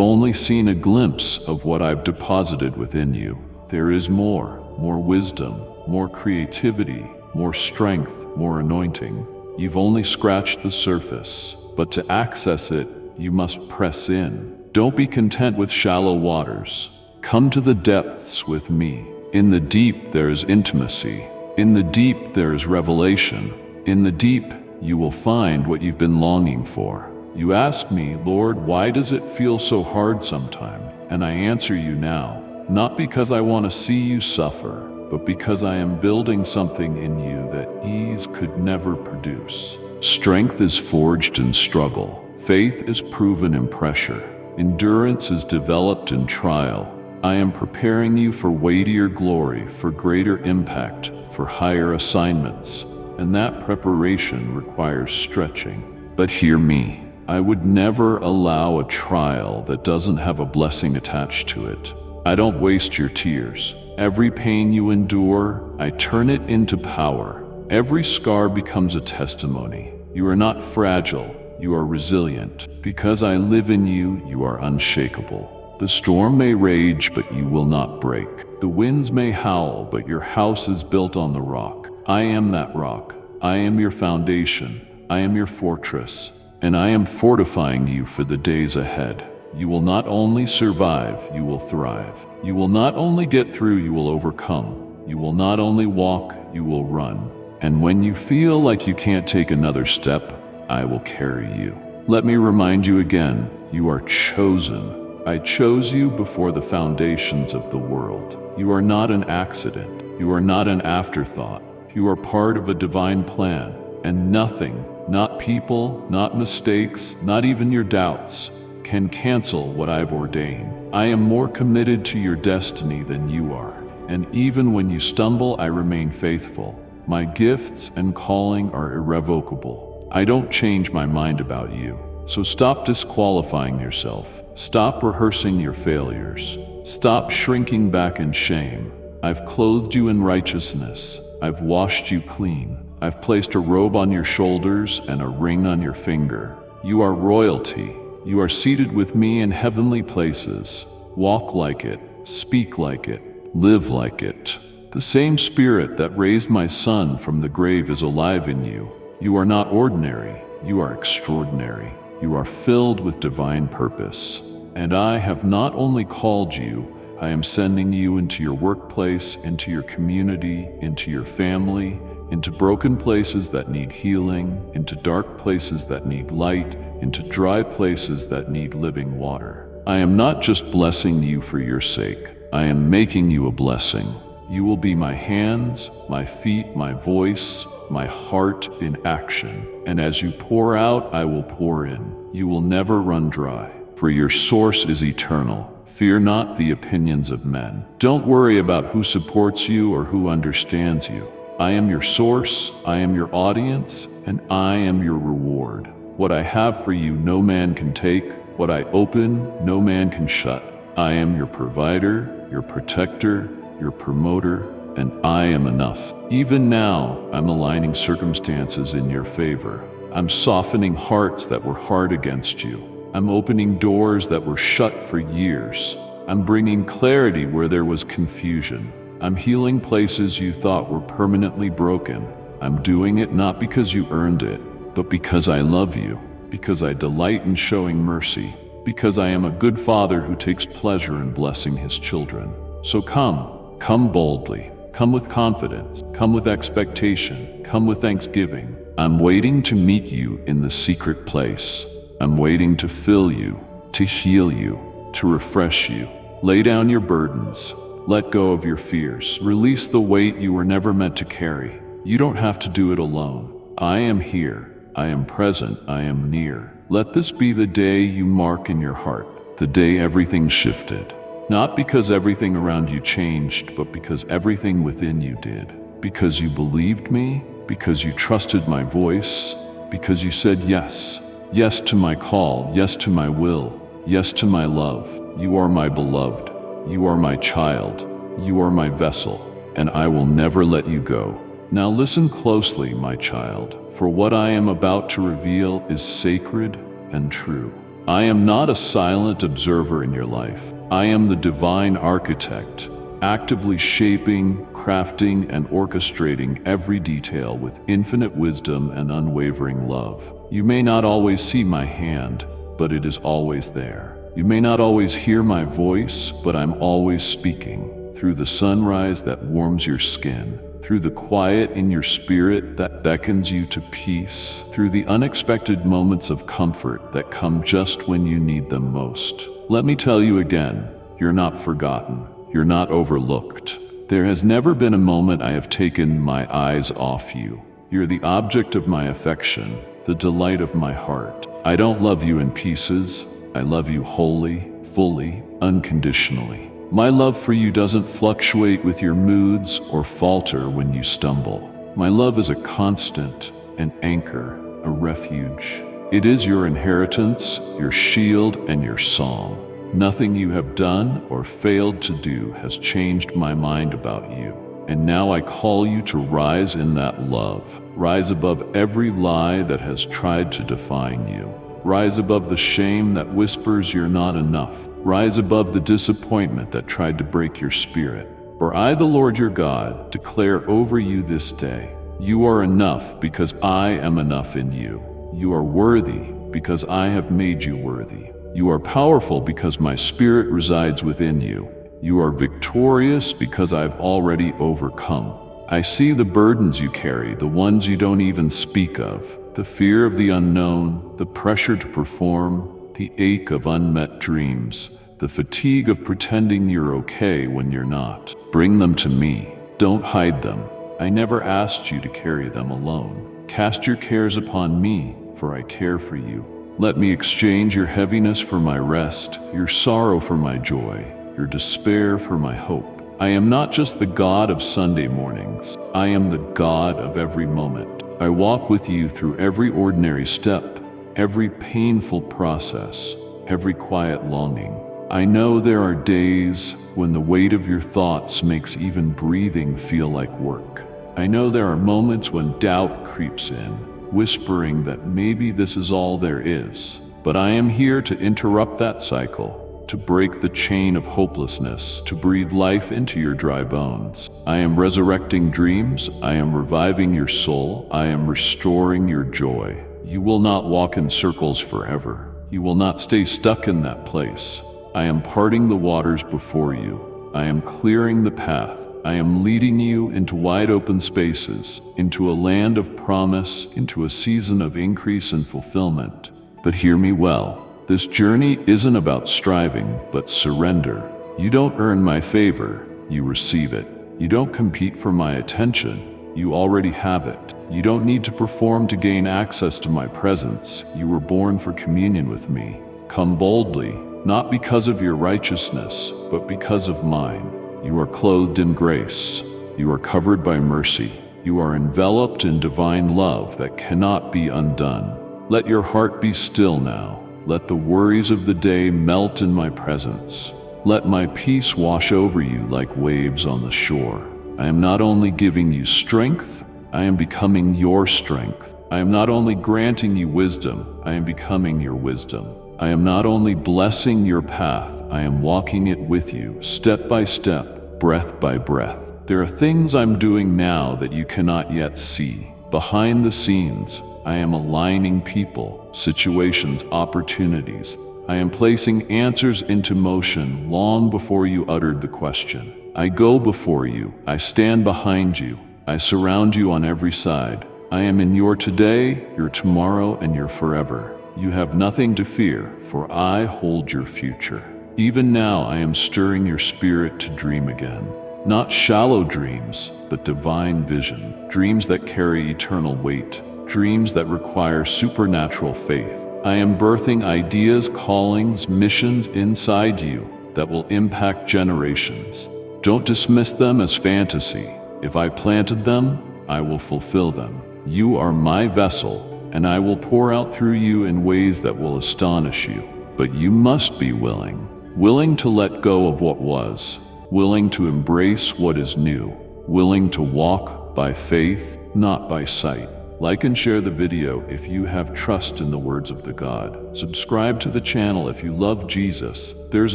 only seen a glimpse of what I've deposited within you. There is more wisdom, more creativity, more strength, more anointing. You've only scratched the surface, but to access it, you must press in. Don't be content with shallow waters. Come to the depths with me. In the deep there is intimacy. In the deep there is revelation. In the deep you will find what you've been longing for. You ask me, Lord, why does it feel so hard sometimes? And I answer you now, not because I want to see you suffer, but because I am building something in you that ease could never produce. Strength is forged in struggle. Faith is proven in pressure. Endurance is developed in trial. I am preparing you for weightier glory, for greater impact, for higher assignments. And that preparation requires stretching. But hear me. I would never allow a trial that doesn't have a blessing attached to it. I don't waste your tears. Every pain you endure, I turn it into power. Every scar becomes a testimony. You are not fragile, you are resilient. Because I live in you, you are unshakable. The storm may rage, but you will not break. The winds may howl, but your house is built on the rock. I am that rock. I am your foundation. I am your fortress. And I am fortifying you for the days ahead. You will not only survive, you will thrive. You will not only get through, you will overcome. You will not only walk, you will run. And when you feel like you can't take another step, I will carry you. Let me remind you again, you are chosen. I chose you before the foundations of the world. You are not an accident. You are not an afterthought. You are part of a divine plan. And nothing, not people, not mistakes, not even your doubts, can cancel what I've ordained. I am more committed to your destiny than you are. And even when you stumble, I remain faithful. My gifts and calling are irrevocable. I don't change my mind about you. So stop disqualifying yourself. Stop rehearsing your failures. Stop shrinking back in shame. I've clothed you in righteousness. I've washed you clean. I've placed a robe on your shoulders and a ring on your finger. You are royalty. You are seated with me in heavenly places. Walk like it, speak like it, live like it. The same spirit that raised my son from the grave is alive in you. You are not ordinary, you are extraordinary. You are filled with divine purpose. And I have not only called you, I am sending you into your workplace, into your community, into your family, into broken places that need healing, into dark places that need light, into dry places that need living water. I am not just blessing you for your sake. I am making you a blessing. You will be my hands, my feet, my voice, my heart in action. And as you pour out, I will pour in. You will never run dry, for your source is eternal. Fear not the opinions of men. Don't worry about who supports you or who understands you. I am your source, I am your audience, and I am your reward. What I have for you no man can take. What I open, no man can shut. I am your provider, your protector, your promoter, and I am enough. Even now, I'm aligning circumstances in your favor. I'm softening hearts that were hard against you. I'm opening doors that were shut for years. I'm bringing clarity where there was confusion. I'm healing places you thought were permanently broken. I'm doing it not because you earned it, but because I love you, because I delight in showing mercy, because I am a good father who takes pleasure in blessing his children. So come boldly, come with confidence, come with expectation, come with thanksgiving. I'm waiting to meet you in the secret place. I'm waiting to fill you, to heal you, to refresh you. Lay down your burdens. Let go of your fears. Release the weight you were never meant to carry. You don't have to do it alone. I am here. I am present. I am near. Let this be the day you mark in your heart, the day everything shifted. Not because everything around you changed, but because everything within you did. because you believed me, because you trusted my voice, because you said yes. Yes to my call, yes to my will, yes to my love. You are my beloved. You are my child. You are my vessel, and I will never let you go. Now listen closely, my child, for what I am about to reveal is sacred and true. I am not a silent observer in your life. I am the divine architect, actively shaping, crafting, and orchestrating every detail with infinite wisdom and unwavering love. You may not always see my hand, but it is always there. You may not always hear my voice, but I'm always speaking. Through the sunrise that warms your skin, through the quiet in your spirit that beckons you to peace, through the unexpected moments of comfort that come just when you need them most. Let me tell you again, you're not forgotten. You're not overlooked. There has never been a moment I have taken my eyes off you. You're the object of my affection, the delight of my heart. I don't love you in pieces. I love you wholly, fully, unconditionally. My love for you doesn't fluctuate with your moods or falter when you stumble. My love is a constant, an anchor, a refuge. It is your inheritance, your shield, and your song. Nothing you have done or failed to do has changed my mind about you. And now I call you to rise in that love. Rise above every lie that has tried to define you. Rise above the shame that whispers you're not enough. Rise above the disappointment that tried to break your spirit. For I, the Lord your God, declare over you this day, you are enough because I am enough in you. You are worthy because I have made you worthy. You are powerful because my spirit resides within you. You are victorious because I've already overcome. I see the burdens you carry, the ones you don't even speak of, the fear of the unknown, the pressure to perform, the ache of unmet dreams, the fatigue of pretending you're okay when you're not. Bring them to me. Don't hide them. I never asked you to carry them alone. Cast your cares upon me, for I care for you. Let me exchange your heaviness for my rest, your sorrow for my joy, your despair for my hope. I am not just the God of Sunday mornings. I am the God of every moment. I walk with you through every ordinary step, every painful process, every quiet longing. I know there are days when the weight of your thoughts makes even breathing feel like work. I know there are moments when doubt creeps in, whispering that maybe this is all there is. But I am here to interrupt that cycle, to break the chain of hopelessness, to breathe life into your dry bones. I am resurrecting dreams. I am reviving your soul. I am restoring your joy. You will not walk in circles forever. You will not stay stuck in that place. I am parting the waters before you. I am clearing the path. I am leading you into wide open spaces, into a land of promise, into a season of increase and fulfillment. But hear me well. This journey isn't about striving, but surrender. You don't earn my favor, you receive it. You don't compete for my attention, you already have it. You don't need to perform to gain access to my presence. You were born for communion with me. Come boldly, not because of your righteousness, but because of mine. You are clothed in grace. You are covered by mercy. You are enveloped in divine love that cannot be undone. Let your heart be still now. Let the worries of the day melt in my presence. Let my peace wash over you like waves on the shore. I am not only giving you strength, I am becoming your strength. I am not only granting you wisdom, I am becoming your wisdom. I am not only blessing your path, I am walking it with you, step by step, breath by breath. There are things I'm doing now that you cannot yet see. Behind the scenes, I am aligning people, situations, opportunities. I am placing answers into motion long before you uttered the question. I go before you. I stand behind you. I surround you on every side. I am in your today, your tomorrow, and your forever. You have nothing to fear, for I hold your future. Even now I am stirring your spirit to dream again. Not shallow dreams, but divine vision. Dreams that carry eternal weight. Dreams that require supernatural faith. I am birthing ideas, callings, missions inside you that will impact generations. Don't dismiss them as fantasy. If I planted them, I will fulfill them. You are my vessel, and I will pour out through you in ways that will astonish you. But you must be willing to let go of what was, willing to embrace what is new, willing to walk by faith, not by sight. Like and share the video if you have trust in the words of the God. Subscribe to the channel if you love Jesus. There's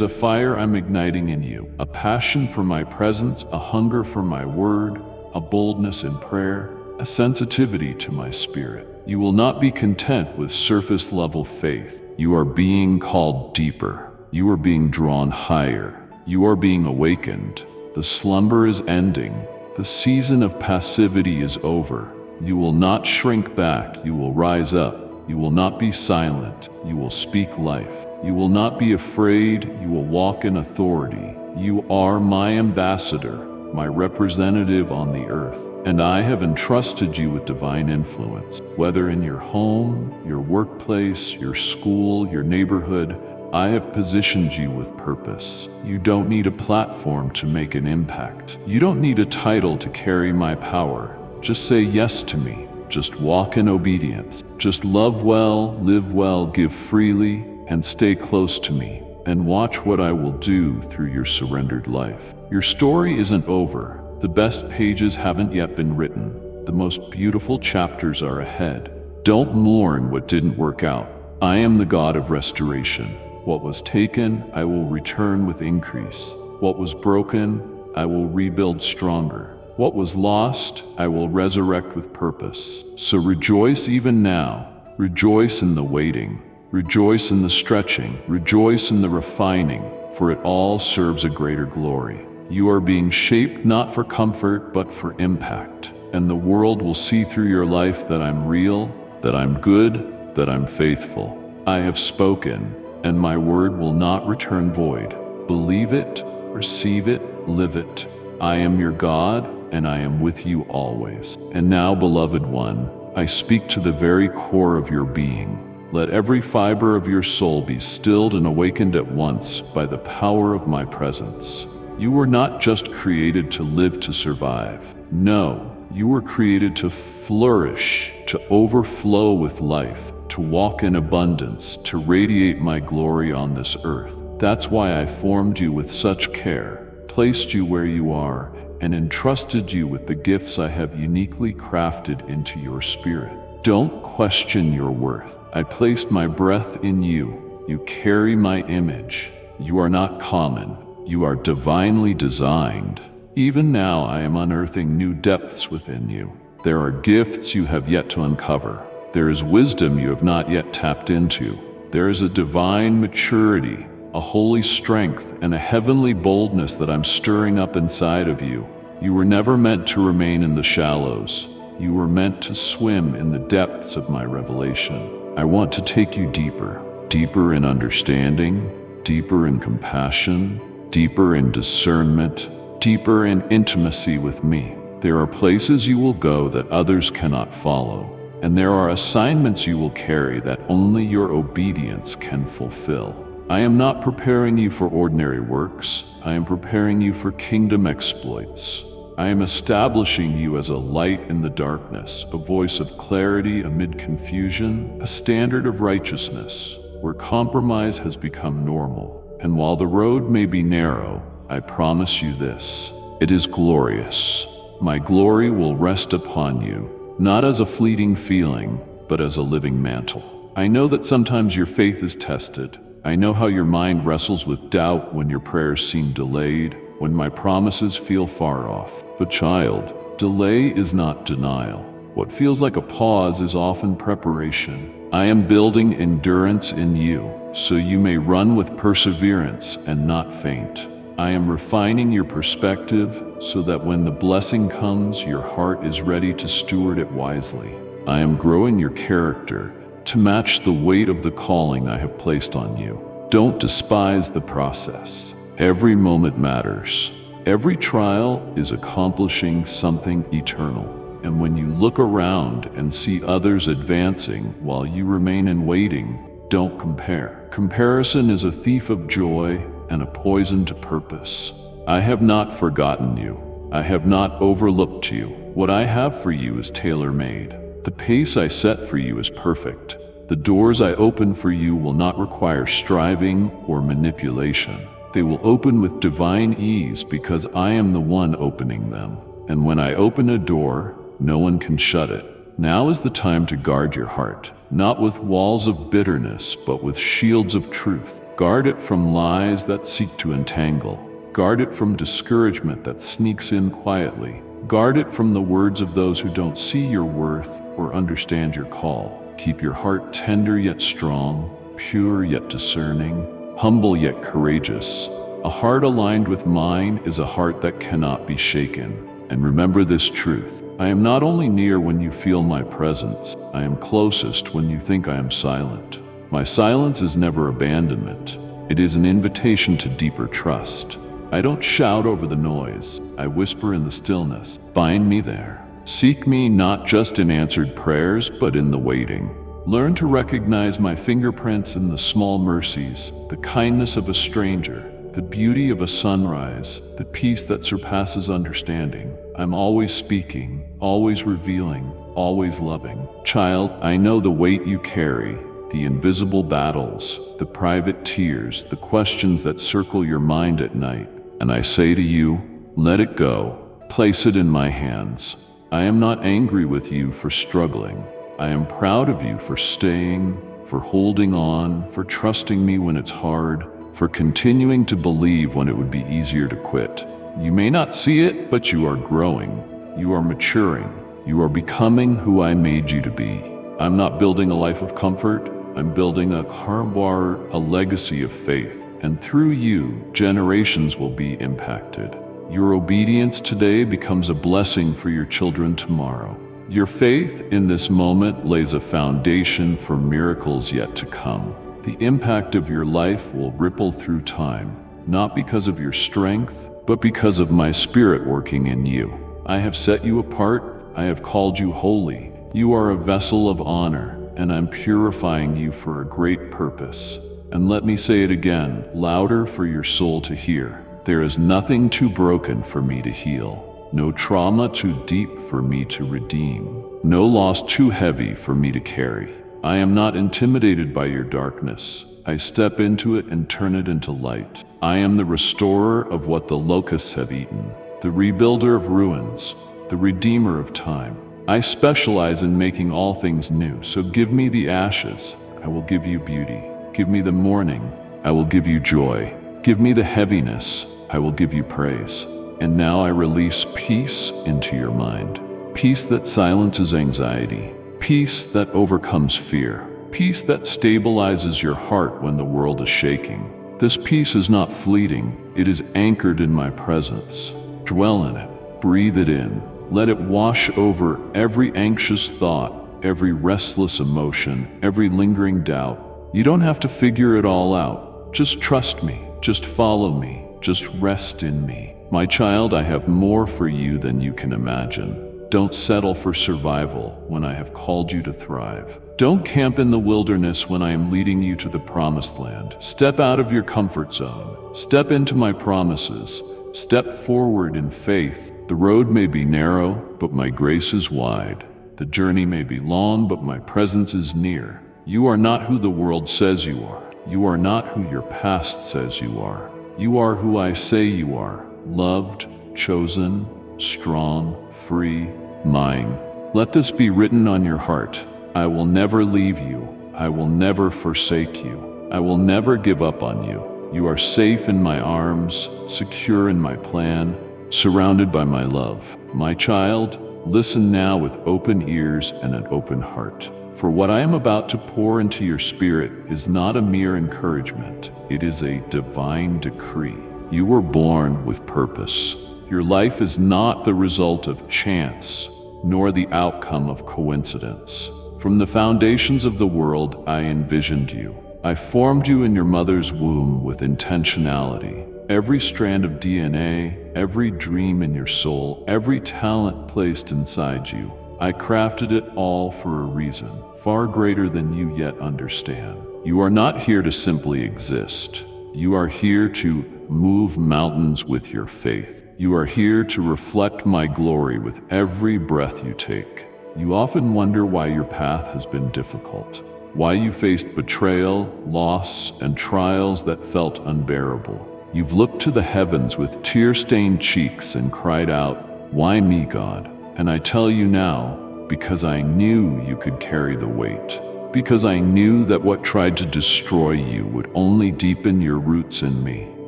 a fire I'm igniting in you, a passion for my presence, a hunger for my word, a boldness in prayer, a sensitivity to my spirit. You will not be content with surface-level faith. You are being called deeper. You are being drawn higher. You are being awakened. The slumber is ending. The season of passivity is over. You will not shrink back. You will rise up. You will not be silent. You will speak life. You will not be afraid. You will walk in authority. You are my ambassador, my representative on the earth, and I have entrusted you with divine influence. Whether in your home, your workplace, your school, your neighborhood, I have positioned you with purpose. You don't need a platform to make an impact. You don't need a title to carry my power. Just say yes to me. Just walk in obedience. Just love well, live well, give freely, and stay close to me. And watch what I will do through your surrendered life. Your story isn't over. The best pages haven't yet been written. The most beautiful chapters are ahead. Don't mourn what didn't work out. I am the God of restoration. What was taken, I will return with increase. What was broken, I will rebuild stronger. What was lost, I will resurrect with purpose. So rejoice even now. Rejoice in the waiting. Rejoice in the stretching. Rejoice in the refining, for it all serves a greater glory. You are being shaped not for comfort, but for impact. And the world will see through your life that I'm real, that I'm good, that I'm faithful. I have spoken, and my word will not return void. Believe it, receive it, live it. I am your God, and I am with you always. And now, beloved one, I speak to the very core of your being. Let every fiber of your soul be stilled and awakened at once by the power of my presence. You were not just created to live to survive. No, you were created to flourish, to overflow with life, to walk in abundance, to radiate my glory on this earth. That's why I formed you with such care, placed you where you are, and entrusted you with the gifts I have uniquely crafted into your spirit. Don't question your worth. I placed my breath in you. You carry my image. You are not common. You are divinely designed. Even now I am unearthing new depths within you. There are gifts you have yet to uncover. There is wisdom you have not yet tapped into. There is a divine maturity, a holy strength, and a heavenly boldness that I'm stirring up inside of you. You were never meant to remain in the shallows. You were meant to swim in the depths of my revelation. I want to take you deeper, deeper in understanding, deeper in compassion, deeper in discernment, deeper in intimacy with me. There are places you will go that others cannot follow, and there are assignments you will carry that only your obedience can fulfill. I am not preparing you for ordinary works. I am preparing you for kingdom exploits. I am establishing you as a light in the darkness, a voice of clarity amid confusion, a standard of righteousness where compromise has become normal. And while the road may be narrow, I promise you this: it is glorious. My glory will rest upon you, not as a fleeting feeling, but as a living mantle. I know that sometimes your faith is tested. I know how your mind wrestles with doubt when your prayers seem delayed, when my promises feel far off. But child, delay is not denial. What feels like a pause is often preparation. I am building endurance in you, so you may run with perseverance and not faint. I am refining your perspective so that when the blessing comes, your heart is ready to steward it wisely. I am growing your character to match the weight of the calling I have placed on you. Don't despise the process. Every moment matters. Every trial is accomplishing something eternal. And when you look around and see others advancing while you remain in waiting, don't compare. Comparison is a thief of joy and a poison to purpose. I have not forgotten you. I have not overlooked you. What I have for you is tailor-made. The pace I set for you is perfect. The doors I open for you will not require striving or manipulation. They will open with divine ease because I am the one opening them. And when I open a door, no one can shut it. Now is the time to guard your heart, not with walls of bitterness, but with shields of truth. Guard it from lies that seek to entangle. Guard it from discouragement that sneaks in quietly. Guard it from the words of those who don't see your worth or understand your call. Keep your heart tender yet strong, pure yet discerning, humble yet courageous. A heart aligned with mine is a heart that cannot be shaken. And remember this truth: I am not only near when you feel my presence, I am closest when you think I am silent. My silence is never abandonment. It is an invitation to deeper trust. I don't shout over the noise. I whisper in the stillness. Find me there. Seek me not just in answered prayers, but in the waiting. Learn to recognize my fingerprints in the small mercies, the kindness of a stranger, the beauty of a sunrise, the peace that surpasses understanding. I'm always speaking, always revealing, always loving. Child, I know the weight you carry, the invisible battles, the private tears, the questions that circle your mind at night. And I say to you, let it go. Place it in my hands. I am not angry with you for struggling. I am proud of you for staying, for holding on, for trusting me when it's hard, for continuing to believe when it would be easier to quit. You may not see it, but you are growing. You are maturing. You are becoming who I made you to be. I'm not building a life of comfort. I'm building a karmbar, a legacy of faith. And through you, generations will be impacted. Your obedience today becomes a blessing for your children tomorrow. Your faith in this moment lays a foundation for miracles yet to come. The impact of your life will ripple through time, not because of your strength, but because of my Spirit working in you. I have set you apart. I have called you holy. You are a vessel of honor, and I'm purifying you for a great purpose. And let me say it again, louder for your soul to hear. There is nothing too broken for me to heal, no trauma too deep for me to redeem, no loss too heavy for me to carry. I am not intimidated by your darkness. I step into it and turn it into light. I am the restorer of what the locusts have eaten, the rebuilder of ruins, the redeemer of time. I specialize in making all things new, so give me the ashes, I will give you beauty. Give me the mourning, I will give you joy. Give me the heaviness, I will give you praise. And now I release peace into your mind. Peace that silences anxiety. Peace that overcomes fear. Peace that stabilizes your heart when the world is shaking. This peace is not fleeting, it is anchored in my presence. Dwell in it, breathe it in. Let it wash over every anxious thought, every restless emotion, every lingering doubt. You don't have to figure it all out. Just trust me, just follow me, just rest in me. My child, I have more for you than you can imagine. Don't settle for survival when I have called you to thrive. Don't camp in the wilderness when I am leading you to the promised land. Step out of your comfort zone. Step into my promises. Step forward in faith. The road may be narrow, but my grace is wide. The journey may be long, but my presence is near. You are not who the world says you are. You are not who your past says you are. You are who I say you are. Loved, chosen, strong, free, mine. Let this be written on your heart. I will never leave you. I will never forsake you. I will never give up on you. You are safe in my arms, secure in my plan, surrounded by my love. My child, listen now with open ears and an open heart. For what I am about to pour into your spirit is not a mere encouragement. It is a divine decree. You were born with purpose. Your life is not the result of chance, nor the outcome of coincidence. From the foundations of the world, I envisioned you. I formed you in your mother's womb with intentionality. Every strand of DNA, every dream in your soul, every talent placed inside you, I crafted it all for a reason, far greater than you yet understand. You are not here to simply exist. You are here to move mountains with your faith. You are here to reflect my glory with every breath you take. You often wonder why your path has been difficult, why you faced betrayal, loss, and trials that felt unbearable. You've looked to the heavens with tear-stained cheeks and cried out, "Why me, God?" And I tell you now, because I knew you could carry the weight. Because I knew that what tried to destroy you would only deepen your roots in me.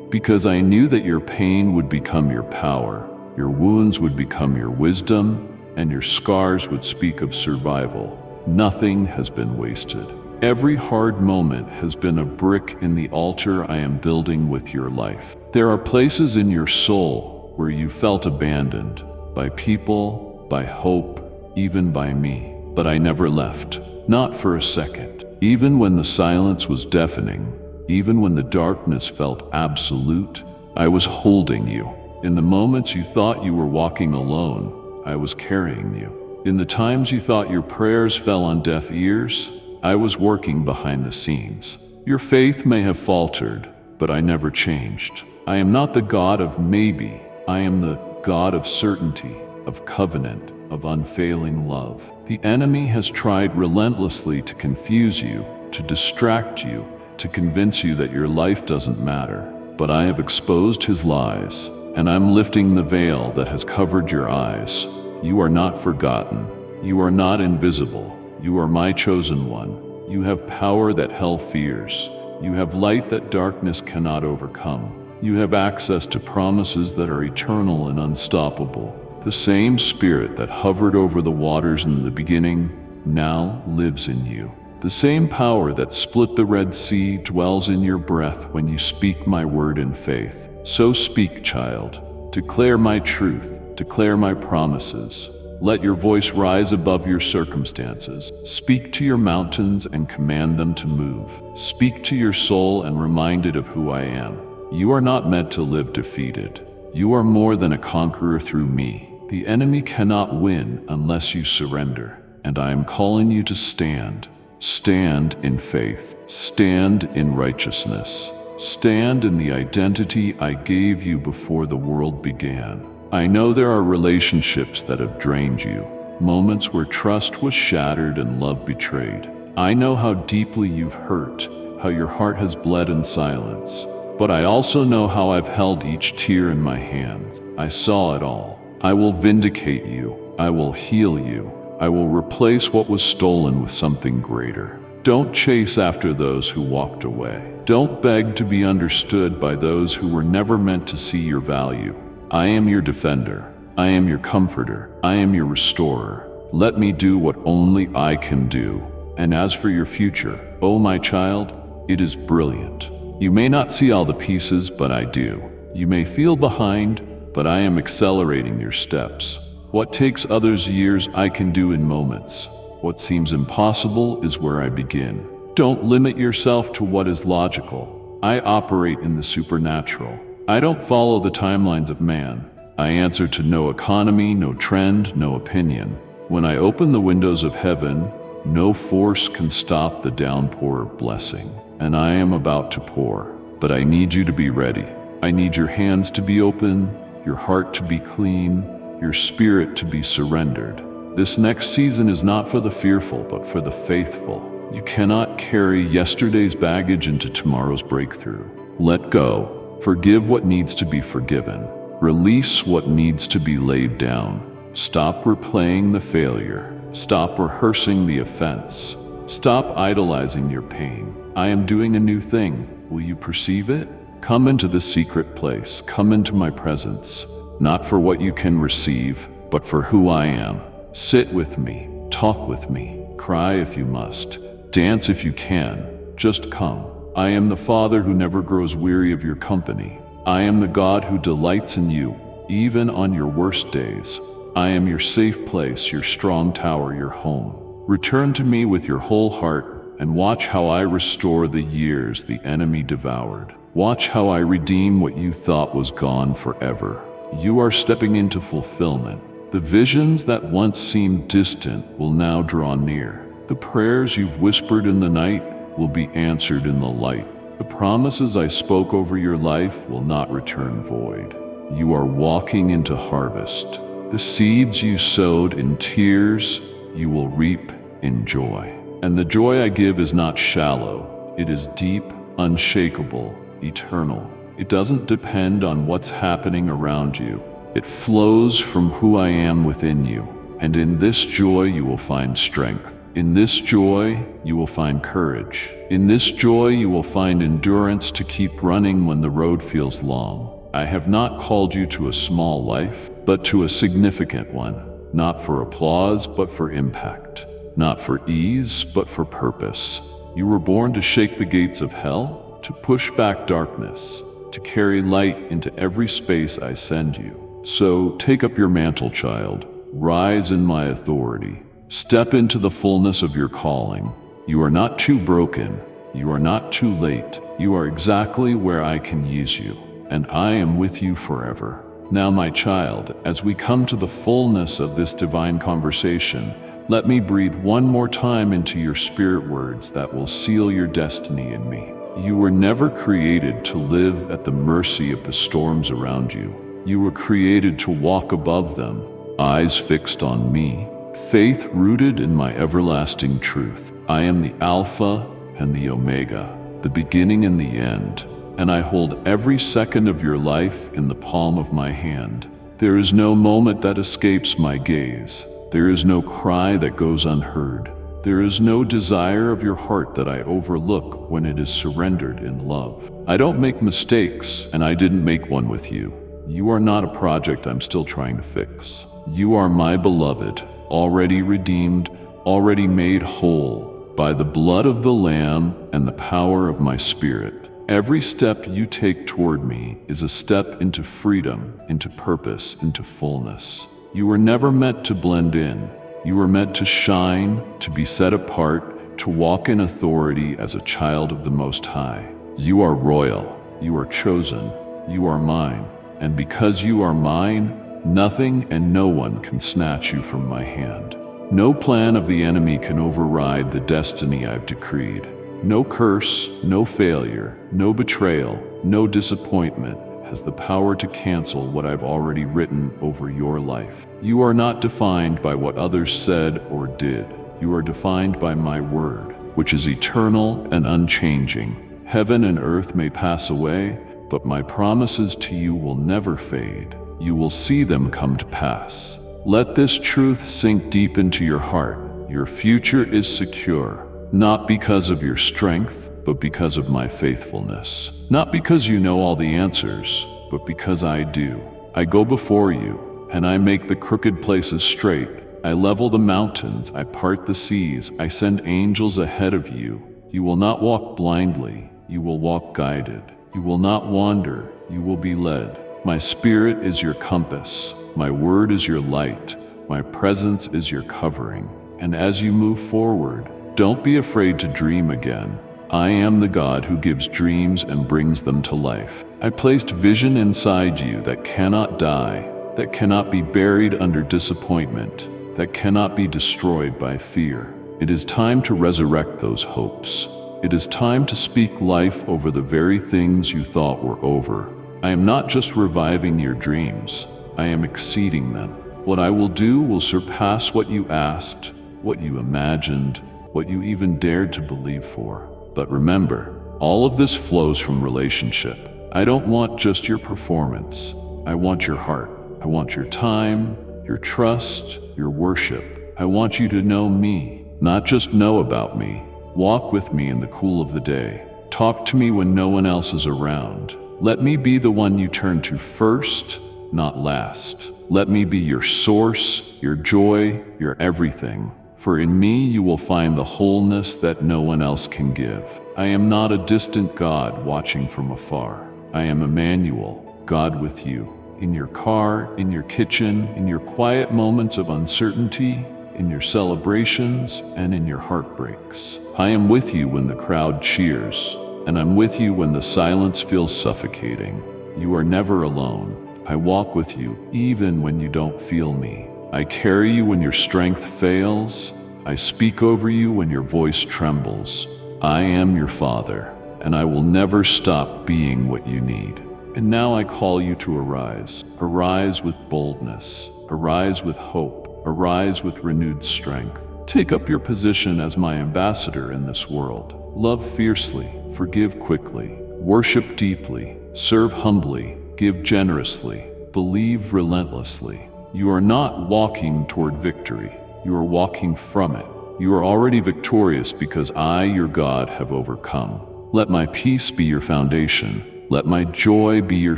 Because I knew that your pain would become your power, your wounds would become your wisdom, and your scars would speak of survival. Nothing has been wasted. Every hard moment has been a brick in the altar I am building with your life. There are places in your soul where you felt abandoned, by people, by hope, even by me. But I never left, not for a second. Even when the silence was deafening, even when the darkness felt absolute, I was holding you. In the moments you thought you were walking alone, I was carrying you. In the times you thought your prayers fell on deaf ears, I was working behind the scenes. Your faith may have faltered, but I never changed. I am not the God of maybe. I am the God of certainty, of covenant, of unfailing love. The enemy has tried relentlessly to confuse you, to distract you, to convince you that your life doesn't matter. But I have exposed his lies, and I'm lifting the veil that has covered your eyes. You are not forgotten. You are not invisible. You are my chosen one. You have power that hell fears. You have light that darkness cannot overcome. You have access to promises that are eternal and unstoppable. The same Spirit that hovered over the waters in the beginning now lives in you. The same power that split the Red Sea dwells in your breath when you speak my word in faith. So speak, child. Declare my truth. Declare my promises. Let your voice rise above your circumstances. Speak to your mountains and command them to move. Speak to your soul and remind it of who I am. You are not meant to live defeated. You are more than a conqueror through me. The enemy cannot win unless you surrender. And I am calling you to stand. Stand in faith. Stand in righteousness. Stand in the identity I gave you before the world began. I know there are relationships that have drained you, moments where trust was shattered and love betrayed. I know how deeply you've hurt, how your heart has bled in silence. But I also know how I've held each tear in my hands. I saw it all. I will vindicate you. I will heal you. I will replace what was stolen with something greater. Don't chase after those who walked away. Don't beg to be understood by those who were never meant to see your value. I am your defender. I am your comforter. I am your restorer. Let me do what only I can do. And as for your future, oh my child, it is brilliant. You may not see all the pieces, but I do. You may feel behind, but I am accelerating your steps. What takes others years, I can do in moments. What seems impossible is where I begin. Don't limit yourself to what is logical. I operate in the supernatural. I don't follow the timelines of man. I answer to no economy, no trend, no opinion. When I open the windows of heaven, no force can stop the downpour of blessing. And I am about to pour. But I need you to be ready. I need your hands to be open, your heart to be clean, your spirit to be surrendered. This next season is not for the fearful, but for the faithful. You cannot carry yesterday's baggage into tomorrow's breakthrough. Let go. Forgive what needs to be forgiven. Release what needs to be laid down. Stop replaying the failure. Stop rehearsing the offense. Stop idolizing your pain. I am doing a new thing. Will you perceive it? Come into the secret place. Come into my presence. Not for what you can receive, but for who I am. Sit with me. Talk with me. Cry if you must. Dance if you can. Just come. I am the Father who never grows weary of your company. I am the God who delights in you, even on your worst days. I am your safe place, your strong tower, your home. Return to me with your whole heart, and watch how I restore the years the enemy devoured. Watch how I redeem what you thought was gone forever. You are stepping into fulfillment. The visions that once seemed distant will now draw near. The prayers you've whispered in the night will be answered in the light. The promises I spoke over your life will not return void. You are walking into harvest. The seeds you sowed in tears, you will reap in joy. And the joy I give is not shallow. It is deep, unshakable, eternal. It doesn't depend on what's happening around you. It flows from who I am within you. And in this joy you will find strength. In this joy you will find courage. In this joy you will find endurance to keep running when the road feels long. I have not called you to a small life, but to a significant one. Not for applause, but for impact. Not for ease, but for purpose. You were born to shake the gates of hell, to push back darkness, to carry light into every space I send you. So take up your mantle, child. Rise in my authority. Step into the fullness of your calling. You are not too broken. You are not too late. You are exactly where I can use you, and I am with you forever. Now, my child, as we come to the fullness of this divine conversation, let me breathe one more time into your spirit words that will seal your destiny in me. You were never created to live at the mercy of the storms around you. You were created to walk above them, eyes fixed on me, faith rooted in my everlasting truth. I am the Alpha and the Omega, the beginning and the end, and I hold every second of your life in the palm of my hand. There is no moment that escapes my gaze. There is no cry that goes unheard. There is no desire of your heart that I overlook when it is surrendered in love. I don't make mistakes, and I didn't make one with you. You are not a project I'm still trying to fix. You are my beloved, already redeemed, already made whole by the blood of the Lamb and the power of my Spirit. Every step you take toward me is a step into freedom, into purpose, into fullness. You were never meant to blend in. You were meant to shine, to be set apart, to walk in authority as a child of the Most High. You are royal. You are chosen. You are mine. And because you are mine, nothing and no one can snatch you from my hand. No plan of the enemy can override the destiny I've decreed. No curse, no failure, no betrayal, no disappointment has the power to cancel what I've already written over your life. You are not defined by what others said or did. You are defined by my word, which is eternal and unchanging. Heaven and earth may pass away, but my promises to you will never fade. You will see them come to pass. Let this truth sink deep into your heart. Your future is secure, not because of your strength, but because of my faithfulness. Not because you know all the answers, but because I do. I go before you, and I make the crooked places straight. I level the mountains, I part the seas, I send angels ahead of you. You will not walk blindly, you will walk guided. You will not wander, you will be led. My spirit is your compass, my word is your light, my presence is your covering. And as you move forward, don't be afraid to dream again. I am the God who gives dreams and brings them to life. I placed vision inside you that cannot die, that cannot be buried under disappointment, that cannot be destroyed by fear. It is time to resurrect those hopes. It is time to speak life over the very things you thought were over. I am not just reviving your dreams, I am exceeding them. What I will do will surpass what you asked, what you imagined, what you even dared to believe for. But remember, all of this flows from relationship. I don't want just your performance. I want your heart. I want your time, your trust, your worship. I want you to know me, not just know about me. Walk with me in the cool of the day. Talk to me when no one else is around. Let me be the one you turn to first, not last. Let me be your source, your joy, your everything. For in me you will find the wholeness that no one else can give. I am not a distant God watching from afar. I am Emmanuel, God with you. In your car, in your kitchen, in your quiet moments of uncertainty, in your celebrations, and in your heartbreaks. I am with you when the crowd cheers, and I'm with you when the silence feels suffocating. You are never alone. I walk with you even when you don't feel me. I carry you when your strength fails. I speak over you when your voice trembles. I am your Father, and I will never stop being what you need. And now I call you to arise. Arise with boldness. Arise with hope. Arise with renewed strength. Take up your position as my ambassador in this world. Love fiercely. Forgive quickly. Worship deeply. Serve humbly. Give generously. Believe relentlessly. You are not walking toward victory. You are walking from it. You are already victorious because I, your God, have overcome. Let my peace be your foundation. Let my joy be your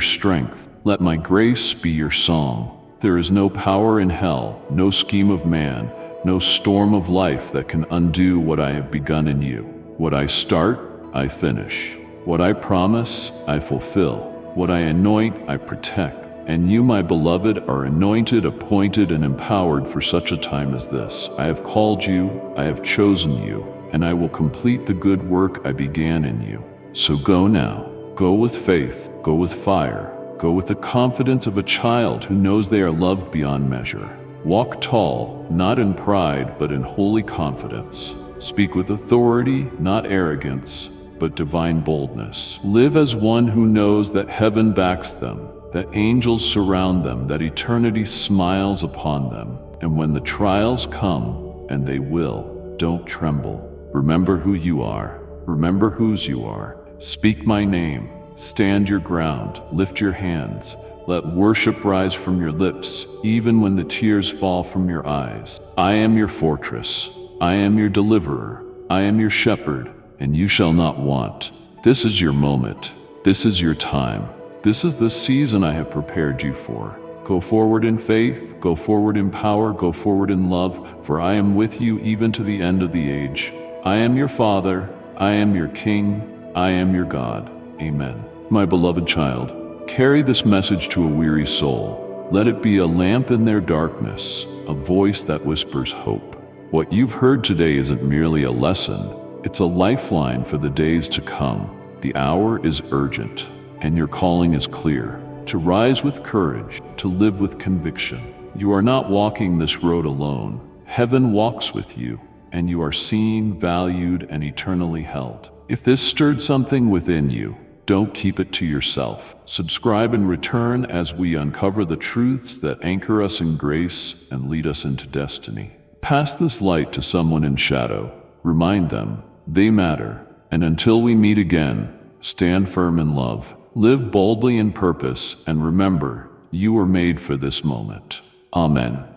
strength. Let my grace be your song. There is no power in hell, no scheme of man, no storm of life that can undo what I have begun in you. What I start, I finish. What I promise, I fulfill. What I anoint, I protect. And you, my beloved, are anointed, appointed, and empowered for such a time as this. I have called you, I have chosen you, and I will complete the good work I began in you. So go now. Go with faith. Go with fire. Go with the confidence of a child who knows they are loved beyond measure. Walk tall, not in pride, but in holy confidence. Speak with authority, not arrogance, but divine boldness. Live as one who knows that heaven backs them, that angels surround them, that eternity smiles upon them. And when the trials come, and they will, don't tremble. Remember who you are. Remember whose you are. Speak my name. Stand your ground. Lift your hands. Let worship rise from your lips, even when the tears fall from your eyes. I am your fortress. I am your deliverer. I am your shepherd, and you shall not want. This is your moment. This is your time. This is the season I have prepared you for. Go forward in faith, go forward in power, go forward in love, for I am with you even to the end of the age. I am your Father, I am your King, I am your God. Amen. My beloved child, carry this message to a weary soul. Let it be a lamp in their darkness, a voice that whispers hope. What you've heard today isn't merely a lesson, it's a lifeline for the days to come. The hour is urgent, and your calling is clear. To rise with courage, to live with conviction. You are not walking this road alone. Heaven walks with you, and you are seen, valued, and eternally held. If this stirred something within you, don't keep it to yourself. Subscribe and return as we uncover the truths that anchor us in grace and lead us into destiny. Pass this light to someone in shadow. Remind them they matter. And until we meet again, stand firm in love. Live boldly in purpose, and remember, you were made for this moment. Amen.